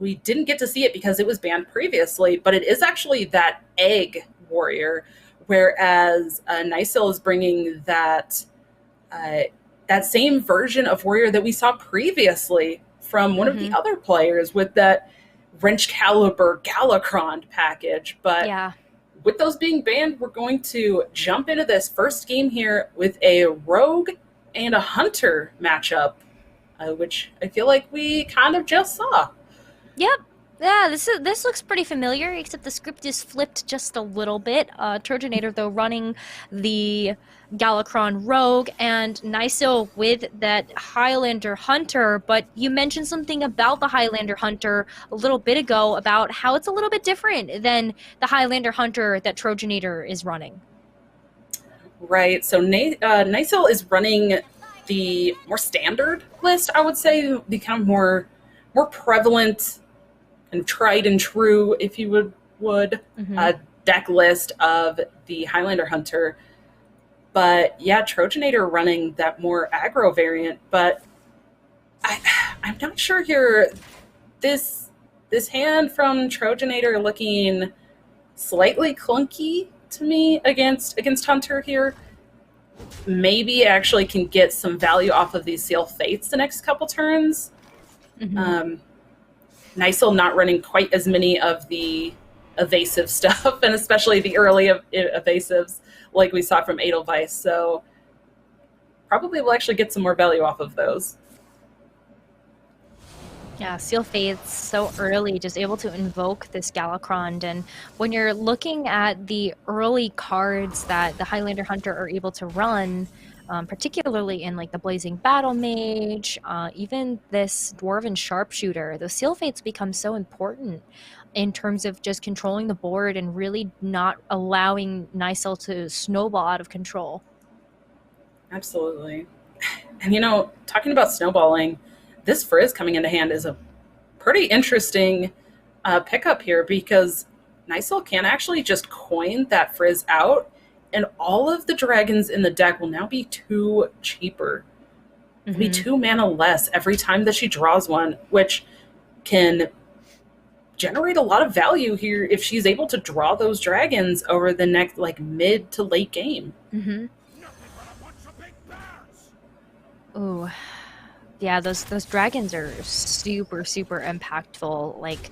didn't get to see it because it was banned previously, but it is actually that egg warrior, whereas Nysil is bringing that that same version of warrior that we saw previously from one of the other players with that Wrench Caliber Galakron package. But Yeah. with those being banned, we're going to jump into this first game here with a rogue and a hunter matchup, which I feel like we kind of just saw. Yep. Yeah, this looks pretty familiar, except the script is flipped just a little bit. Trojanator, though, running the Galakron Rogue, and Nyso with that Highlander Hunter. But you mentioned something about the Highlander Hunter a little bit ago about how it's a little bit different than the Highlander Hunter that Trojanator is running. Right, so Nyso is running the more standard list, I would say, the kind of more prevalent and tried and true, if you would deck list of the Highlander Hunter. But yeah, Trojanator running that more aggro variant. But I'm not sure here. This hand from Trojanator looking slightly clunky to me against Hunter here. Maybe actually can get some value off of these Seal Fates the next couple turns. Nyso not running quite as many of the evasive stuff, and especially the early evasives like we saw from Edelweiss. So probably we'll actually get some more value off of those. Yeah, Seal Fates so early, just able to invoke this Galakron. And when you're looking at the early cards that the Highlander Hunter are able to run, particularly in like the Blazing Battle Mage, even this Dwarven Sharpshooter, the Seal Fates become so important in terms of just controlling the board and really not allowing Nyso to snowball out of control. Absolutely. And talking about snowballing, this Frizz coming into hand is a pretty interesting pickup here, because Nyso can actually just coin that Frizz out, and all of the dragons in the deck will now be 2 cheaper. It'll be 2 mana less every time that she draws one, which can generate a lot of value here if she's able to draw those dragons over the next mid to late game. Ooh. Yeah, those dragons are super, super impactful. Like,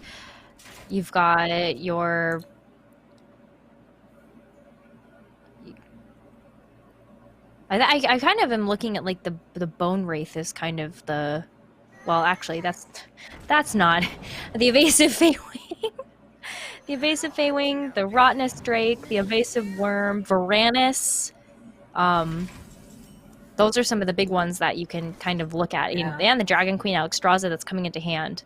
you've got your... I kind of am looking at like the Bone Wraith as kind of the... Well, actually, that's not. The Evasive Feywing. The Evasive Feywing, the Rotnest Drake, the Evasive Worm, Varanus. Those are some of the big ones that you can kind of look at. Yeah. And the Dragon Queen Alexstrasza that's coming into hand.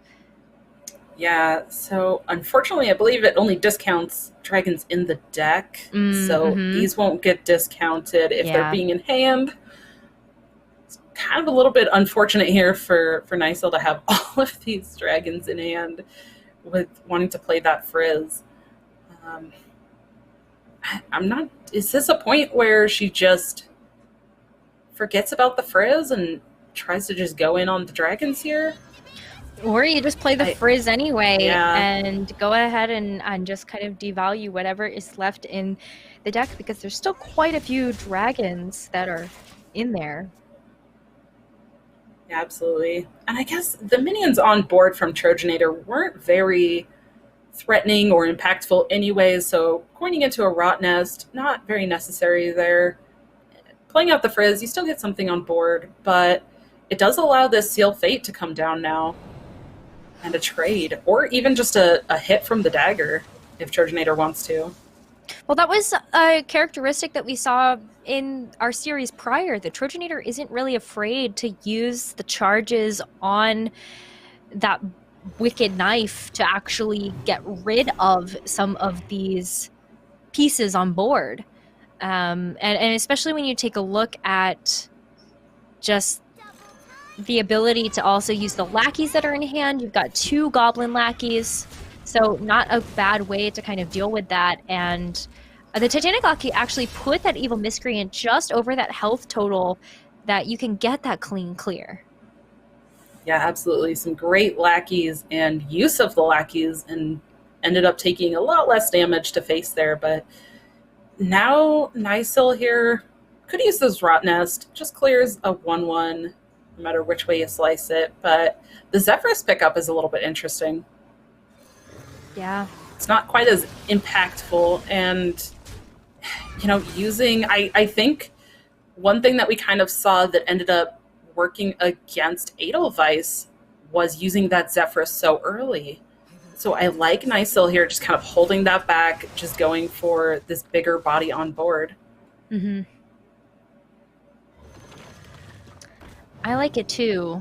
Yeah, so unfortunately, I believe it only discounts dragons in the deck. So these won't get discounted if they're being in hand. It's kind of a little bit unfortunate here for Nyso to have all of these dragons in hand with wanting to play that Frizz. I'm not... Is this a point where she just forgets about the Frizz and tries to just go in on the dragons here? Or you just play the Frizz anyway and go ahead and just kind of devalue whatever is left in the deck, because there's still quite a few dragons that are in there. Yeah, absolutely. And I guess the minions on board from Trojanator weren't very threatening or impactful anyways, so coining into a Rot Nest, not very necessary there. Playing out the Frizz, you still get something on board, but it does allow this Seal Fate to come down now. And a trade, or even just a hit from the dagger, if Trojanator wants to. Well, that was a characteristic that we saw in our series prior. The Trojanator isn't really afraid to use the charges on that Wicked Knife to actually get rid of some of these pieces on board. And especially when you take a look at just the ability to also use the lackeys that are in hand. You've got 2 goblin lackeys, so not a bad way to kind of deal with that. And the Titanic Lackey actually put that Evil Miscreant just over that health total that you can get that clean clear. Yeah, absolutely. Some great lackeys and use of the lackeys, and ended up taking a lot less damage to face there. But now Nysil here Could use those Rot Nest. Just clears a 1/1, no matter which way you slice it. But the Zephyrus pickup is a little bit interesting. Yeah. It's not quite as impactful. And, I think one thing that we kind of saw that ended up working against Edelweiss was using that Zephyrus so early. So I like Nysil here, just kind of holding that back, just going for this bigger body on board. Mm-hmm. I like it too.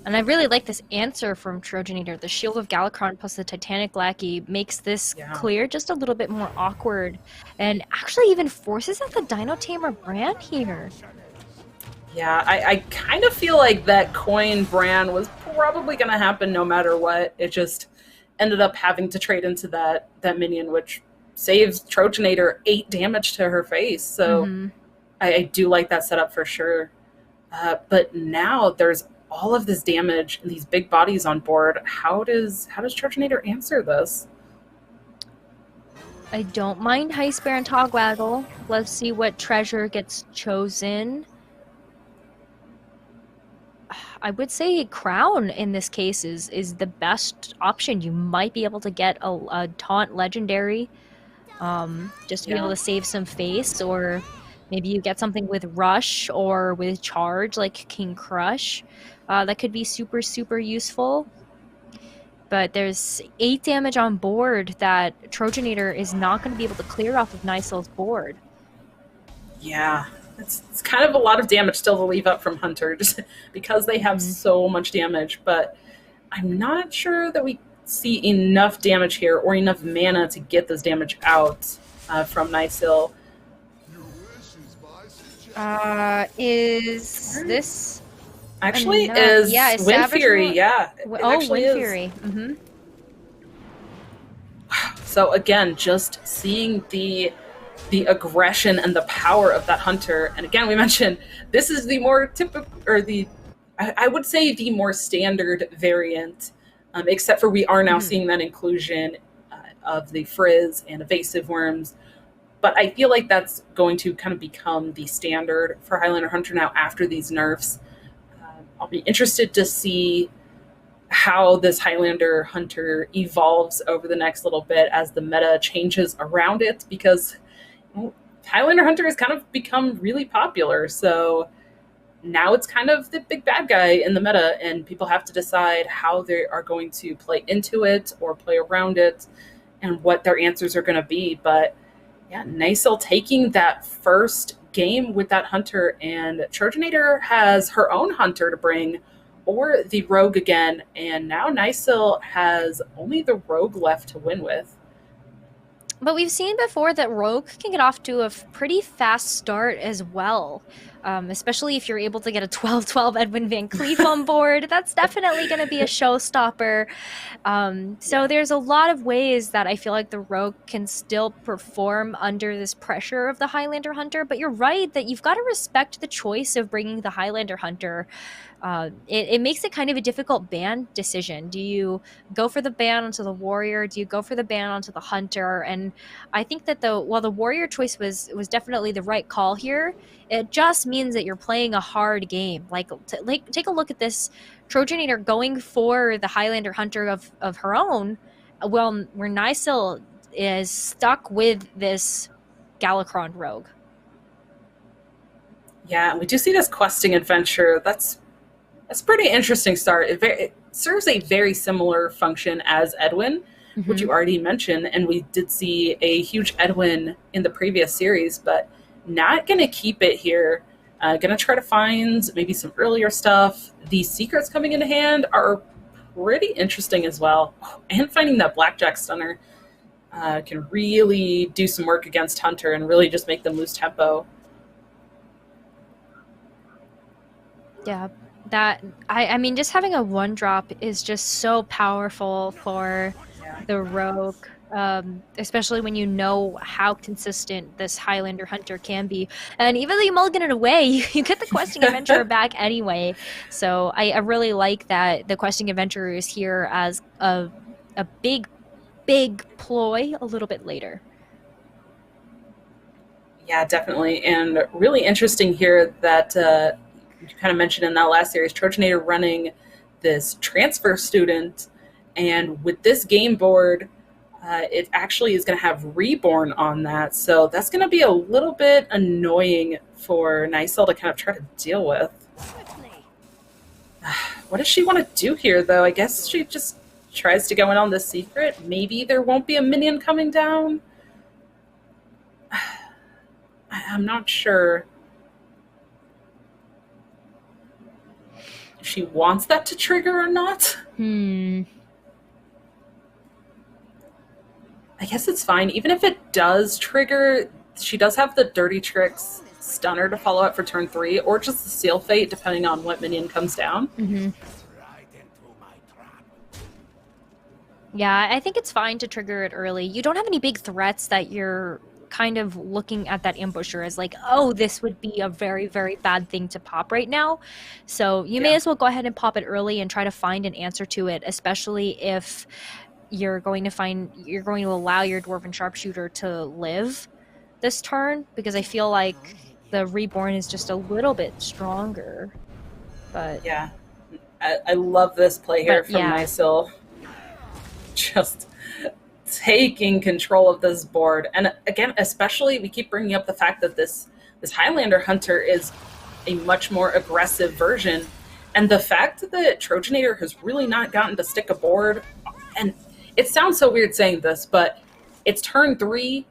And I really like this answer from Trojanator. The Shield of Galakron plus the Titanic Lackey makes this clear just a little bit more awkward, and actually even forces out the Dino Tamer Bran here. Yeah, I kind of feel like that coin Bran was probably going to happen no matter what. It just ended up having to trade into that minion, which saves Trojanator 8 damage to her face. So I do like that setup for sure. But now there's all of this damage and these big bodies on board. How does Trojanator answer this? I don't mind Heist Baron Togwaggle. Let's see what treasure gets chosen. I would say Crown in this case is the best option. You might be able to get a Taunt Legendary just to be able to save some face, or maybe you get something with Rush or with Charge like King Crush. That could be super, super useful. But there's 8 damage on board that Trojanator is not going to be able to clear off of Nysil's board. Yeah, it's kind of a lot of damage still to leave up from Hunter, just because they have so much damage. But I'm not sure that we see enough damage here or enough mana to get this damage out from Nysil. Is this... Actually, is Wind Fury, Wind is. Fury. So again, just seeing the aggression and the power of that Hunter. And again, we mentioned this is the more typical, or I would say the more standard variant, except for we are now seeing that inclusion of the Frizz and Evasive Worms. But I feel like that's going to kind of become the standard for Highlander Hunter now after these nerfs. I'll be interested to see how this Highlander Hunter evolves over the next little bit as the meta changes around it, because Highlander Hunter has kind of become really popular. So now it's kind of the big bad guy in the meta, and people have to decide how they are going to play into it or play around it and what their answers are going to be. But yeah, Nysil taking that first game with that Hunter, and Trojanator has her own Hunter to bring, or the Rogue again, and now Nysil has only the Rogue left to win with. But we've seen before that Rogue can get off to a pretty fast start as well, especially if you're able to get a 12-12 Edwin Van Cleef on board. That's definitely going to be a showstopper. So there's a lot of ways that I feel like the Rogue can still perform under this pressure of the Highlander Hunter. But you're right that you've got to respect the choice of bringing the Highlander Hunter. It makes it kind of a difficult ban decision. Do you go for the ban onto the Warrior? Do you go for the ban onto the Hunter? And I think that while the Warrior choice was definitely the right call here, it just means that you're playing a hard game. Like take a look at this Trojanator going for the Highlander Hunter of her own, well, where Nysil is stuck with this Galakron Rogue. Yeah, we do see this questing adventure. That's a pretty interesting start. It serves a very similar function as Edwin, which you already mentioned, and we did see a huge Edwin in the previous series, but not going to keep it here. Going to try to find maybe some earlier stuff. The secrets coming into hand are pretty interesting as well. And finding that Blackjack Stunner can really do some work against Hunter and really just make them lose tempo. Yeah, I mean, just having a 1-drop is just so powerful for the Rogue, especially when you know how consistent this Highlander Hunter can be. And even though you mulligan it away, you get the Questing Adventurer back anyway. So I really like that the Questing Adventurer is here as a big ploy a little bit later. Yeah, definitely. And really interesting here that you kind of mentioned in that last series, Trojanator running this transfer student. And with this game board, it actually is going to have Reborn on that. So that's going to be a little bit annoying for Nicel to kind of try to deal with. What does she want to do here, though? I guess she just tries to go in on the secret. Maybe there won't be a minion coming down. I'm not sure if she wants that to trigger or not. I guess it's fine. Even if it does trigger, she does have the Dirty Tricks Stunner to follow up for turn 3, or just the Seal Fate, depending on what minion comes down. Yeah, I think it's fine to trigger it early. You don't have any big threats that you're kind of looking at that ambusher as like, oh, this would be a very, very bad thing to pop right now. So you may as well go ahead and pop it early and try to find an answer to it, especially if you're going to allow your Dwarven Sharpshooter to live this turn, because I feel like the Reborn is just a little bit stronger. But yeah, I love this play here from Nicel. Just taking control of this board. And again, especially, we keep bringing up the fact that this Highlander Hunter is a much more aggressive version. And the fact that Trojanator has really not gotten to stick a board, and it sounds so weird saying this, but it's turn 3,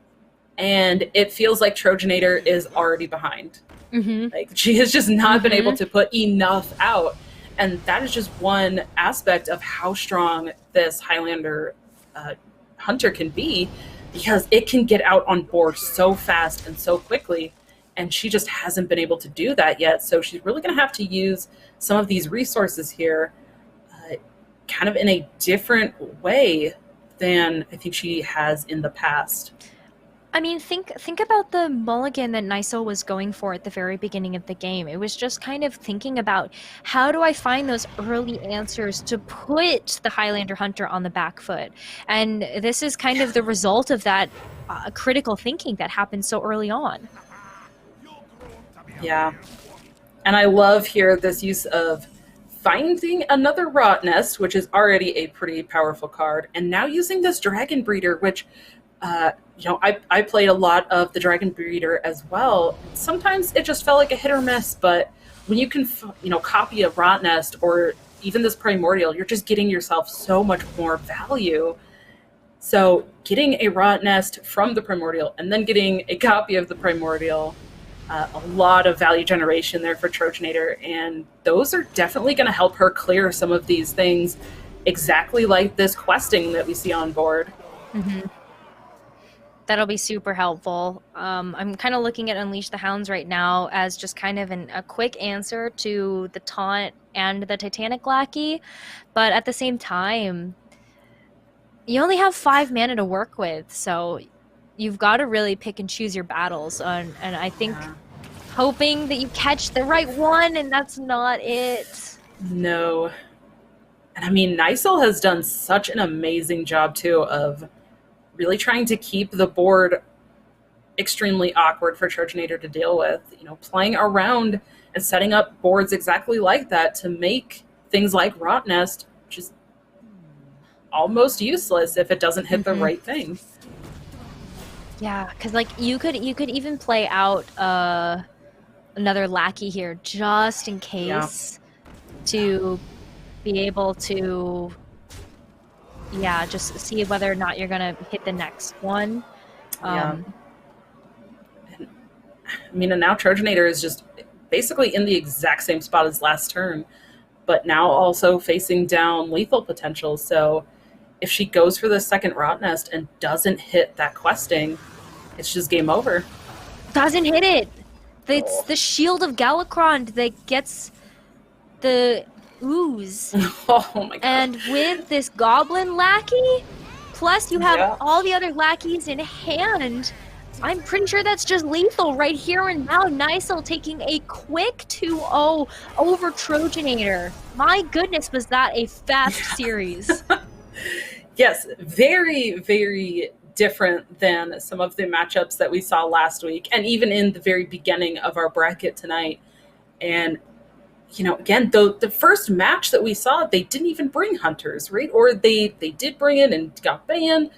and it feels like Trojanator is already behind. Like, she has just not been able to put enough out. And that is just one aspect of how strong this Highlander Hunter can be, because it can get out on board so fast and so quickly, and she just hasn't been able to do that yet. So she's really going to have to use some of these resources here kind of in a different way than I think she has in the past. I mean, think about the mulligan that Nicel was going for at the very beginning of the game. It was just kind of thinking about, how do I find those early answers to put the Highlander Hunter on the back foot? And this is kind of the result of that critical thinking that happened so early on. Yeah. And I love here this use of finding another Rot Nest, which is already a pretty powerful card, and now using this Dragon Breeder, which I played a lot of the Dragon Breeder as well. Sometimes it just felt like a hit or miss, but when you can, copy a Rot Nest or even this Primordial, you're just getting yourself so much more value. So getting a Rot Nest from the Primordial and then getting a copy of the Primordial, a lot of value generation there for Trojanator, and those are definitely going to help her clear some of these things, exactly like this questing that we see on board. That'll be super helpful. I'm kind of looking at Unleash the Hounds right now as just kind of a quick answer to the Taunt and the Titanic Lackey, but at the same time, you only have 5 mana to work with, so you've got to really pick and choose your battles, and I think hoping that you catch the right one, and that's not it. No. And I mean, Nicel has done such an amazing job, too, of really trying to keep the board extremely awkward for Trojanator to deal with. Playing around and setting up boards exactly like that to make things like Rot Nest just almost useless if it doesn't hit the right thing. Yeah, because you could even play out another Lackey here just in case to be able to just see whether or not you're gonna hit the next one. And now Trojanator is just basically in the exact same spot as last turn, but now also facing down lethal potential. So if she goes for the second Rot Nest and doesn't hit that questing, it's just game over. Doesn't hit it. It's the Shield of Galakrond that gets the ooze. Oh my god. And with this Goblin Lackey, plus you have all the other lackeys in hand, I'm pretty sure that's just lethal right here and now. Nicel taking a quick 2-0 over Trojanator. My goodness, was that a fast series. Yes, very, very different than some of the matchups that we saw last week, and even in the very beginning of our bracket tonight. And, again, the first match that we saw, they didn't even bring hunters, right? Or they did bring it and got banned.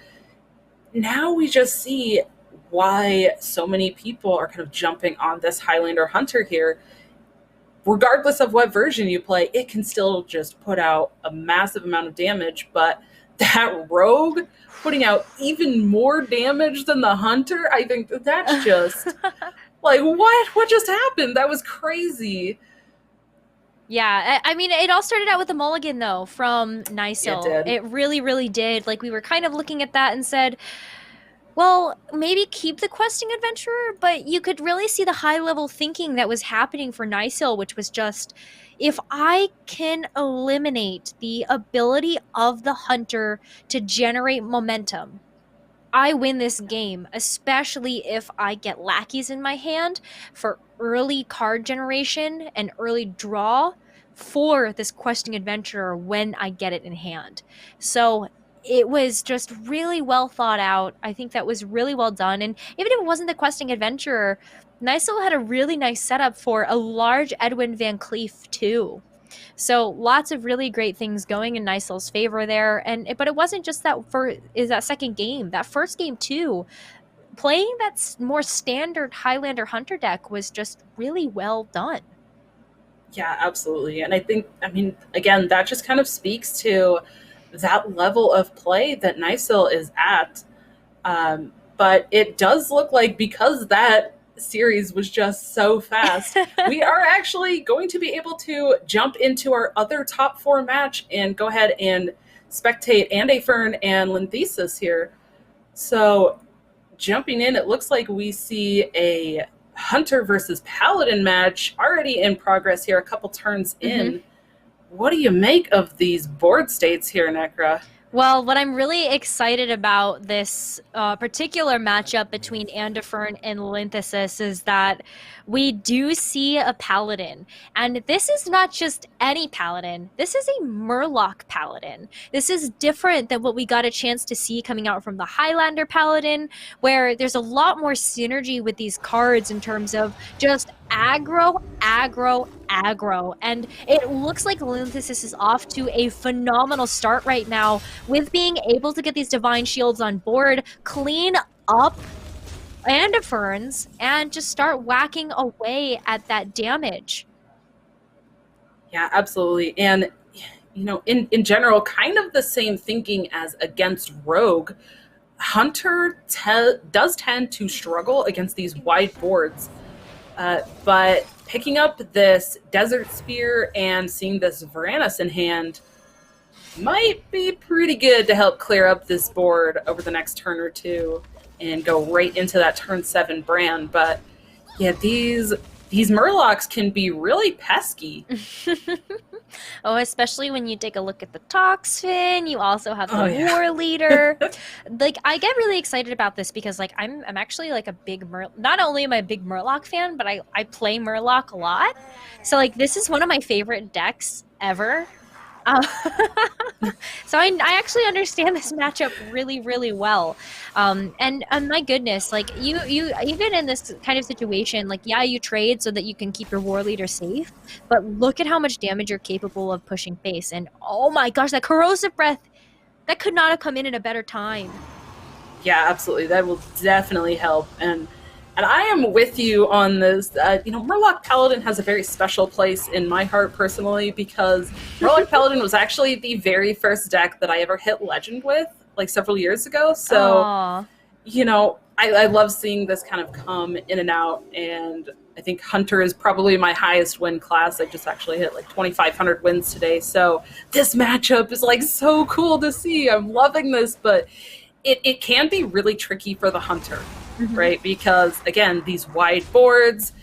Now we just see why so many people are kind of jumping on this Highlander Hunter here. Regardless of what version you play, it can still just put out a massive amount of damage, but that Rogue putting out even more damage than the Hunter, I think that's just like, what just happened? That was crazy. Yeah, I mean, it all started out with a mulligan, though, from Nysil. It did. It really, really did. Like, we were kind of looking at that and said, well, maybe keep the questing adventurer, but you could really see the high-level thinking that was happening for Nysil, which was just, if I can eliminate the ability of the hunter to generate momentum, I win this game, especially if I get lackeys in my hand for early card generation and early draw for this questing adventurer when I get it in hand. So it was just really well thought out. I think that was really well done. And even if it wasn't the questing adventurer, Nysil had a really nice setup for a large Edwin Van Cleef too. So lots of really great things going in Nysil's favor there. But it wasn't just that that second game. That first game too, playing that more standard Highlander Hunter deck was just really well done. Yeah, absolutely. And I think, again, that just kind of speaks to that level of play that Nysil is at. But it does look like, because that series was just so fast, we are actually going to be able to jump into our other top 4 match and go ahead and spectate Andafern and Linthesis here. So jumping in, it looks like we see a Hunter versus Paladin match already in progress here, a couple turns in. What do you make of these board states here, Necra? Well, what I'm really excited about this particular matchup between Andafern and Linthesis is that we do see a Paladin. And this is not just any Paladin. This is a Murloc Paladin. This is different than what we got a chance to see coming out from the Highlander Paladin, where there's a lot more synergy with these cards in terms of just aggro, aggro, aggro. And it looks like Linthesis is off to a phenomenal start right now with being able to get these Divine Shields on board, clean up Andafern's, and just start whacking away at that damage. Yeah, absolutely. And, in general, kind of the same thinking as against Rogue. Hunter does tend to struggle against these wide boards. But picking up this Desert Spear and seeing this Varanus in hand might be pretty good to help clear up this board over the next turn or two and go right into that turn 7 brand. But yeah, these Murlocs can be really pesky. Oh, especially when you take a look at the Toxfin. You also have the War Leader. Like, I get really excited about this because, like, I'm actually like a big not only am I a big Murloc fan, but I play Murloc a lot. So, like, this is one of my favorite decks ever. So I actually understand this matchup really, really well. And my goodness, like, you even in this kind of situation, like, yeah, you trade so that you can keep your war leader safe, but look at how much damage you're capable of pushing face. And oh my gosh, that corrosive breath, that could not have come in at a better time. Yeah, absolutely. That will definitely help. And I am with you on this. Murloc Paladin has a very special place in my heart personally, because Murloc Paladin was actually the very first deck that I ever hit Legend with, like, several years ago. So, I love seeing this kind of come in and out. And I think Hunter is probably my highest win class. I just actually hit like 2,500 wins today. So this matchup is, like, so cool to see. I'm loving this, but it can be really tricky for the Hunter. Right? Because, again, these wide boards,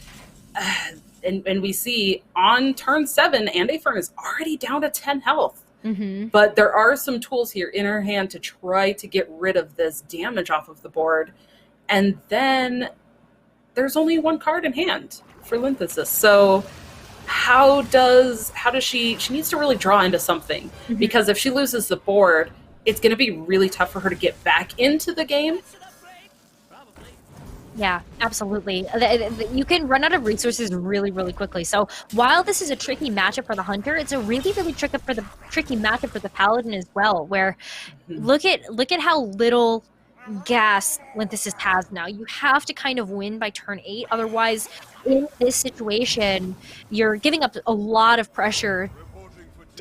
and we see on turn 7, Andafern is already down to 10 health. But there are some tools here in her hand to try to get rid of this damage off of the board. And then there's only one card in hand for Linthesis. So how does she needs to really draw into something, because if she loses the board, it's going to be really tough for her to get back into the game. Yeah, absolutely. You can run out of resources really, really quickly. So while this is a tricky matchup for the Hunter, it's a really, really tricky matchup for the Paladin as well. Where look at how little gas Linthesis has now. You have to kind of win by turn 8. Otherwise, in this situation, you're giving up a lot of pressure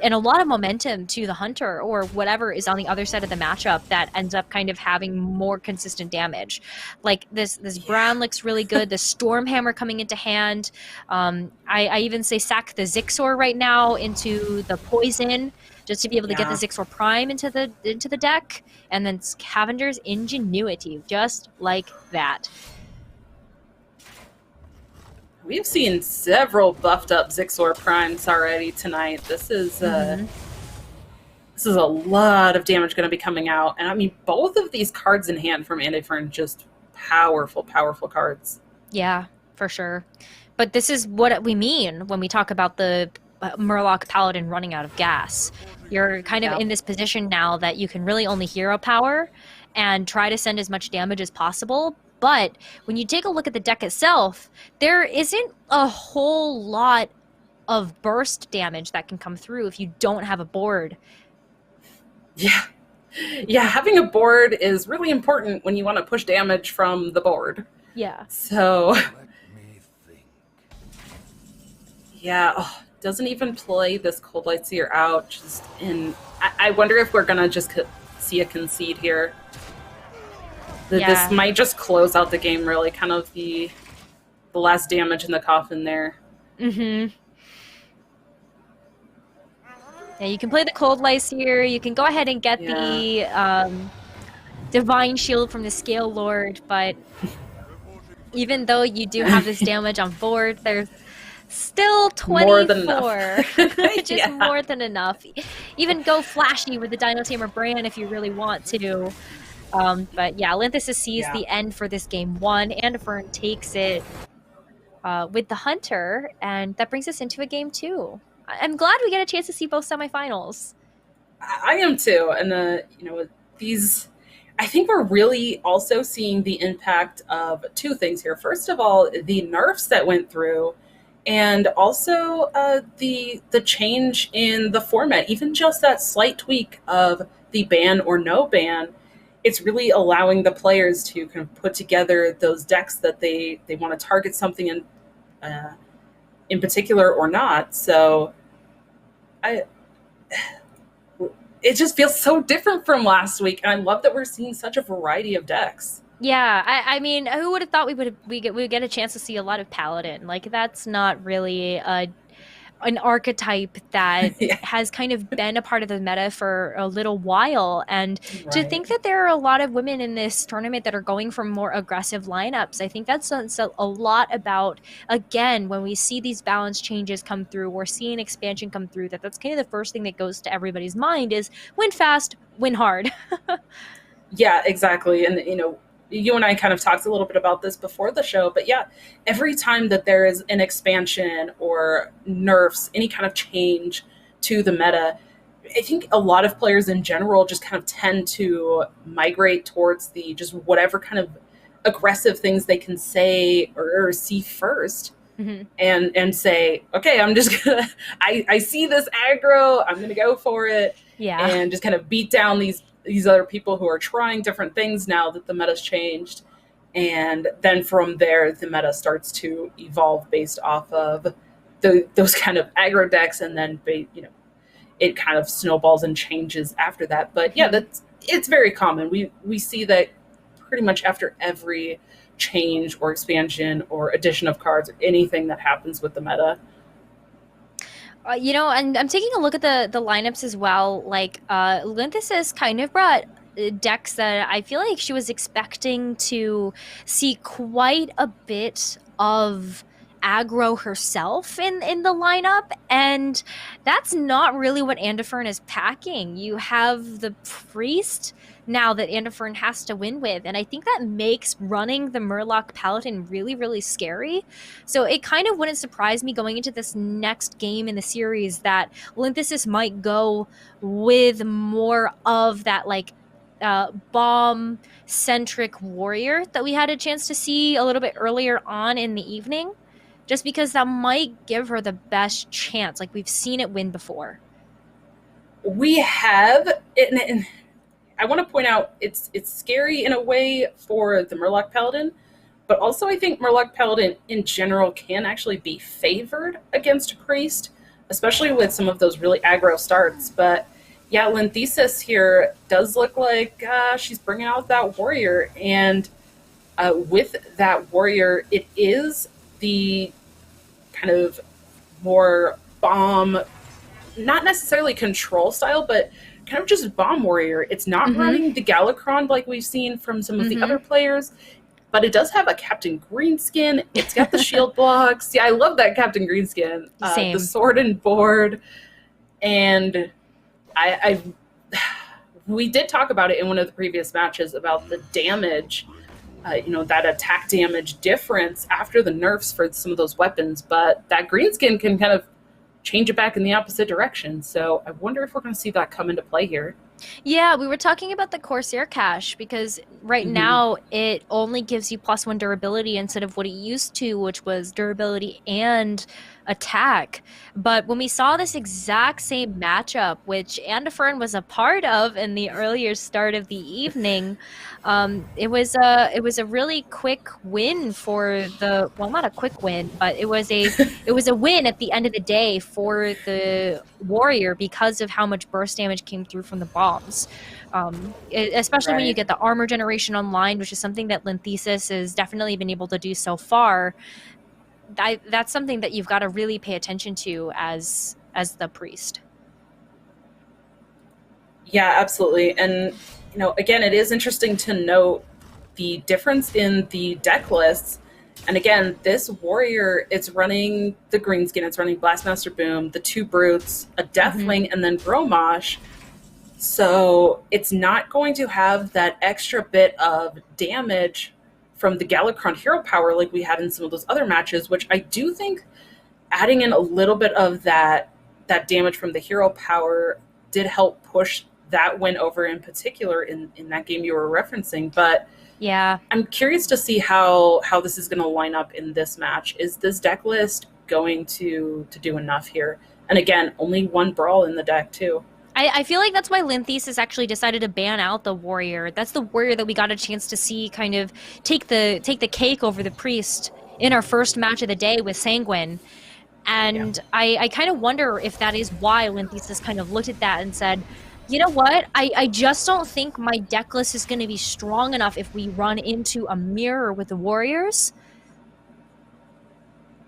and a lot of momentum to the Hunter or whatever is on the other side of the matchup that ends up kind of having more consistent damage. Like this Brown looks really good. The Stormhammer coming into hand. I even say sack the Zixor right now into the Poison just to be able to get the Zixor Prime into the deck, and then Scavenger's Ingenuity, just like that. We've seen several buffed up Zixor Primes already tonight. This is this is a lot of damage going to be coming out. And I mean, both of these cards in hand from Antifern, just powerful, powerful cards. Yeah, for sure. But this is what we mean when we talk about the Murloc Paladin running out of gas. You're kind of in this position now that you can really only hero power and try to send as much damage as possible. But when you take a look at the deck itself, there isn't a whole lot of burst damage that can come through if you don't have a board. Yeah. Yeah, having a board is really important when you want to push damage from the board. Yeah. So, yeah, doesn't even play this Cold Light Seer out. Just in, I wonder if we're going to just see a concede here. This might just close out the game, really, kind of the last damage in the coffin there. Yeah, you can play the Cold Lice here. You can go ahead and get the Divine Shield from the Scale Lord, but even though you do have this damage on board, there's still 24, more than enough. which is more than enough. Even go flashy with the Dino Tamer Bran if you really want to. But yeah, Linthesis sees the end for this game 1. Antifern takes it with the Hunter, and that brings us into a game 2. I'm glad we get a chance to see both semifinals. I am too, and you know, these. I think we're really also seeing the impact of two things here. First of all, the nerfs that went through, and also the change in the format. Even just that slight tweak of the ban or no ban, it's really allowing the players to kind of put together those decks that they want to target something in particular or not. So it just feels so different from last week, and I love that we're seeing such a variety of decks. Yeah, I mean, who would have thought we would get a chance to see a lot of Paladin? Like, that's not really an archetype that has kind of been a part of the meta for a little while. And to think that there are a lot of women in this tournament that are going for more aggressive lineups, I think that's a lot about, again, when we see these balance changes come through, we're seeing expansion come through, that's kind of the first thing that goes to everybody's mind is win fast, win hard. Yeah, exactly. And, you know, you and I kind of talked a little bit about this before the show, but yeah, every time that there is an expansion or nerfs, any kind of change to the meta, I think a lot of players in general just kind of tend to migrate towards the just whatever kind of aggressive things they can say or see first. And say, okay, I'm just gonna I see this aggro, I'm gonna go for it. Yeah. And just kind of beat down these other people who are trying different things now that the meta's changed. And then from there, the meta starts to evolve based off of those kind of aggro decks, and then it kind of snowballs and changes after that. But yeah, it's very common. We see that pretty much after every change or expansion or addition of cards, or anything that happens with the meta. You know, and I'm taking a look at the lineups as well. Like, Linthesis kind of brought decks that I feel like she was expecting to see quite a bit of aggro herself in the lineup, and that's not really what Andifern is packing. You have the priest now that Andifern has to win with, and I think that makes running the Murloc Paladin really, really scary. So it kind of wouldn't surprise me going into this next game in the series that Linthesis might go with more of that like bomb centric warrior that we had a chance to see a little bit earlier on in the evening, just because that might give her the best chance. Like, we've seen it win before. We have, and I want to point out it's scary in a way for the Murloc Paladin, but also I think Murloc Paladin in general can actually be favored against Priest, especially with some of those really aggro starts. But yeah, Linthesis here does look like she's bringing out that warrior, and with that warrior, it is the kind of more bomb, not necessarily control style, but kind of just bomb warrior. It's not running the Galakron like we've seen from some of the other players, but it does have a Captain Greenskin. It's got the shield blocks. Yeah, I love that Captain Greenskin. The sword and board. And we did talk about it in one of the previous matches about the damage, that attack damage difference after the nerfs for some of those weapons, but that Greenskin can kind of change it back in the opposite direction. So I wonder if we're going to see that come into play here. Yeah, we were talking about the Corsair cache, because right now it only gives you +1 durability instead of what it used to, which was durability and attack. But when we saw this exact same matchup, which Andifern was a part of in the earlier start of the evening, it was a really quick win for the, well, not a quick win, but it was a win at the end of the day for the warrior because of how much burst damage came through from the bombs. Especially when you get the armor generation online, which is something that Linthesis has definitely been able to do so far. That's something that you've got to really pay attention to as the priest. Yeah, absolutely. And again, it is interesting to note the difference in the deck lists. And again, this warrior, it's running the Greenskin, it's running Blastmaster Boom, the 2 Brutes, a Deathwing, and then Gromosh. So it's not going to have that extra bit of damage from the Galakron hero power like we had in some of those other matches, which I do think adding in a little bit of that damage from the hero power did help push that win over in particular in that game you were referencing. But yeah, I'm curious to see how this is going to line up in this match. Is this deck list going to do enough here? And again, only 1 Brawl in the deck too. I feel like that's why Linthesis actually decided to ban out the warrior. That's the warrior that we got a chance to see kind of take the cake over the priest in our first match of the day with Sanguine. And yeah. I kind of wonder if that is why Linthesis kind of looked at that and said, you know what, I just don't think my deck list is going to be strong enough if we run into a mirror with the warriors.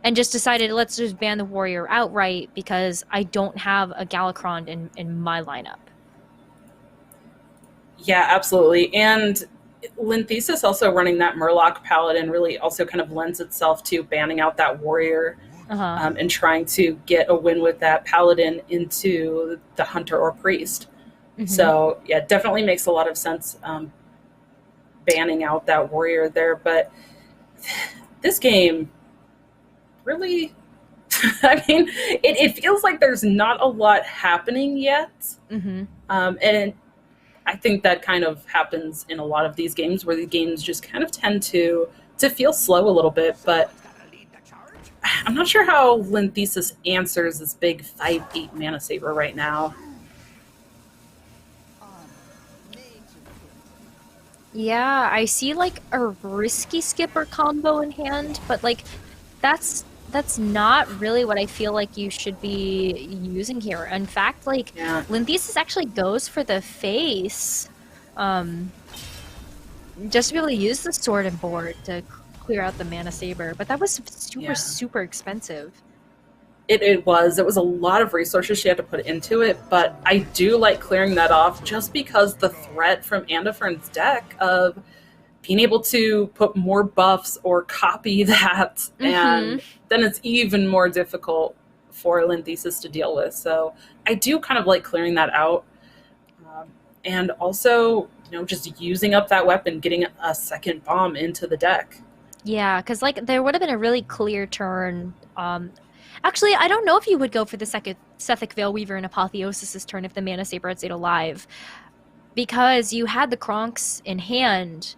And just decided, let's just ban the warrior outright because I don't have a Galakron in my lineup. Yeah, absolutely. And Linthesis also running that Murloc Paladin really also kind of lends itself to banning out that warrior and trying to get a win with that Paladin into the Hunter or Priest. So yeah, it definitely makes a lot of sense banning out that warrior there. But this game really, I mean, it feels like there's not a lot happening yet. And I think that kind of happens in a lot of these games where the games just kind of tend to feel slow a little bit. But I'm not sure how Linthesis answers this big 5/8 mana saver right now. Yeah, I see like a risky skipper combo in hand, but like that's not really what I feel like you should be using here. In fact, like Linthesis actually goes for the face, just to be able to use the sword and board to clear out the mana saber. But that was super expensive. It was a lot of resources she had to put into it, but I do like clearing that off just because the threat from Andifern's deck of being able to put more buffs or copy that, and then it's even more difficult for Linthesis to deal with. So I do kind of like clearing that out. And also, just using up that weapon, getting a second bomb into the deck. Yeah, because like there would have been a really clear turn. Actually, I don't know if you would go for the second Sethic Veilweaver and Apotheosis' turn if the Mana Saber had stayed alive, because you had the Kronks in hand,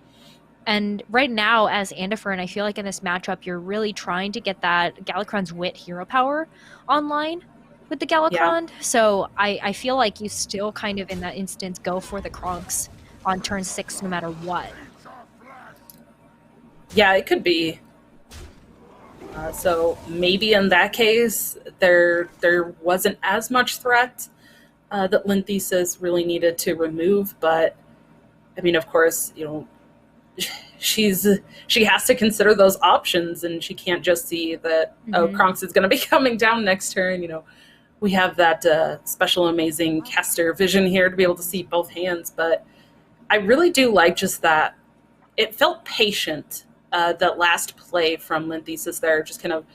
and right now as Andifern, I feel like in this matchup you're really trying to get that Galakron's Wit hero power online with the Galakron. Yeah. So I feel like you still kind of in that instance go for the Kronks on turn 6 no matter what. Yeah, it could be. So maybe in that case, there wasn't as much threat that Linthesis really needed to remove. But I mean, of course, she has to consider those options, and she can't just see that Kronks is going to be coming down next turn. We have that special amazing caster vision here to be able to see both hands. But I really do like just that it felt patient. That last play from Linthesis there, just kind of,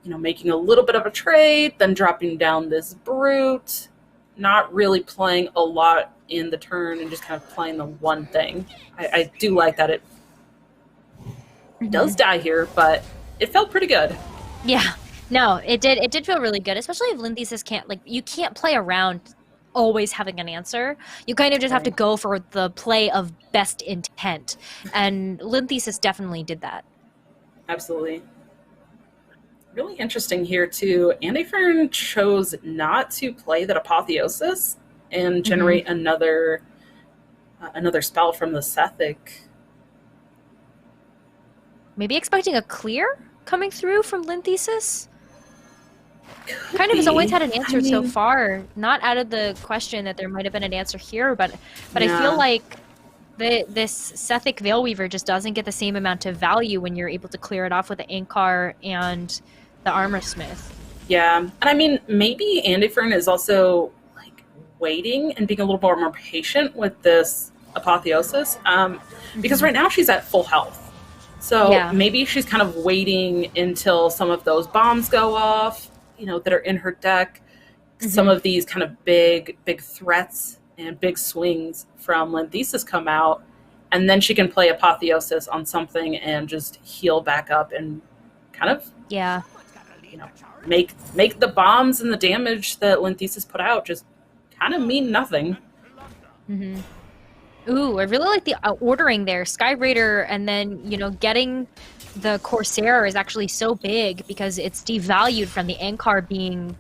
making a little bit of a trade, then dropping down this Brute, not really playing a lot in the turn and just kind of playing the one thing. I do like that it does die here, but it felt pretty good. Yeah, no, it did feel really good, especially if Linthesis can't, you can't play around always having an answer. You kind of just have to go for the play of best intent, and Linthesis definitely did that. Absolutely. Really interesting here too. Andifern chose not to play that Apotheosis and generate another spell from the Sethic. Maybe expecting a clear coming through from Linthesis? Kind of has always had an answer so far. Not out of the question that there might have been an answer here, but I feel like this Sethic Veilweaver just doesn't get the same amount of value when you're able to clear it off with the Ankar and the Armor Smith. Yeah, and I mean, maybe Andifern is also waiting and being a little more patient with this Apotheosis, because right now she's at full health. So maybe she's kind of waiting until some of those bombs go off, that are in her deck, some of these kind of big threats and big swings from Linthesis come out, and then she can play Apotheosis on something and just heal back up and kind of make the bombs and the damage that Linthesis put out just kind of mean nothing. Ooh, I really like the ordering there. Sky Raider, and then, getting the Corsair is actually so big because it's devalued from the Ankar being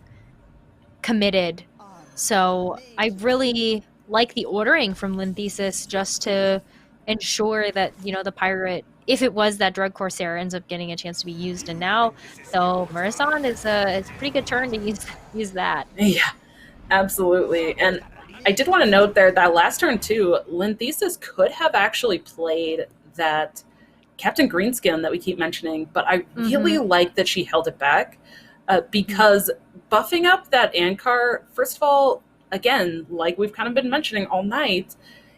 committed. So I really like the ordering from Linthesis just to ensure that, the pirate, if it was that Drug Corsair, ends up getting a chance to be used. And now, so Murassan is a pretty good turn to use that. Yeah, absolutely. And I did want to note there that last turn too, Linthesis could have actually played that Captain Greenskin that we keep mentioning, but I really like that she held it back because buffing up that Ankar, first of all, again, like we've kind of been mentioning all night,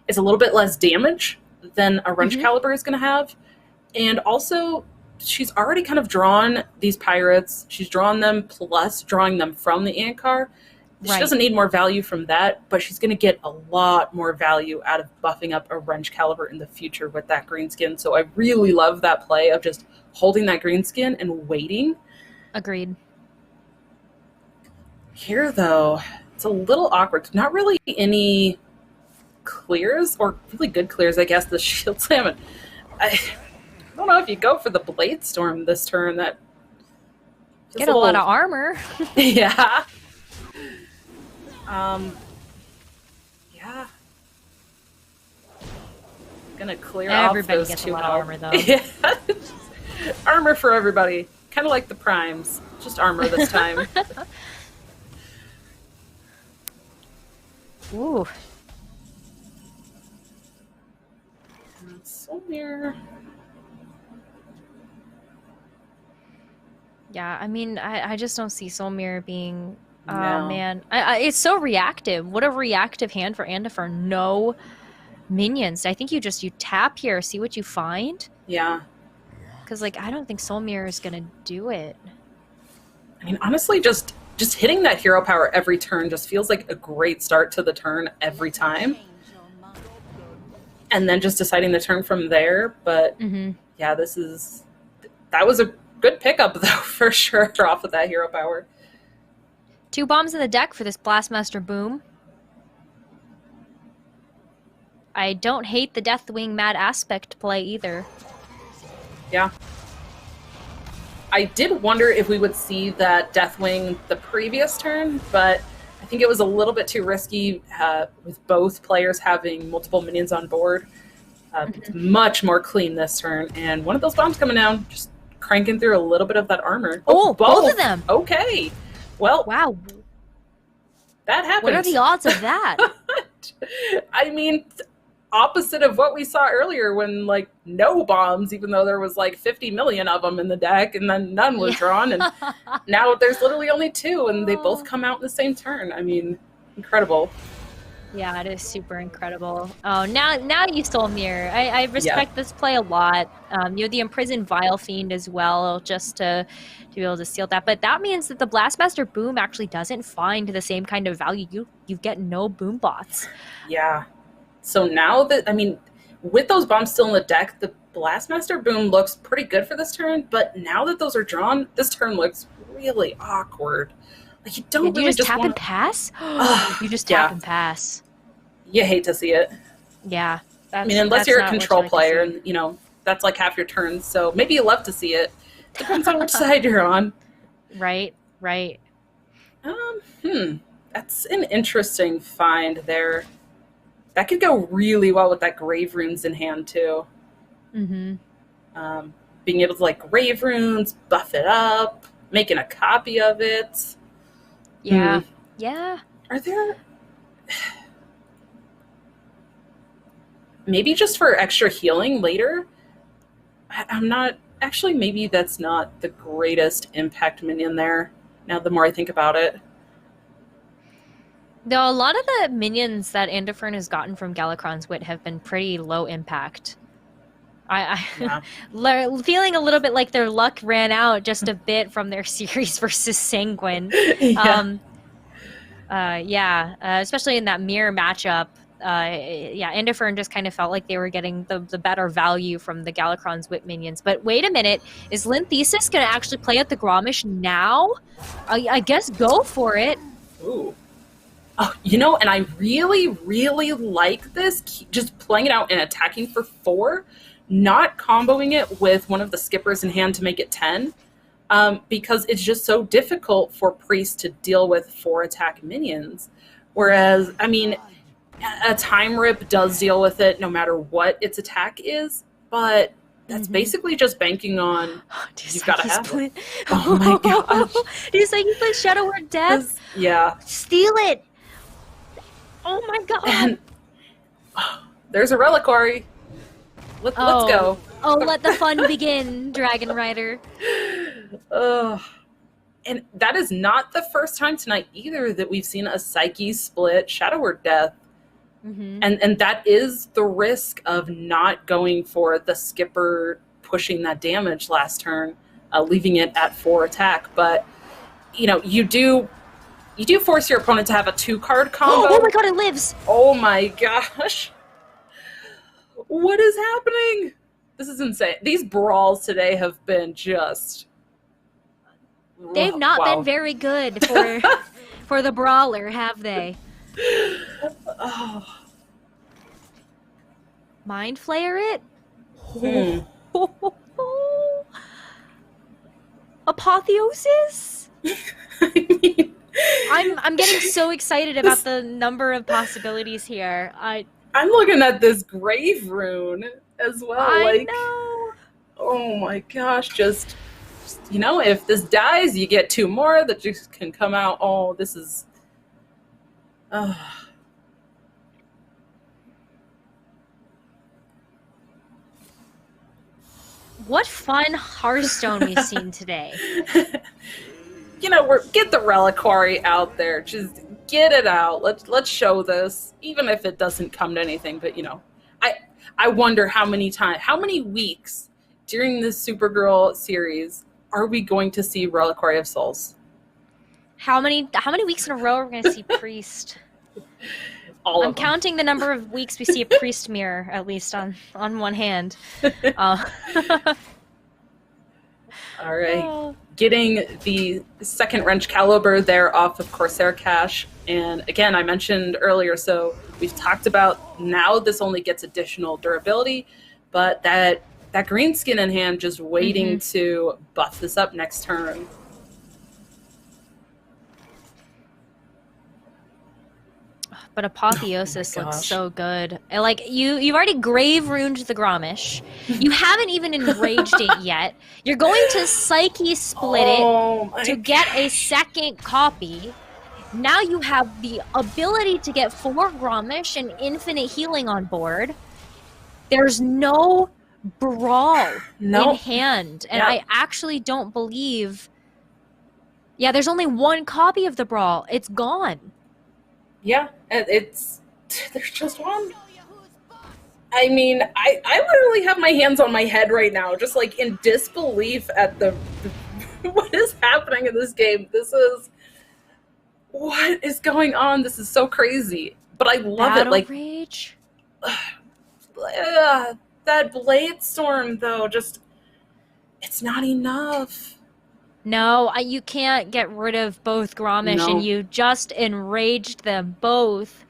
is a little bit less damage than a Wrench Caliber is going to have. And also, she's already kind of drawn these pirates. She's drawn them plus drawing them from the Ankar. She doesn't need more value from that, but she's going to get a lot more value out of buffing up a Wrench Caliber in the future with that Greenskin. So I really love that play of just holding that Greenskin and waiting. Agreed. Here, though, it's a little awkward. Not really any clears, or really good clears, I guess, the Shield Slam. I don't know if you go for the Blade Storm this turn. That get a lot of armor. Yeah. Yeah. Gonna clear everybody off those gets two a lot of armor, though. Yeah. Armor for everybody. Kind of like the primes. Just armor this time. Ooh. Somewhere. Yeah, I mean, I just don't see Solmir being... No. Man. It's so reactive. What a reactive hand for Andifern. No minions. I think you tap here, see what you find. Yeah. Because, like, I don't think Soul Mirror is going to do it. I mean, honestly, just hitting that hero power every turn just feels like a great start to the turn every time. And then just deciding the turn from there. But yeah, that was a good pickup, though, for sure, off of that hero power. 2 bombs in the deck for this Blastmaster Boom. I don't hate the Deathwing Mad Aspect play either. Yeah. I did wonder if we would see that Deathwing the previous turn, but I think it was a little bit too risky with both players having multiple minions on board. It's much more clean this turn, and one of those bombs coming down, just cranking through a little bit of that armor. Oh, both of them! Okay. Well, wow. That happened. What are the odds of that? I mean, opposite of what we saw earlier when, like, no bombs, even though there was, like, 50 million of them in the deck, and then none were drawn, and now there's literally only 2, and they both come out in the same turn. I mean, incredible. Yeah, it is super incredible. Oh, now you stole Mirror. I respect this play a lot. You're the Imprisoned Vile Fiend as well, just to be able to seal that. But that means that the Blastmaster Boom actually doesn't find the same kind of value. You get no boom bots. Yeah. So now that, I mean, with those bombs still in the deck, the Blastmaster Boom looks pretty good for this turn, but now that those are drawn, this turn looks really awkward. Like, you don't really just tap and pass? You just tap and pass. You hate to see it. Yeah. I mean, unless you're a control player, and, you know, that's like half your turn, so maybe you love to see it. Depends on which side you're on. Right. That's an interesting find there. That could go really well with that Grave Runes in hand, too. Being able to, like, Grave Runes, buff it up, making a copy of it. Yeah. Yeah. Are there... Maybe just for extra healing later? I'm not... Actually, maybe that's not the greatest impact minion there, now the more I think about it. Though a lot of the minions that Indifern has gotten from Galakron's Wit have been pretty low impact. Feeling a little bit like their luck ran out just a bit from their series versus Sanguine. Especially in that mirror matchup. Indifern just kind of felt like they were getting the better value from the Galakron's Wit minions. But wait a minute, is Linthesis going to actually play at the Gromish now? I guess go for it. Ooh. Oh, you know, and I really, really like this, just playing it out and attacking for 4, not comboing it with one of the skippers in hand to make it 10, because it's just so difficult for Priest to deal with 4 attack minions. Whereas, I mean, a Time Rip does deal with it no matter what its attack is, but that's basically just banking on you've got to have it. Oh my gosh. Do you say you play Shadow Word Death? Yeah. Steal it! Oh my god! And, there's a Reliquary. Let's go. Oh, let the fun begin, Dragon Rider. And that is not the first time tonight either that we've seen a Psyche split Shadow Word Death. And that is the risk of not going for the skipper pushing that damage last turn, leaving it at 4 attack. But, you know, you do force your opponent to have a 2-card combo. Oh my god, it lives! Oh my gosh. What is happening? This is insane. These brawls today have been just... They've not been very good for the brawler, have they? Mind Flayer it? Apotheosis? I'm getting so excited about the number of possibilities here. I'm looking at this Grave Rune as well. I know. Oh my gosh, just you know, if this dies, you get 2 more that just can come out. Oh, this is... What fun Hearthstone we've seen today. You know, get the Reliquary out there. Just get it out. Let's show this, even if it doesn't come to anything. But, you know, I wonder how many weeks during this Supergirl series are we going to see Reliquary of Souls? How many weeks in a row are we going to see Priest? I'm counting the number of weeks we see a Priest mirror, at least on one hand. All right. Getting the second wrench caliber there off of Corsair Cash. And again, I mentioned earlier, so we've talked about now this only gets additional durability, but that green skin in hand just waiting to buff this up next turn. But Apotheosis looks so good. Like you've already grave ruined the Gromish. You haven't even enraged it yet. You're going to Psyche split it to get a second copy. Now you have the ability to get 4 Gromish and infinite healing on board. There's no Brawl in hand, and I actually don't believe. Yeah, there's only 1 copy of the Brawl. It's gone. Yeah, there's just one. I mean, I literally have my hands on my head right now, just like in disbelief at the what is happening in this game. What is going on? This is so crazy. But I love it. Like Rage. That Blade Storm though, just it's not enough. No, you can't get rid of both Gromish, and you just enraged them both.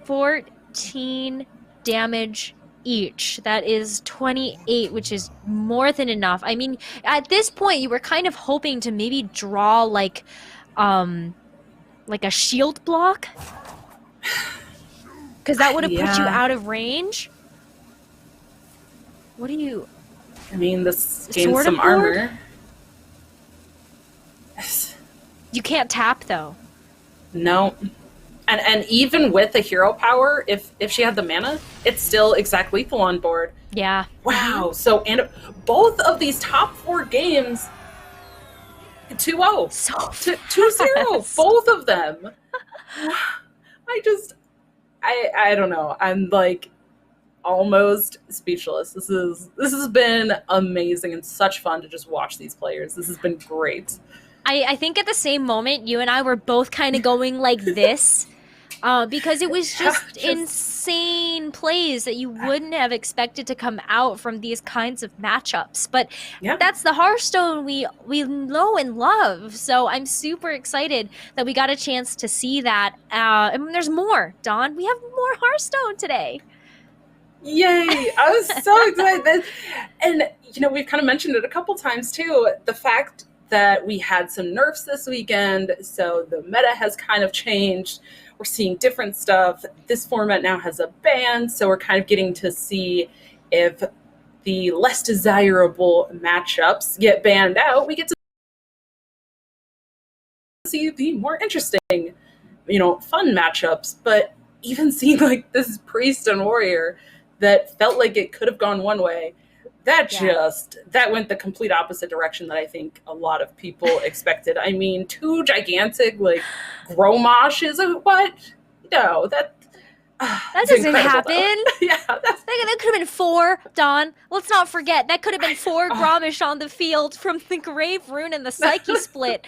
14 damage each. That is 28, which is more than enough. I mean, at this point, you were kind of hoping to maybe draw like a shield block, because that would have put you out of range. What do you? I mean, this gains some armor. You can't tap though. No. And even with a hero power, if she had the mana, it's still exact lethal on board. Yeah. Wow. So and both of these top 4 games 2-0. So 2-0. Both of them. I don't know. I'm like almost speechless. This has been amazing and such fun to just watch these players. This has been great. I think at the same moment, you and I were both kind of going like this, because it was just insane plays that you wouldn't have expected to come out from these kinds of matchups. But that's the Hearthstone we know and love. So I'm super excited that we got a chance to see that. And there's more, Dawn. We have more Hearthstone today. Yay! I was so excited. And, we've kind of mentioned it a couple times too. The fact that we had some nerfs this weekend, so the meta has kind of changed. We're seeing different stuff. This format now has a ban, so we're kind of getting to see if the less desirable matchups get banned out. We get to see the more interesting, fun matchups. But even seeing like this Priest and Warrior that felt like it could have gone one way, that went the complete opposite direction that I think a lot of people expected. I mean, 2 gigantic like Gromoshes. What? No, that doesn't happen. Yeah, that could have been 4, Dawn. Let's not forget that could have been 4 Gromish on the field from the Grave Rune and the Psyche split.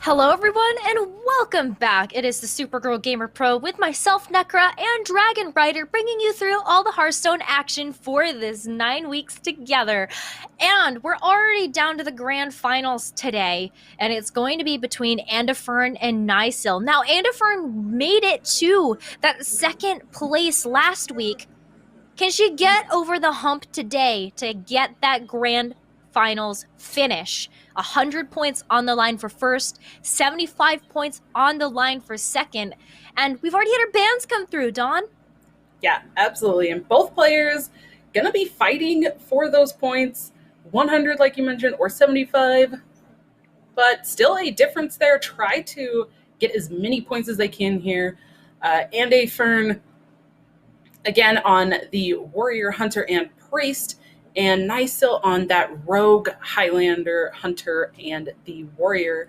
Hello everyone, and welcome back. It is the Supergirl Gamer Pro with myself, Nekra, and Dragon Rider, bringing you through all the Hearthstone action for this 9 weeks together. And we're already down to the grand finals today, and it's going to be between Andafern and Nysil. Now, Andafern made it to that second place last week. Can she get over the hump today to get that grand finals finish? 100 points on the line for first, 75 points on the line for second, and we've already had our bans come through, Dawn. Yeah, absolutely. And both players gonna be fighting for those points, 100 like you mentioned, or 75, but still a difference there. Try to get as many points as they can here. Andafern, again, on the Warrior, Hunter, and Priest, and Nysil on that Rogue, Highlander, Hunter, and the Warrior.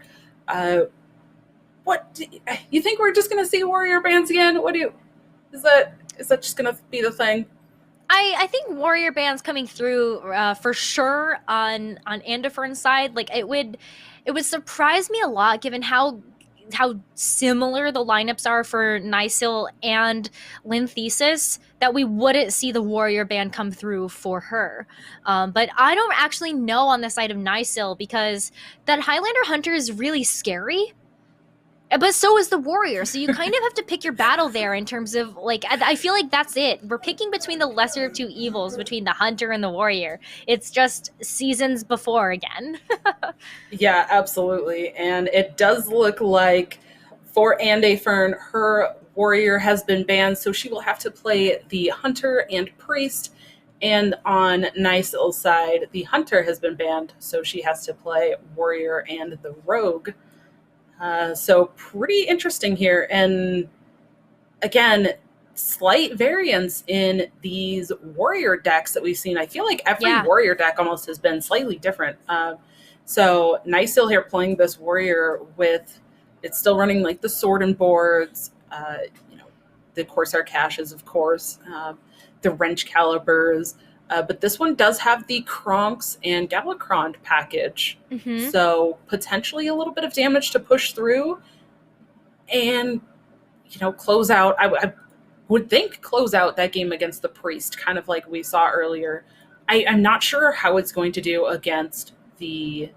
What do you think we're just gonna see Warrior bans again? Is that just gonna be the thing? I think Warrior bans coming through for sure on Andafern's side. Like it would surprise me a lot given how similar the lineups are for Nysil and Linthesis, that we wouldn't see the Warrior ban come through for her. But I don't actually know on the side of Nysil, because that Highlander Hunter is really scary. But so is the Warrior. So you kind of have to pick your battle there in terms of, like, I feel like that's it. We're picking between the lesser of two evils, between the Hunter and the Warrior. It's just seasons before again. Yeah, absolutely. And it does look like for Andafern, her Warrior has been banned, so she will have to play the Hunter and Priest. And on Nysil's side, the Hunter has been banned, so she has to play Warrior and the Rogue. So pretty interesting here. And again, slight variance in these Warrior decks that we've seen. I feel like every Warrior deck almost has been slightly different. So Nysil here playing this Warrior with, it's still running like the Sword and Boards, the Corsair Caches, of course, the Wrench Calibers. But this one does have the Kronks and Galakron package. Mm-hmm. So potentially a little bit of damage to push through and, close out. I would think close out that game against the Priest, kind of like we saw earlier. I'm not sure how it's going to do against the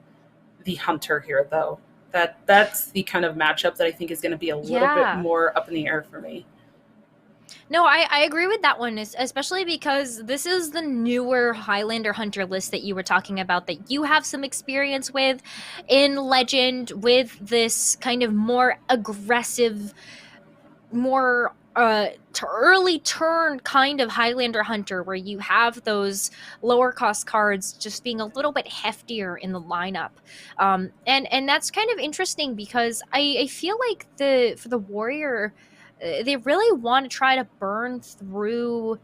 Hunter here, though. That's the kind of matchup that I think is going to be a little bit more up in the air for me. No, I agree with that one, especially because this is the newer Highlander Hunter list that you were talking about, that you have some experience with in Legend, with this kind of more aggressive, more early turn kind of Highlander Hunter, where you have those lower cost cards just being a little bit heftier in the lineup. And that's kind of interesting, because I feel like for the Warrior, they really want to try to burn through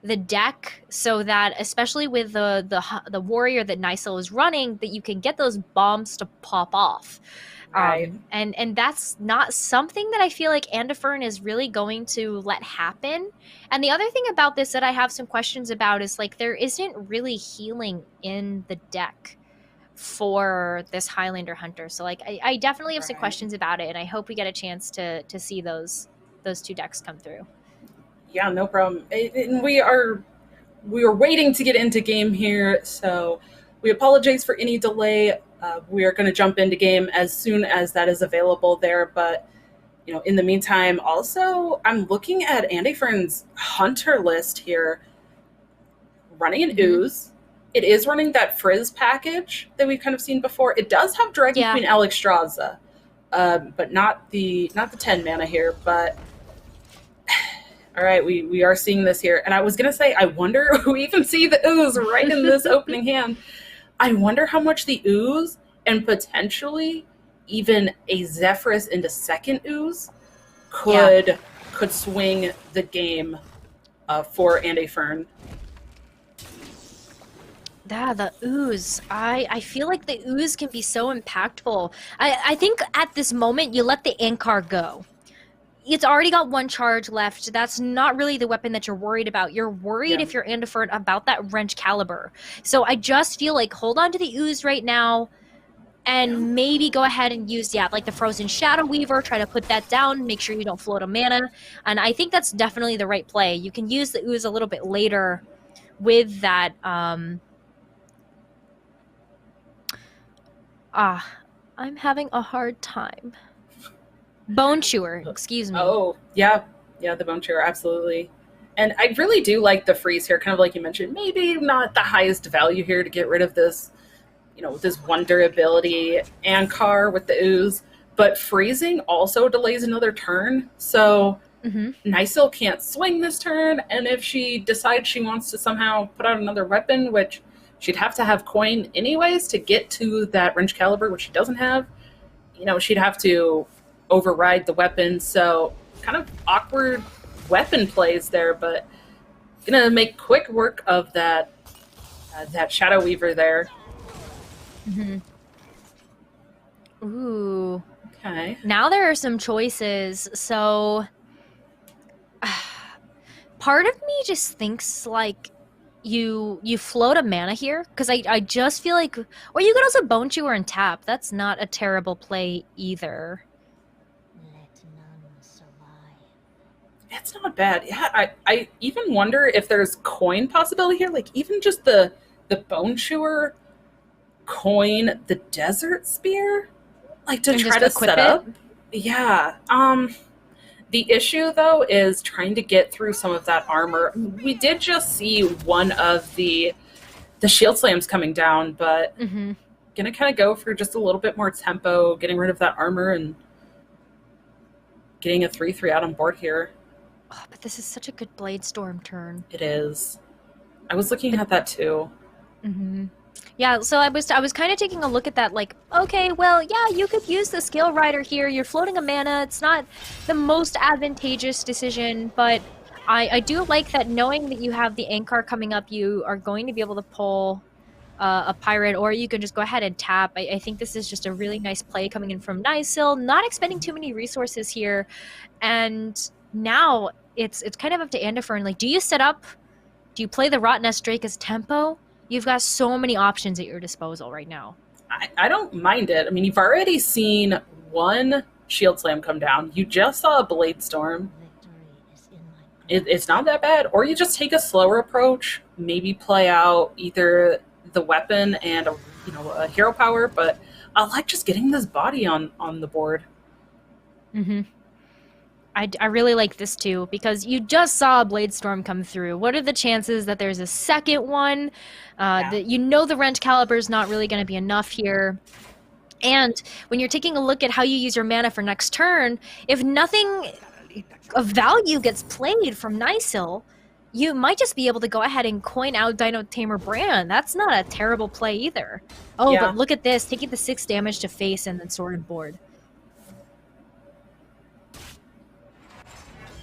the deck, so that, especially with the Warrior that Nysil is running, that you can get those bombs to pop off. Right. And that's not something that I feel like Andafern is really going to let happen. And the other thing about this that I have some questions about is, like, there isn't really healing in the deck for this Highlander Hunter. So, like, I definitely have some questions about it, and I hope we get a chance to see those two decks come through. Yeah, no problem. And we are waiting to get into game here, so we apologize for any delay. We are going to jump into game as soon as that is available there. But, in the meantime, also, I'm looking at Andafern's Hunter list here, running an Ooze. It is running that Frizz package that we've kind of seen before. It does have Dragon Queen Alexstrasza, but not the 10 mana here. But All right, we are seeing this here. And I was going to say, I wonder, we even see the ooze right in this opening hand. I wonder how much the ooze and potentially even a Zephyrus into second ooze could swing the game for And a Fern. Yeah, the ooze. I feel like the ooze can be so impactful. I think at this moment you let the Ankar go. It's already got one charge left. That's not really the weapon that you're worried about. You're worried if you're Andifert about that wrench caliber. So I just feel like hold on to the ooze right now and maybe go ahead and use, like the Frozen Shadow Weaver, try to put that down, make sure you don't float a mana. And I think that's definitely the right play. You can use the ooze a little bit later with that, I'm having a hard time. Bone Chewer, excuse me. Oh, yeah, the Bone Chewer, absolutely. And I really do like the freeze here, kind of like you mentioned. Maybe not the highest value here to get rid of this, this one durability Ankar with the ooze, but freezing also delays another turn. So Nysil can't swing this turn, and if she decides she wants to somehow put out another weapon, which she'd have to have coin anyways to get to that wrench caliber, which she doesn't have, she'd have to override the weapon. So kind of awkward weapon plays there, but gonna make quick work of that Shadow Weaver there. Ooh. Okay. Now there are some choices. So part of me just thinks like you float a mana here, because I just feel like, or you could also Bone Chewer and tap. That's not a terrible play either. It's not bad. Yeah, I even wonder if there's coin possibility here. Like even just the Bone Chewer, coin the Desert Spear, like to try to set up. Yeah. The issue though is trying to get through some of that armor. We did just see one of the shield slams coming down, but gonna kind of go for just a little bit more tempo, getting rid of that armor and getting a 3/3 out on board here. Oh, but this is such a good Blade Storm turn. It is. I was looking at that too. Yeah, so I was kind of taking a look at that, like, okay, well, yeah, you could use the Scale Rider here. You're floating a mana. It's not the most advantageous decision, but I do like that knowing that you have the Ankar coming up, you are going to be able to pull a Pirate, or you can just go ahead and tap. I think this is just a really nice play coming in from Nysil, not expending too many resources here, and now it's kind of up to Andifern. Like, do you set up? Do you play the Rottnest Drake as tempo? You've got so many options at your disposal right now. I don't mind it. I mean, you've already seen one Shield Slam come down. You just saw a Blade Storm. It's not that bad. Or you just take a slower approach. Maybe play out either the weapon and a hero power. But I like just getting this body on the board. I really like this too, because you just saw a Blade Storm come through. What are the chances that there's a second one? That the wrench caliber is not really going to be enough here. And when you're taking a look at how you use your mana for next turn, if nothing of value gets played from Nysil, you might just be able to go ahead and coin out Dino Tamer Brand. That's not a terrible play either. Oh, but look at this, taking the 6 damage to face and then sorted board.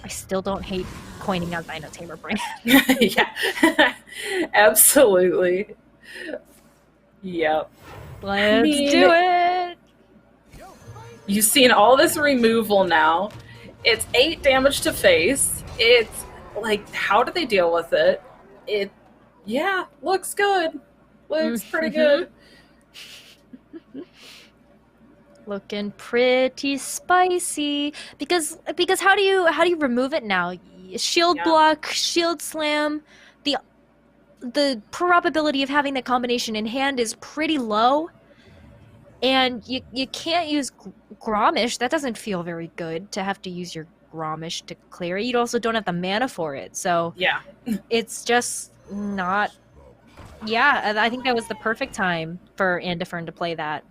I still don't hate coining out Dino Tamer Brand. Yeah, absolutely. Yep. Let's do it. You've seen all this removal now. It's 8 damage to face. It's like, how do they deal with it? Looks good. Looks pretty good. Looking pretty spicy, because how do you remove it now? Shield block, shield slam. The probability of having that combination in hand is pretty low, and you can't use Gromish. That doesn't feel very good to have to use your Gromish to clear it. You also don't have the mana for it, so it's just not. Yeah, I think that was the perfect time for Andifern to play that.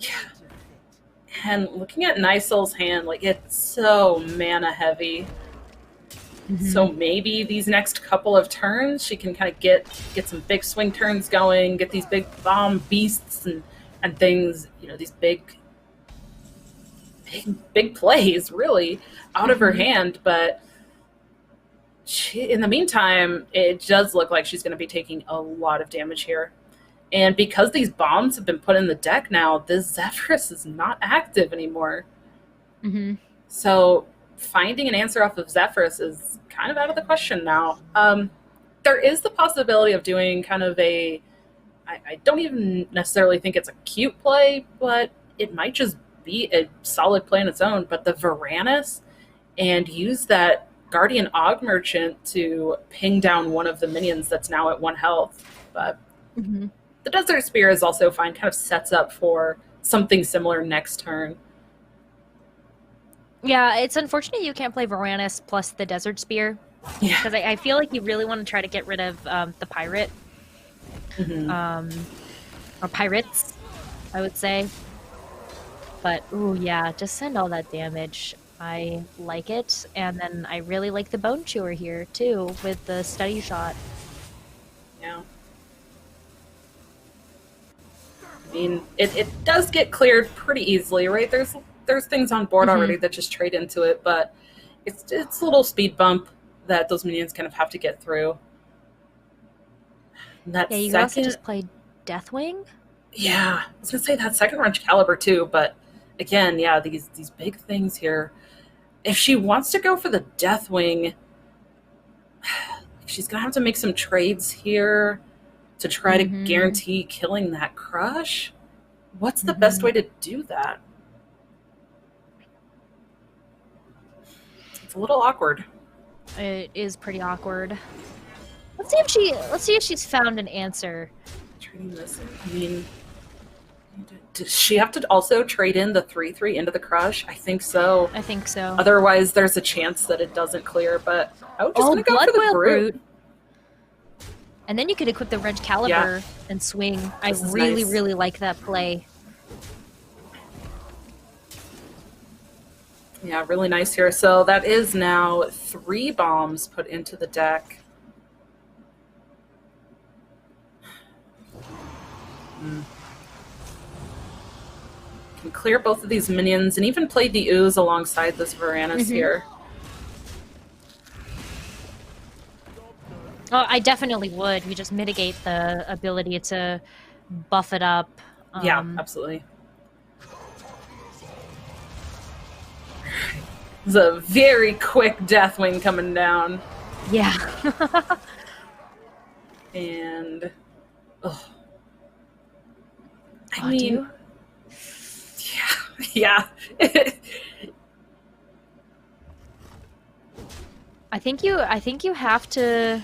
Yeah. And looking at Nysil's hand, like, it's so mana heavy. So maybe these next couple of turns, she can kind of get some big swing turns going, get these big bomb beasts and things, you know, these big plays really out of her hand. But in the meantime, it does look like she's going to be taking a lot of damage here. And because these bombs have been put in the deck now, this Zephyrus is not active anymore. So finding an answer off of Zephyrus is kind of out of the question now. There is the possibility of doing kind of I don't even necessarily think it's a cute play, but it might just be a solid play on its own. But the Varanus, and use that Guardian Og Merchant to ping down one of the minions that's now at 1 health. But the Desert Spear is also fine, kind of sets up for something similar next turn. Yeah, it's unfortunate you can't play Varanus plus the Desert Spear. Yeah. Because I feel like you really want to try to get rid of the Pirate. Or Pirates, I would say. But, ooh, yeah, just send all that damage. I like it. And then I really like the Bone Chewer here, too, with the Study Shot. Yeah. I mean, it does get cleared pretty easily, right? There's things on board already that just trade into it, but it's a little speed bump that those minions kind of have to get through. And that you could also just play Deathwing? Yeah, I was going to say that second Wrench Caliber too, but again, yeah, these big things here. If she wants to go for the Deathwing, she's going to have to make some trades here to try to guarantee killing that Crush. What's the best way to do that? It's a little awkward. It is pretty awkward. Let's see if she's found an answer. Trading this. I mean, does she have to also trade in the 3/3 into the Crush? I think so. I think so. Otherwise, there's a chance that it doesn't clear. But I would just gonna go Blood for the Whale Brute. And then you could equip the Wrench Caliber and swing. I really, really like that play. Yeah, really nice here. So that is now 3 bombs put into the deck. Can clear both of these minions and even play the Ooze alongside this Varanus here. Oh, I definitely would. You just mitigate the ability to buff it up. Yeah, absolutely. It's a very quick Deathwing coming down. Yeah. And I mean, yeah. I think you have to.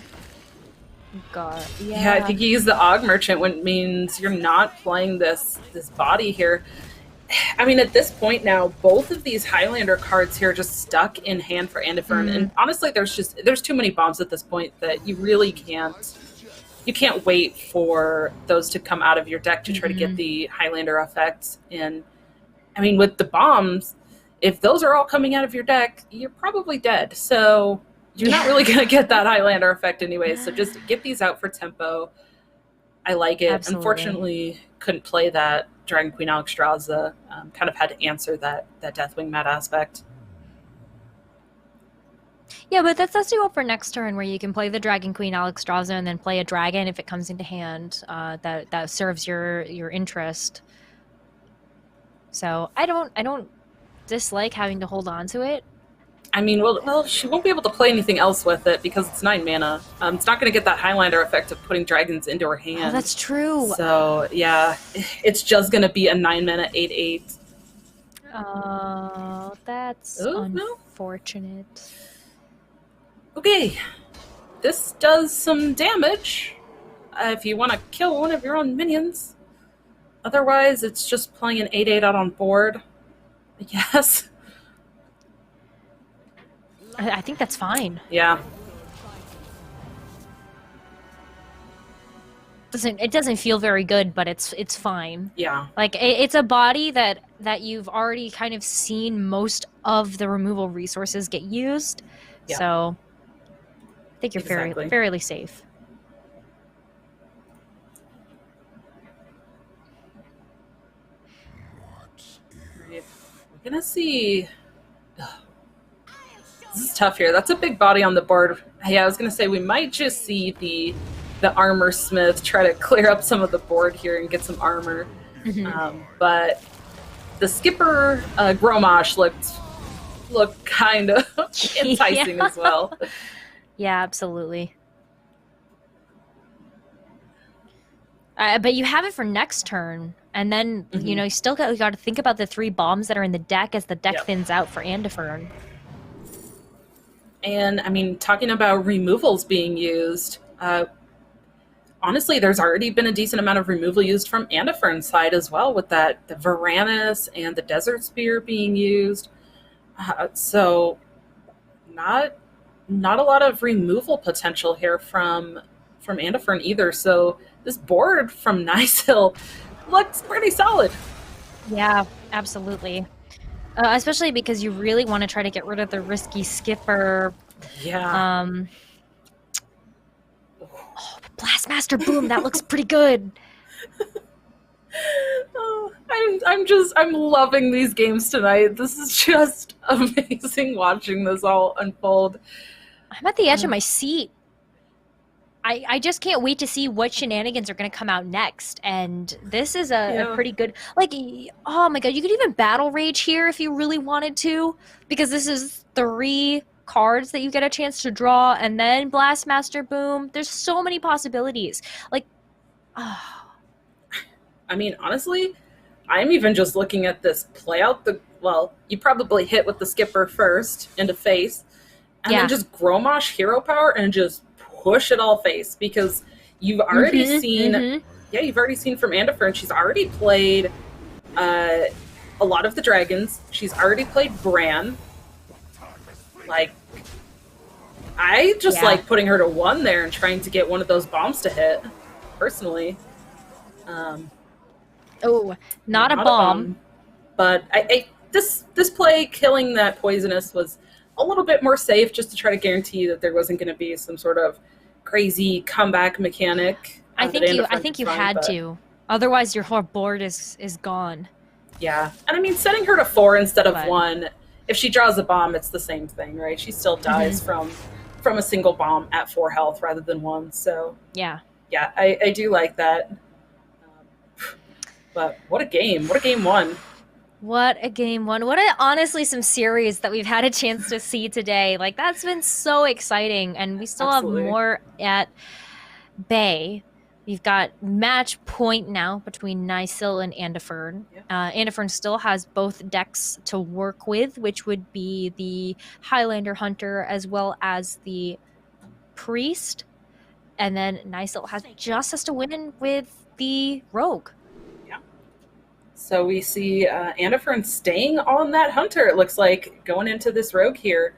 God. Yeah, I think you use the Og Merchant when it means you're not playing this body here. I mean, at this point now, both of these Highlander cards here are just stuck in hand for Andifern, and honestly, there's too many bombs at this point that you really can't. You can't wait for those to come out of your deck to try to get the Highlander effect. And I mean, with the bombs, if those are all coming out of your deck, you're probably dead. So you're not really going to get that Highlander effect anyway. So just get these out for tempo. I like it. Absolutely. Unfortunately, couldn't play that Dragon Queen Alexstrasza. Kind of had to answer that Deathwing Mad aspect. Yeah, but that sets you up for next turn where you can play the Dragon Queen Alexstrasza and then play a dragon if it comes into hand that serves your interest. So I don't dislike having to hold on to it. I mean, well, she won't be able to play anything else with it because it's 9 mana. It's not going to get that Highlander effect of putting dragons into her hand. Oh, that's true. So, yeah, it's just going to be a 9 mana 8/8. Oh, that's unfortunate. No. Okay, this does some damage if you want to kill one of your own minions. Otherwise, it's just playing an 8/8 out on board, I guess. I think that's fine. Yeah. It doesn't feel very good, but it's fine. Yeah. Like it's a body that you've already kind of seen most of the removal resources get used. Yeah. So think you're Exactly. fairly safe. We're gonna see. This is tough here. That's a big body on the board. Yeah, I was gonna say we might just see the armor smith try to clear up some of the board here and get some armor. But the skipper Gromash looked kind of enticing as well. Yeah, absolutely. But you have it for next turn, and then you know you still got to think about the 3 bombs that are in the deck as the deck thins out for Andifern. And I mean, talking about removals being used, honestly, there's already been a decent amount of removal used from Andifern's side as well, with the Varanus and the Desert Spear being used. So not a lot of removal potential here from Andifern either. So this board from Nicehill looks pretty solid. Yeah, absolutely. Especially because you really want to try to get rid of the risky skipper. Yeah. Blastmaster Boom, that looks pretty good. I'm loving these games tonight. This is just amazing watching this all unfold. I'm at the edge of my seat. I just can't wait to see what shenanigans are going to come out next. And this is a pretty good, like, oh my god, you could even Battle Rage here if you really wanted to, because this is 3 cards that you get a chance to draw, and then Blastmaster Boom. There's so many possibilities. Like, I mean, honestly, I'm even just looking at this play out well, you probably hit with the skipper first into face, and then just Gromash hero power and just push it all face, because you've already seen you've already seen from Andifern, she's already played a lot of the dragons. She's already played Bran. Like, I just like putting her to 1 there and trying to get one of those bombs to hit, personally. Not a bomb. But this play, killing that poisonous, was a little bit more safe, just to try to guarantee that there wasn't going to be some sort of crazy comeback mechanic. I think you had to. Otherwise, your whole board is gone. Yeah, and I mean, setting her to 4 instead of 1. If she draws a bomb, it's the same thing, right? She still dies from a single bomb at 4 health rather than 1. So yeah, I do like that. But what a game! What a game 1! What a game 1. What honestly some series that we've had a chance to see today. Like, that's been so exciting, and we still have more at bay. We've got match point now between Nicehill and Andifern. Andifern still has both decks to work with, which would be the Highlander Hunter as well as the Priest. And then Nicehill has to win with the Rogue. So we see Andifern staying on that Hunter, it looks like, going into this Rogue here.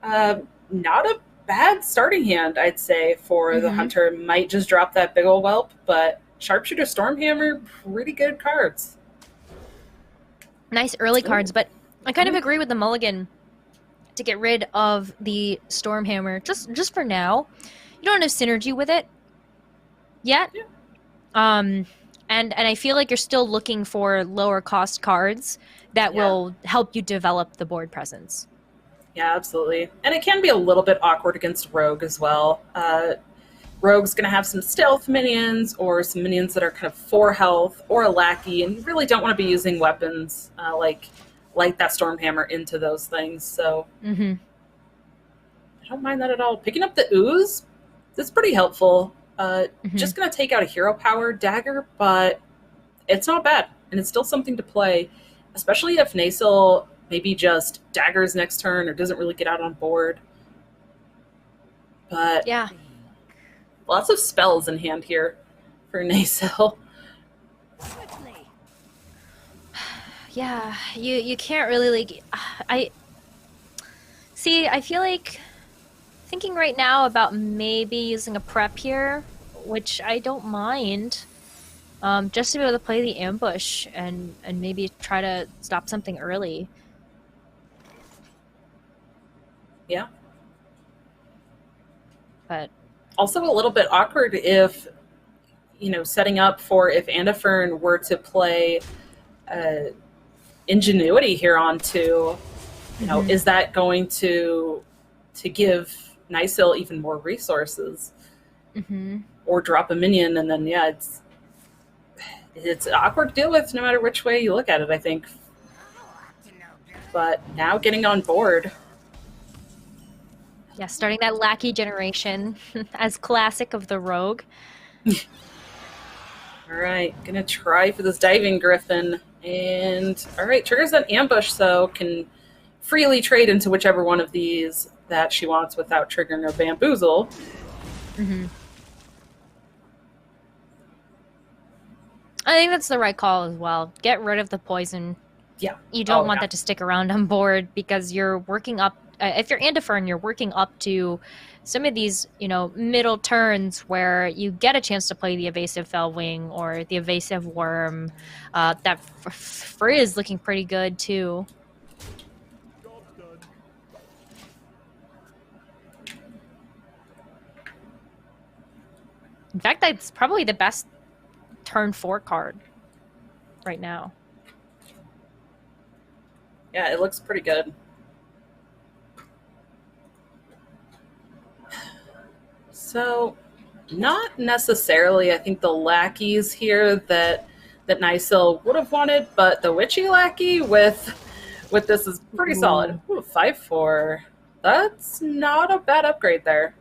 Not a bad starting hand, I'd say, for the Hunter. Might just drop that big ol' whelp, but Sharpshooter, Stormhammer, pretty good cards. Nice early cards, but I kind of agree with the mulligan to get rid of the Stormhammer, just for now. You don't have synergy with it yet. And I feel like you're still looking for lower cost cards that will help you develop the board presence. Yeah, absolutely. And it can be a little bit awkward against Rogue as well. Rogue's going to have some stealth minions or some minions that are kind of 4 health or a lackey, and you really don't want to be using weapons like that Stormhammer into those things. So I don't mind that at all. Picking up the Ooze, that's pretty helpful. Just going to take out a hero power dagger, but it's not bad, and it's still something to play, especially if Nicehill maybe just daggers next turn or doesn't really get out on board. But yeah, lots of spells in hand here for Nicehill. Yeah, you can't really, like, I feel like thinking right now about maybe using a prep here, which I don't mind, just to be able to play the ambush and maybe try to stop something early. Yeah. But also a little bit awkward if, setting up for if Andifern were to play Ingenuity here on 2, is that going to give Nysil even more resources? Or drop a minion, and then it's awkward to deal with no matter which way you look at it, I think. But now getting on board. Yeah, starting that lackey generation as classic of the rogue. Alright, gonna try for this diving griffin. And alright, triggers an ambush, so can freely trade into whichever one of these that she wants without triggering a bamboozle. I think that's the right call as well. Get rid of the poison. Yeah. You don't want that to stick around on board because you're working up. If you're Andifern, you're working up to some of these, middle turns where you get a chance to play the evasive Fellwing or the evasive Worm. That Frizz looking pretty good too. In fact, that's probably the best turn 4 card right now. Yeah, it looks pretty good. So, not necessarily, I think, the lackeys here that Nysil would have wanted, but the witchy lackey with this is pretty solid. Ooh, 5/4. That's not a bad upgrade there.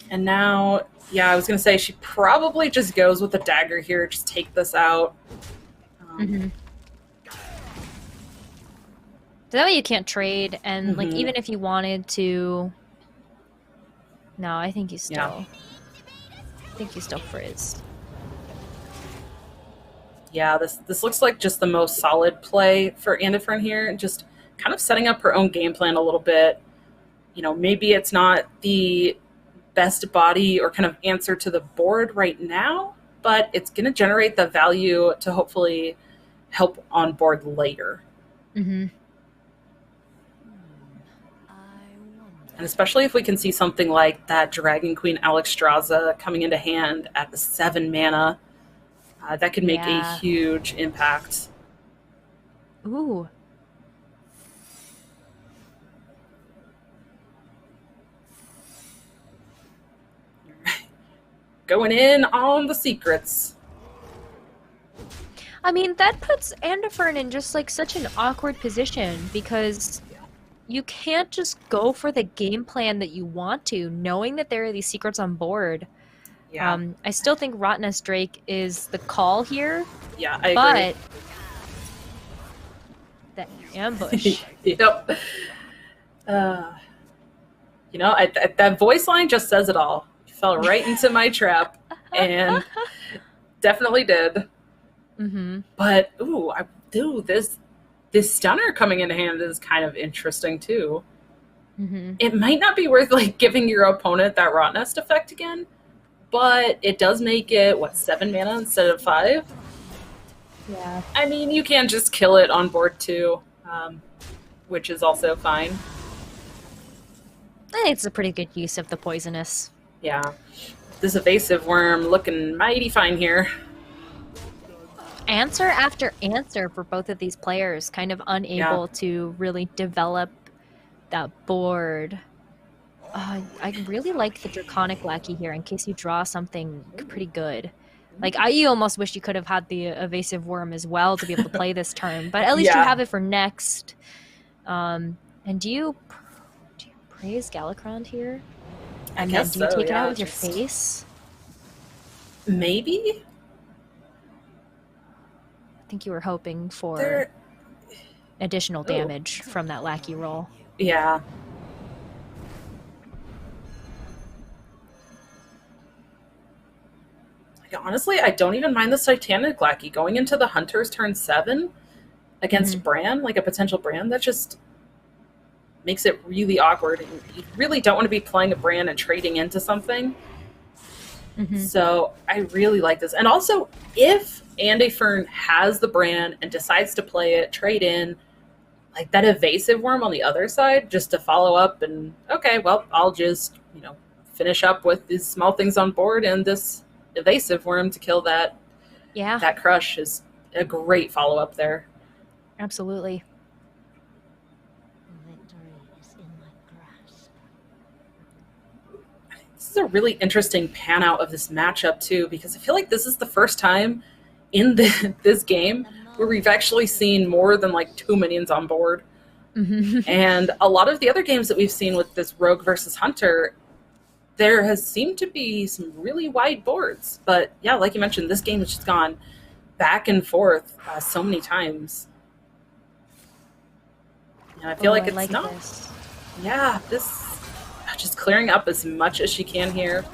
And now, I was going to say she probably just goes with the dagger here. Just take this out. So that way you can't trade, and even if you wanted to, no, I think you still, frizz. Yeah, this looks like just the most solid play for Andifern here, just kind of setting up her own game plan a little bit. Maybe it's not the best body or kind of answer to the board right now, but it's going to generate the value to hopefully help on board later. And especially if we can see something like that Dragon Queen Alexstrasza coming into hand at the 7 mana, that could make a huge impact. Ooh. Going in on the secrets. I mean, that puts Andifern in just like such an awkward position because you can't just go for the game plan that you want to, knowing that there are these secrets on board. Yeah. I still think Rottnest Drake is the call here. Yeah, I agree. But the ambush. That voice line just says it all. Fell right into my trap, and definitely did. But this stunner coming in hand is kind of interesting too. It might not be worth giving your opponent that Rottnest effect again, but it does make it 7 mana instead of 5. Yeah. I mean, you can just kill it on board too, which is also fine. I think it's a pretty good use of the poisonous. Yeah. This evasive worm looking mighty fine here. Answer after answer for both of these players, kind of unable to really develop that board. I really like the Draconic Lackey here in case you draw something pretty good. You almost wish you could have had the evasive worm as well to be able to play this turn, but at least you have it for next. And do you praise Galakron here? I guess do you so, take it out with your face? Maybe? I think you were hoping for additional damage from that lackey roll. Yeah. Honestly, I don't even mind the Titanic Lackey. Going into the Hunter's turn 7 against Bran, a potential Bran, that just makes it really awkward. You really don't want to be playing a Bran and trading into something. So I really like this. And also, if Andifern has the Bran and decides to play it, trade in, like that evasive worm on the other side just to follow up and, okay, well, I'll just, finish up with these small things on board and this evasive worm to kill that. Yeah. That crush is a great follow-up there. Absolutely. This is a really interesting pan out of this matchup too, because I feel like this is the first time in this game where we've actually seen more than like 2 minions on board. And a lot of the other games that we've seen with this rogue versus hunter, there has seemed to be some really wide boards. But yeah, like you mentioned, this game has just gone back and forth so many times. And I feel like it's not. This. Yeah, this just clearing up as much as she can here,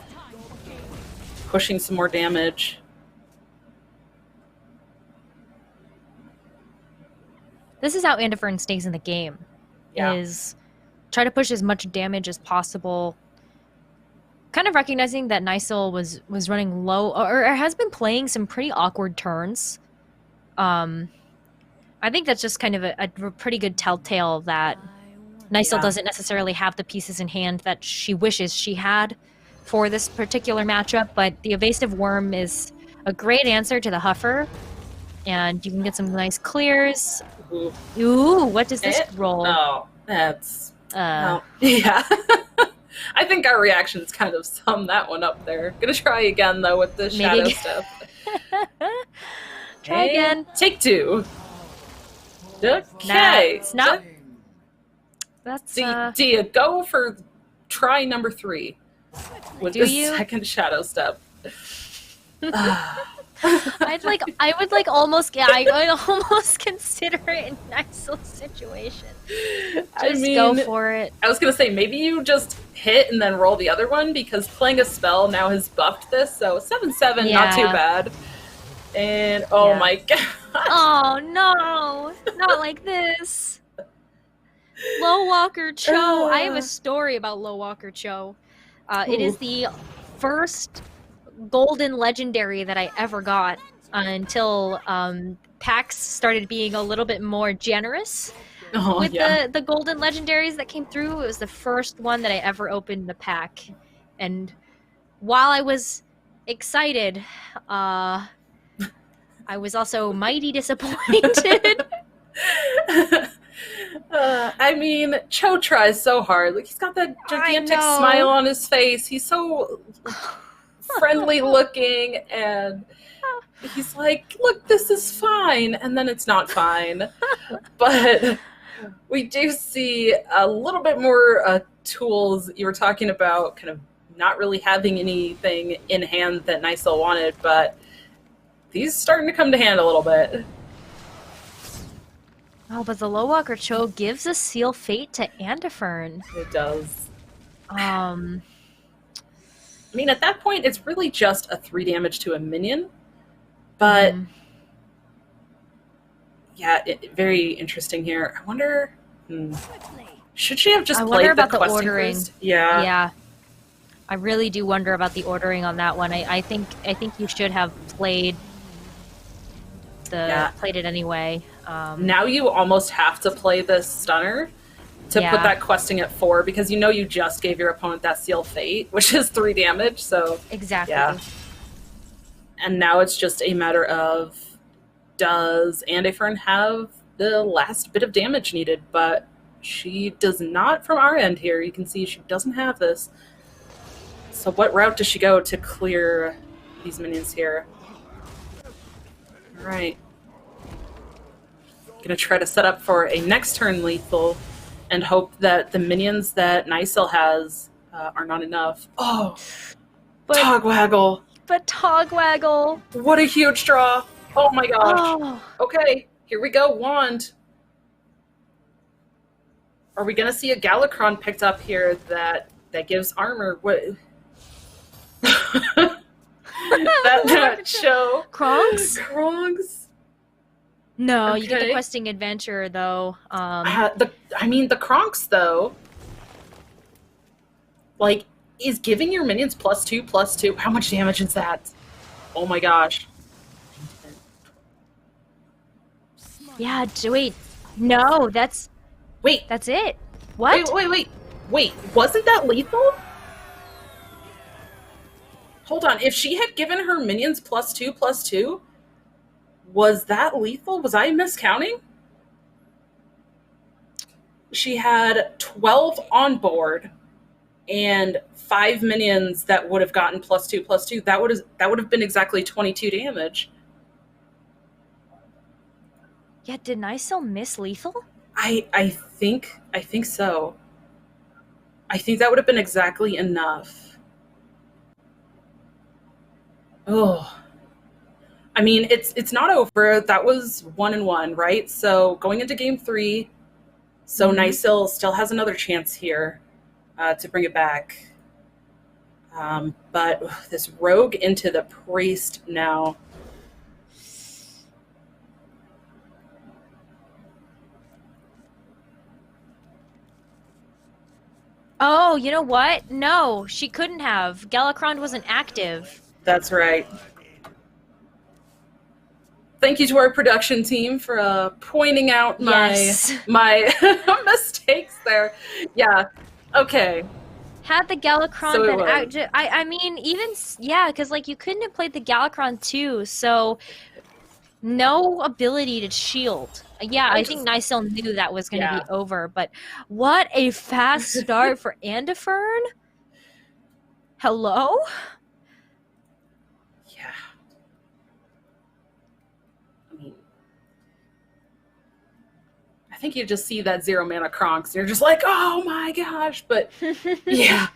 pushing some more damage. This is how Andifern stays in the game. Yeah. Is try to push as much damage as possible. Kind of recognizing that Nysel was running low, or has been playing some pretty awkward turns. I think that's just kind of a pretty good telltale that Nysel doesn't necessarily have the pieces in hand that she wishes she had for this particular matchup, but the evasive worm is a great answer to the Huffer, and you can get some nice clears. Ooh, what does this roll? Oh, that's... well, yeah. I think our reactions kind of sum that one up there. Gonna try again, though, with the shadow stuff. Try again. Take 2. Okay. That's not... That's, do you go for try number 3 with the second shadow step? I would almost consider it in Nysel's situation. Just go for it. I was gonna say maybe you just hit and then roll the other one, because playing a spell now has buffed this, so 7/7, not too bad. And oh my god. Oh no, not like this. Low Walker Cho. I have a story about Low Walker Cho. It is the first golden legendary that I ever got until packs started being a little bit more generous with the golden legendaries that came through. It was the first one that I ever opened the pack, and while I was excited, I was also mighty disappointed. I mean, Cho tries so hard. Like, he's got that gigantic smile on his face. He's so friendly looking, and he's like, look, this is fine, and then it's not fine. But we do see a little bit more tools. You were talking about kind of not really having anything in hand that Nysel wanted, but these starting to come to hand a little bit. Oh, but the Low Walker Cho gives a Seal Fate to Andifern. It does. I mean, at that point, it's really just a 3 damage to a minion. But, yeah, very interesting here. I wonder, should she have just played the questing ordering. First? Yeah. Yeah. I really do wonder about the ordering on that one. I think you should have played it anyway. Now you almost have to play this stunner to put that questing at 4, because you know you just gave your opponent that Seal Fate, which is 3 damage, so... Exactly. Yeah. And now it's just a matter of, does Andifern have the last bit of damage needed? But she does not from our end here. You can see she doesn't have this. So what route does she go to clear these minions here? Alright. Gonna try to set up for a next turn lethal and hope that the minions that Nysel has are not enough. Oh! Togwaggle! But Togwaggle! What a huge draw! Oh my gosh! Oh. Okay, here we go, Wand. Are we gonna see a Galakron picked up here that gives armor? What? that show. Krongs? Krongs? No, you get the questing adventure though. The Kronks though, like, is giving your minions +2/+2. How much damage is that? Oh my gosh. Yeah, wait. No, that's Wait. That's it. What? Wait, wasn't that lethal? Hold on, if she had given her minions +2/+2, was that lethal? Was I miscounting? She had 12 on board and 5 minions that would have gotten +2/+2. That would have been exactly 22 damage. Yeah, did Nycil miss lethal? I think so. I think that would have been exactly enough. Oh. I mean, it's not over. That was 1-1, right? So going into game 3, so Nycil still has another chance here to bring it back. But this rogue into the priest now. Oh, you know what? No, she couldn't have. Galakron wasn't active. That's right. Thank you to our production team for pointing out my mistakes there. Yeah. Okay. Had the Galakron So it been was. active, I mean, even yeah, because like you couldn't have played the Galakron too, so no ability to shield. Yeah, I think Nycil knew that was going to be over, but what a fast start for Andifern. Hello? Yeah. I mean, I think you just see that 0 mana Kronks, and you're just like, oh my gosh, but yeah.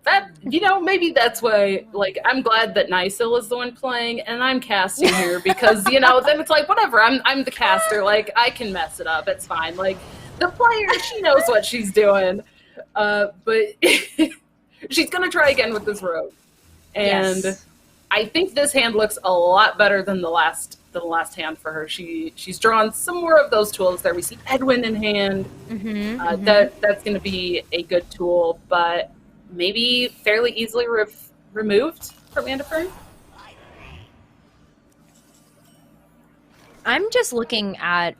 That, maybe that's why, like, I'm glad that Nycil is the one playing and I'm casting here because, then it's like, whatever, I'm the caster, like, I can mess it up, it's fine. Like, the player, she knows what she's doing, but she's gonna try again with this rogue. And I think this hand looks a lot better than the last hand for her. She's drawn some more of those tools there. We see Edwin in hand. That's gonna be a good tool, but maybe fairly easily removed from Andifern. I'm just looking at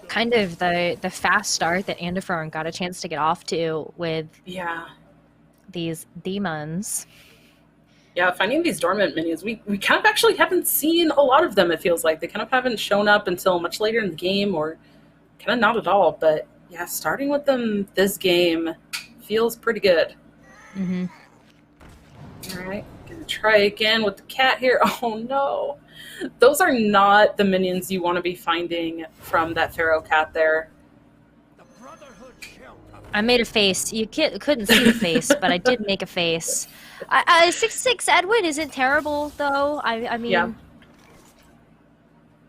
kind of the fast start that Andifern got a chance to get off to with these demons. Yeah, finding these dormant minions, we kind of actually haven't seen a lot of them, it feels like. They kind of haven't shown up until much later in the game, or kind of not at all. But yeah, starting with them this game feels pretty good. All right, gonna try again with the cat here. Oh no, those are not the minions you want to be finding from that Pharaoh cat there. I made a face. You couldn't see the face, but I did make a face. 6/6 Edwin isn't terrible, though. I mean... Yeah.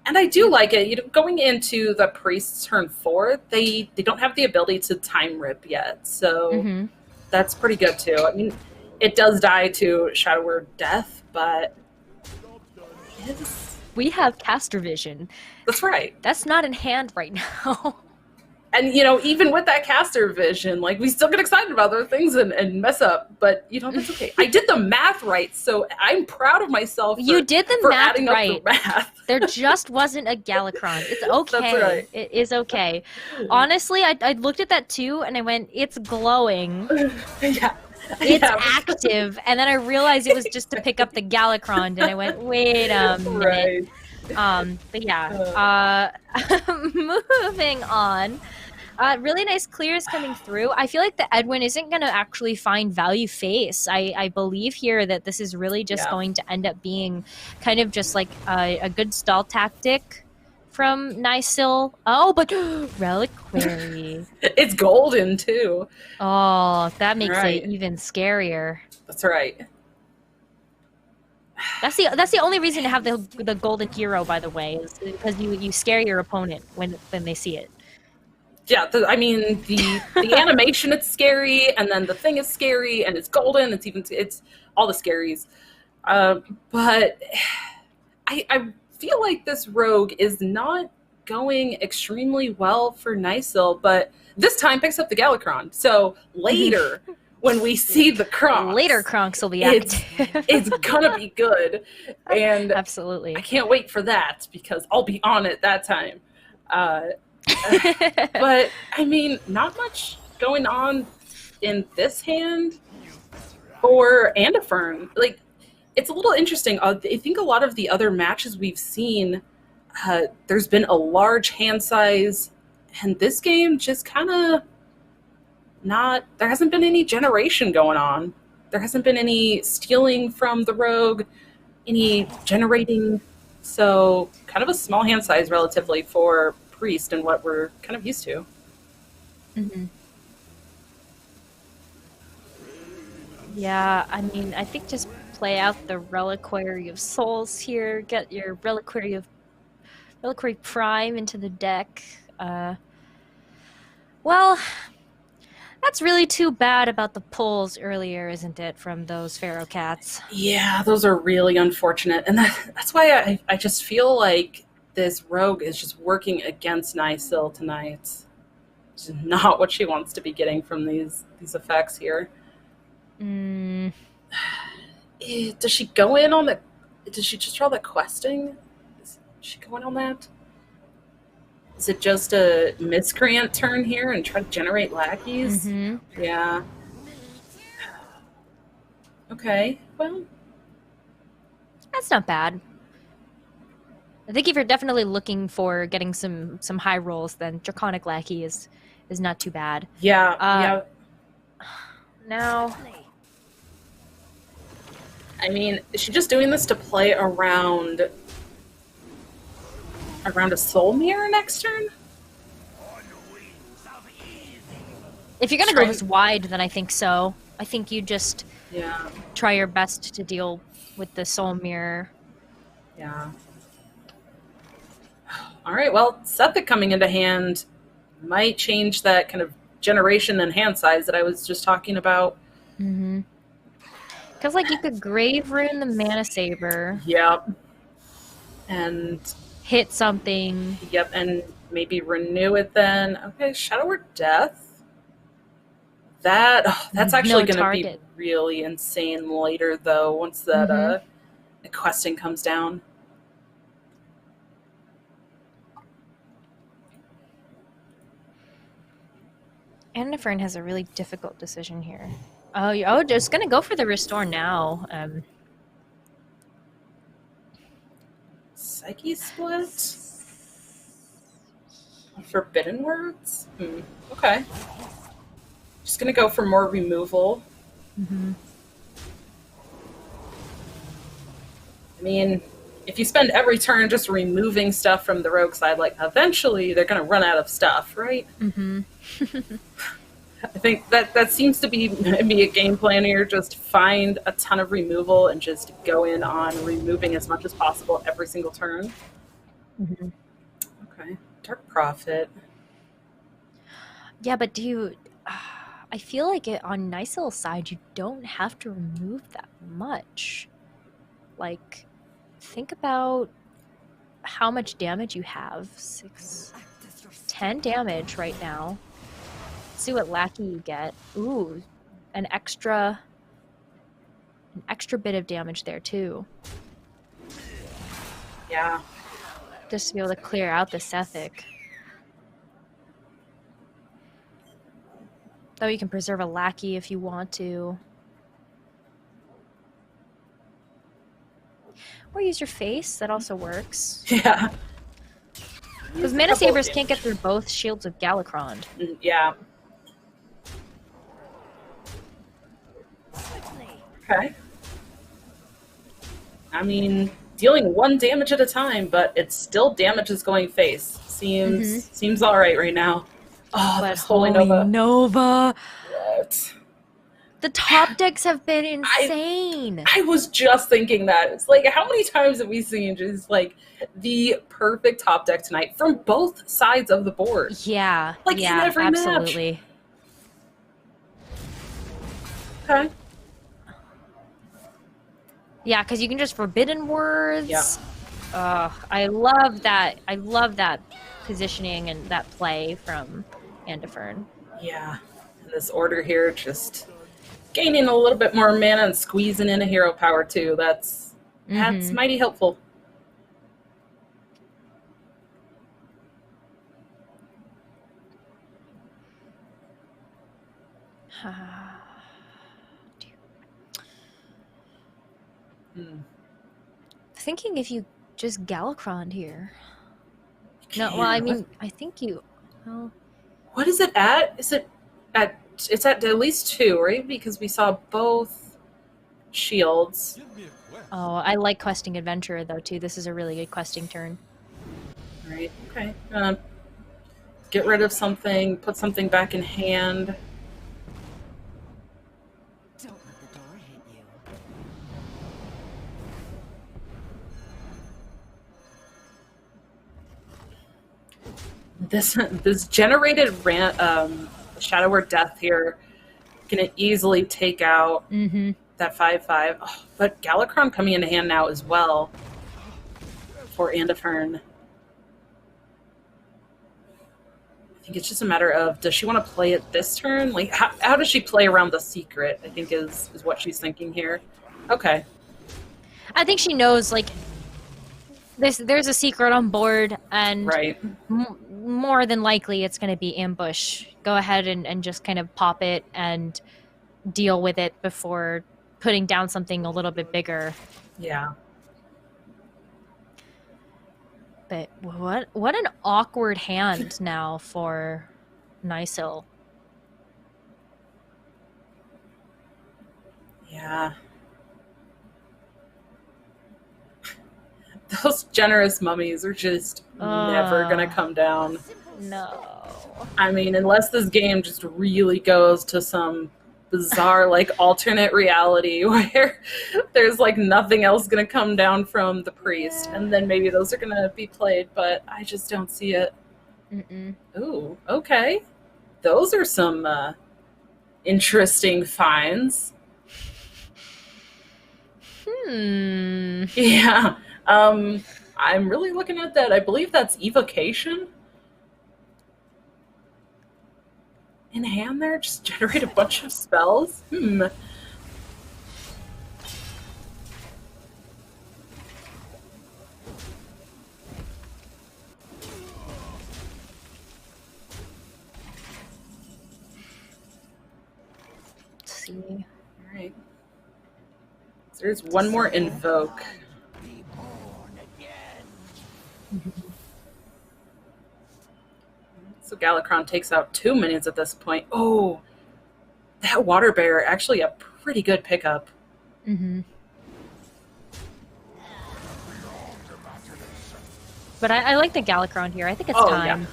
And I do like it. Going into the priest's turn 4, they don't have the ability to time rip yet, so that's pretty good, too. I mean, it does die to Shadow Word Death, but... We have caster vision. That's right. That's not in hand right now. And, even with that caster vision, like, we still get excited about other things and mess up, but, that's okay. I did the math right, so I'm proud of myself You did the for math adding right. up the math. There just wasn't a Galakron. It's okay. That's right. It is okay. Honestly, I looked at that too, and I went, it's glowing. Yeah. It's active. And then I realized it was just to pick up the Galakron, and I went, wait a minute. Right. But yeah, moving on. Really nice clears coming through. I feel like the Edwin isn't going to actually find value face. I believe here that this is really just going to end up being kind of just like a good stall tactic from Nycil. Oh, but Reliquary. It's golden, too. Oh, that makes it even scarier. That's right. That's the only reason to have the golden hero, by the way, is because you scare your opponent when they see it. Yeah, I mean the animation, it's scary, and then the thing is scary, and it's golden. It's all the scaries. But I feel like this rogue is not going extremely well for Nycil, but this time picks up the Galakron. So later, when we see the Kronks. Later Kronks will be it's, active. it's gonna be good. And absolutely. I can't wait for that because I'll be on it that time. But I mean, not much going on in this hand for Andifern. Like, it's a little interesting. I think a lot of the other matches we've seen, there's been a large hand size, and this game just kind of not. There hasn't been any generation going on. There hasn't been any stealing from the rogue, any generating. So kind of a small hand size relatively for Priest and what we're kind of used to. Mm-hmm. Yeah, I mean, I think just play out the Reliquary of Souls here, get your Reliquary Prime into the deck. Well, that's really too bad about the pulls earlier, isn't it, from those Pharaoh Cats? Yeah, those are really unfortunate. And that's why I just feel like this rogue is just working against Nysil tonight. Which is not what she wants to be getting from these effects here. Mm. Does she go in on the... Does she just draw the questing? Is she going on that? Is it just a miscreant turn here and try to generate lackeys? Mm-hmm. Yeah. Okay, well... That's not bad. I think if you're definitely looking for getting some high rolls, then Draconic Lackey is not too bad. Yeah, yeah. Now... I mean, is she just doing this to play around a soul mirror next turn? If you're gonna go this wide, then I think so. I think you just try your best to deal with the soul mirror. Yeah. All right. Well, Sethik coming into hand might change that kind of generation and hand size that I was just talking about. Mm-hmm. Because, like, you could Grave Rune the Mana Saber. Yep. And... hit something. Yep, and maybe renew it then. Okay, Shadow or Death. That's actually going to be really insane later, though, once that the questing comes down. Andifern has a really difficult decision here. Oh, just gonna go for the restore now. Psyche Split? Forbidden Words? Okay. Just gonna go for more removal. Mm-hmm. I mean, if you spend every turn just removing stuff from the rogue side, like, eventually they're gonna run out of stuff, right? Mm-hmm. I think that seems to be a game plan here. Just find a ton of removal and just go in on removing as much as possible every single turn. Mm-hmm. Okay. Dark Prophet. Yeah, but do you... I feel like on Nysil's side, you don't have to remove that much. Like, think about how much damage you have. 10 damage right now. See what lackey you get. Ooh, an extra bit of damage there too. Yeah. Just to be able to clear out the Sethik. Though you can preserve a lackey if you want to. Or use your face, that also works. Yeah. Because Mana Sabers can't get through both Shields of Galakron. Yeah. Okay. I mean, dealing 1 damage at a time, but it's still damage is going face. Seems all right now. Oh, but this Holy Nova. What? The top decks have been insane. I was just thinking that. It's like, how many times have we seen just like the perfect top deck tonight from both sides of the board? Yeah. Like in every absolutely. match. Okay. Yeah, because you can just Forbidden Words. Yeah. I love that. I love that positioning and that play from Andifern. Yeah. And this order here just gaining a little bit more mana and squeezing in a hero power too. That's mighty helpful. Thinking if you just Galakrond here. No, well, I mean, I think you. Well, what is it at? Is it at? It's at least 2, right? Because we saw both shields. Oh, I like questing adventurer though too. This is a really good questing turn. All right. Okay. Get rid of something. Put something back in hand. Don't let the door hit you. This generated Shadow Word Death here can easily take out that 5/5. Oh, but Galakrond coming into hand now as well for Andafern. I think it's just a matter of, does she want to play it this turn? Like, how does she play around the secret, I think is what she's thinking here. Okay. I think she knows, like, there's a secret on board, and right. More than likely it's going to be ambush. Go ahead and just kind of pop it and deal with it before putting down something a little bit bigger. Yeah. But what an awkward hand now for Nysil. Yeah. Those generous mummies are just never gonna come down. No. I mean, unless this game just really goes to some bizarre, like, alternate reality where there's, like, nothing else gonna come down from the priest, and then maybe those are gonna be played, but I just don't see it. Ooh, okay. Those are some interesting finds. Yeah. I'm really looking at that. I believe that's evocation. In hand there, just generate a bunch of spells. Let's see. All right. So there's one more invoke. So Galakrond takes out 2 minions at this point. Oh, that water bear, actually a pretty good pickup. But I like the Galakrond here. I think it's time. Yeah,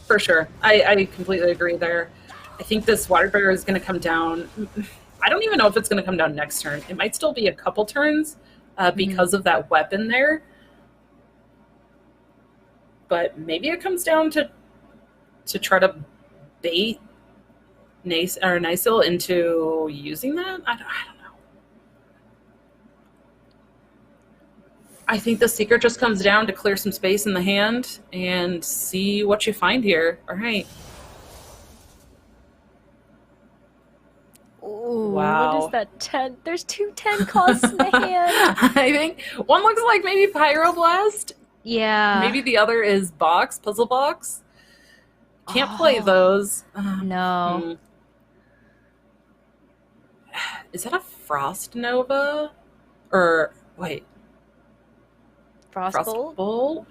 for sure. I completely agree there. I think this water bear is going to come down. I don't even know if it's going to come down next turn. It might still be a couple turns because of that weapon there. But maybe it comes down to try to bait Nysil into using that? I don't know. I think the secret just comes down to clear some space in the hand and see what you find here. All right. Ooh, wow. What is that? 10? There's 2 10 costs in the hand. I think one looks like maybe Pyroblast. Yeah. Maybe the other is Puzzle Box. Can't play those. No. Is that a Frost Nova? Or, wait. Frostbolt?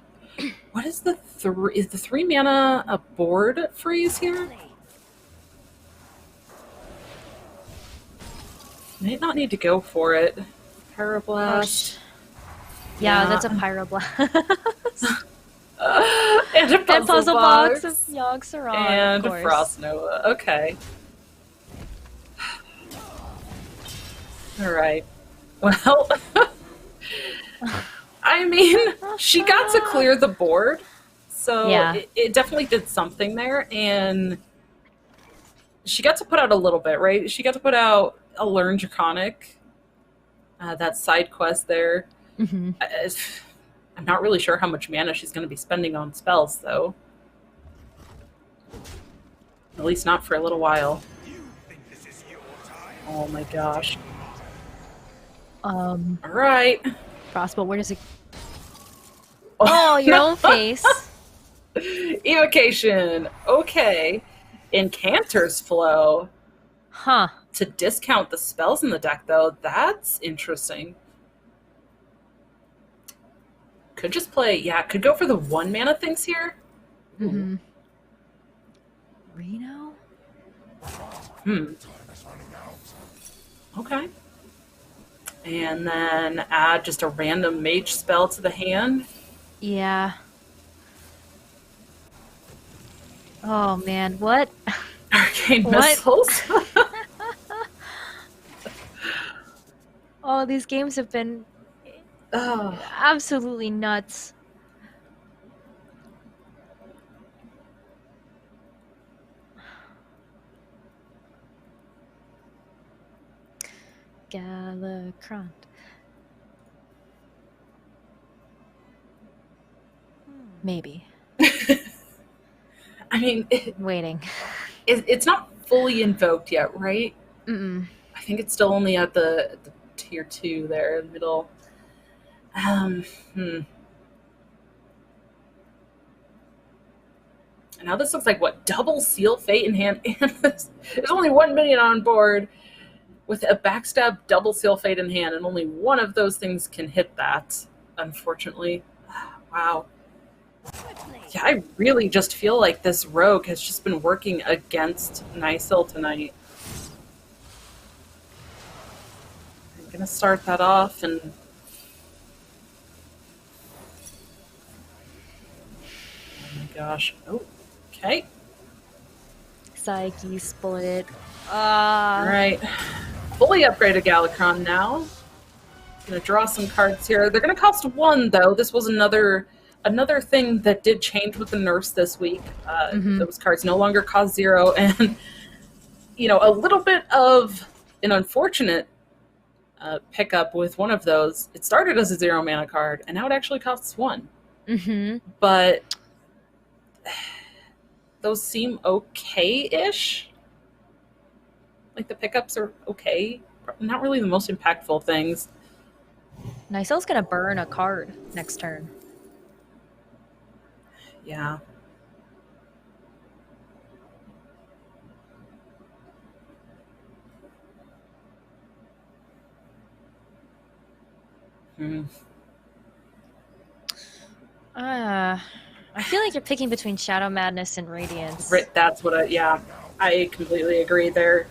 What is the 3? Is the 3 mana a board freeze here? Might not need to go for it. Pyroblast. Yeah, that's a Pyroblast. And a puzzle box of Yogg-Saron, and of a Frost Nova. Okay. All right. Well, I mean, she got to clear the board, so it definitely did something there, and she got to put out a little bit, right? She got to put out a Learn Draconic, that side quest there. I'm not really sure how much mana she's going to be spending on spells, though. At least not for a little while. Oh my gosh. All right. Crossbow, where does it... Oh, your own face. Evocation. Okay. Incanter's Flow. Huh. To discount the spells in the deck, though, that's interesting. Could just play, yeah, could go for the 1 mana things here. Mm-hmm. Reno? Okay. And then add just a random mage spell to the hand. Yeah. Oh, man. What? Arcane Missiles. Oh, these games have been absolutely nuts. Galacront. Maybe. I mean, waiting. It's not fully invoked yet, right? Mm-mm. I think it's still only at the tier 2 there in the middle. And now this looks like, what, double Seal Fate in hand? And there's only 1 minion on board with a backstab double Seal Fate in hand, and only one of those things can hit that, unfortunately. Wow. Yeah, I really just feel like this rogue has just been working against Nysil tonight. I'm going to start that off and... Oh my gosh. Oh, okay. Psyche split. Alright. Fully upgraded Galacron now. Gonna draw some cards here. They're gonna cost 1, though. This was another thing that did change with the nerfs this week. Those cards no longer cost 0, and you know, a little bit of an unfortunate pickup with one of those. It started as a 0 mana card, and now it actually costs 1. But those seem okay-ish. Like, the pickups are okay. Not really the most impactful things. Nysil's gonna burn a card next turn. Yeah. I feel like you're picking between Shadow Madness and Radiance. That's what I completely agree there.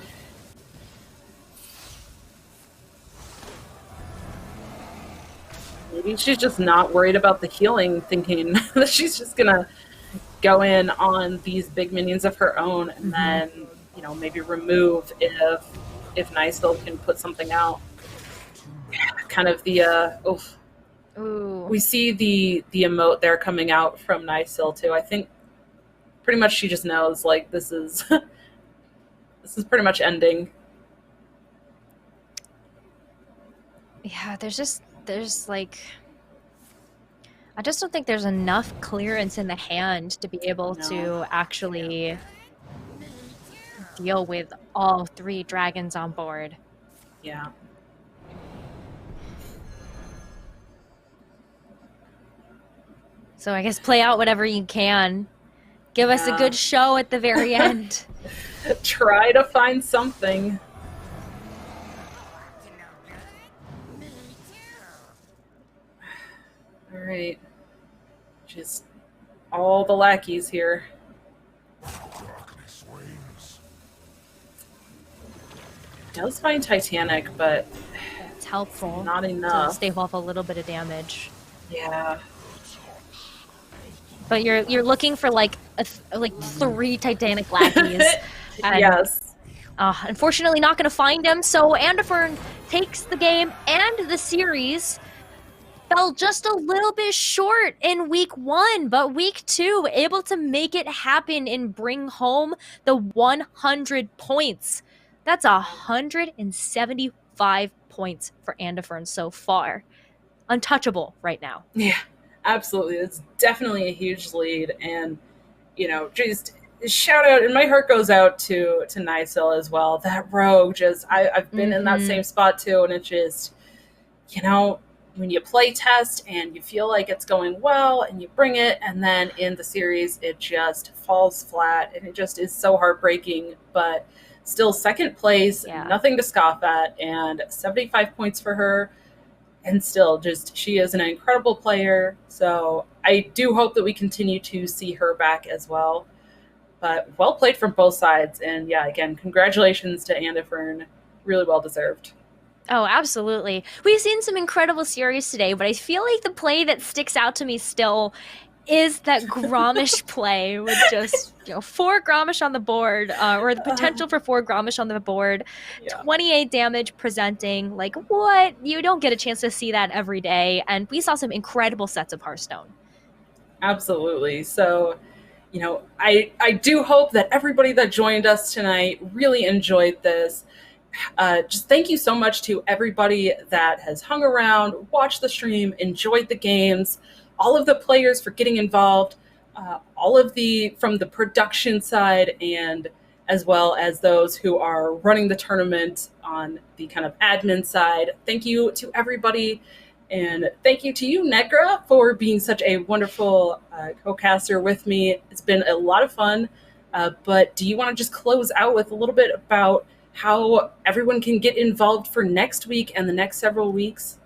Maybe she's just not worried about the healing, thinking that she's just gonna go in on these big minions of her own, and then, you know, maybe remove if Nysil can put something out. Kind of the Ooh. We see the emote there coming out from Nysil too. I think pretty much she just knows, like, this is this is pretty much ending. Yeah, there's like, I just don't think there's enough clearance in the hand to be able to actually deal with all 3 dragons on board. Yeah. So I guess play out whatever you can. Give us a good show at the very end. Try to find something. All right. Just all the lackeys here. Does find Titanic, but it's helpful. Not enough. To stave off a little bit of damage. Yeah. But you're looking for like 3 Titanic lackeys. Yes. Unfortunately, not going to find them. So Andafern takes the game and the series. Fell just a little bit short in week 1, but week 2 able to make it happen and bring home the 100 points. That's 175 points for Andafern so far. Untouchable right now. Yeah, absolutely. It's definitely a huge lead, and you know, just shout out, and my heart goes out to Nysil as well. That rogue, just I've been in that same spot too, and it just, you know, when you play test and you feel like it's going well and you bring it, and then in the series it just falls flat, and it just is so heartbreaking. But still, second place, nothing to scoff at, and 75 points for her. And still, just, she is an incredible player. So I do hope that we continue to see her back as well. But well played from both sides. And yeah, again, congratulations to Andifern. Really well deserved. Oh, absolutely. We've seen some incredible series today, but I feel like the play that sticks out to me still is that Grommash play with just, 4 Grommash on the board, or the potential for 4 Grommash on the board, 28 damage presenting. Like, what? You don't get a chance to see that every day. And we saw some incredible sets of Hearthstone. Absolutely. So, I do hope that everybody that joined us tonight really enjoyed this. Just thank you so much to everybody that has hung around, watched the stream, enjoyed the games, all of the players for getting involved, all of from the production side, and as well as those who are running the tournament on the kind of admin side. Thank you to everybody. And thank you to you, Negra, for being such a wonderful co-caster with me. It's been a lot of fun. But do you want to just close out with a little bit about how everyone can get involved for next week and the next several weeks?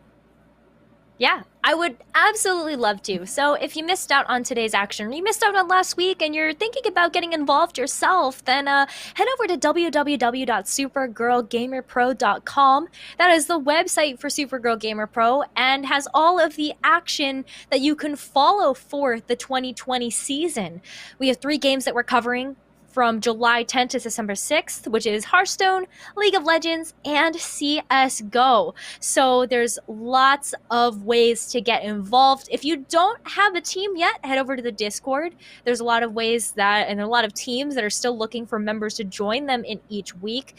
Yeah, I would absolutely love to. So if you missed out on today's action, or you missed out on last week and you're thinking about getting involved yourself, then head over to www.supergirlgamerpro.com. That is the website for Supergirl Gamer Pro and has all of the action that you can follow for the 2020 season. We have 3 games that we're covering from July 10th to December 6th, which is Hearthstone, League of Legends, and CSGO. So there's lots of ways to get involved. If you don't have a team yet, head over to the Discord. There's a lot of ways and a lot of teams that are still looking for members to join them in each week.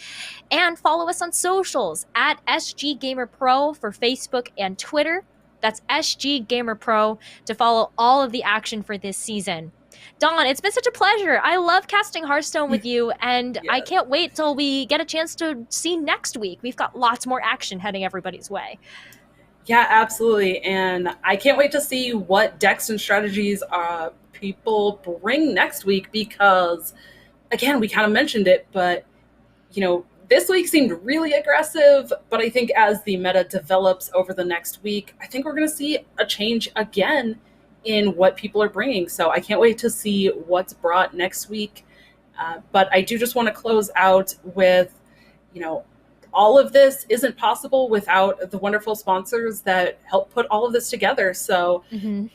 And follow us on socials at SGGamerPro for Facebook and Twitter. That's SGGamerPro to follow all of the action for this season. Dawn, it's been such a pleasure. I love casting Hearthstone with you, and I can't wait till we get a chance to see next week. We've got lots more action heading everybody's way. Yeah, absolutely. And I can't wait to see what decks and strategies people bring next week, because, again, we kind of mentioned it, but, this week seemed really aggressive, but I think as the meta develops over the next week, I think we're going to see a change again in what people are bringing. So I can't wait to see what's brought next week. But I do just want to close out with, all of this isn't possible without the wonderful sponsors that help put all of this together. So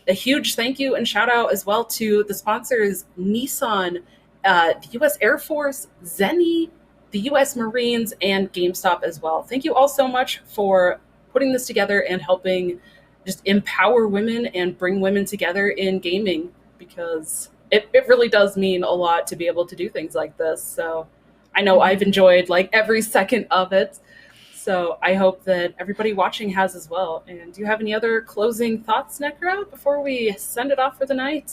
a huge thank you and shout out as well to the sponsors: Nissan, the U.S. Air Force, Zenny, the U.S. Marines, and GameStop as well. Thank you all so much for putting this together and helping just empower women and bring women together in gaming, because it really does mean a lot to be able to do things like this. So I know I've enjoyed every second of it. So I hope that everybody watching has as well. And do you have any other closing thoughts, Necro, before we send it off for the night?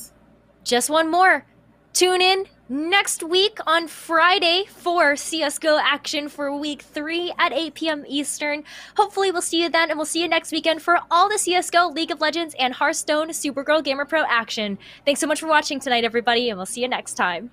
Just one more. Tune in next week on Friday for CSGO action for week 3 at 8 p.m. Eastern. Hopefully we'll see you then, and we'll see you next weekend for all the CSGO, League of Legends, and Hearthstone Supergirl Gamer Pro action. Thanks so much for watching tonight, everybody, and we'll see you next time.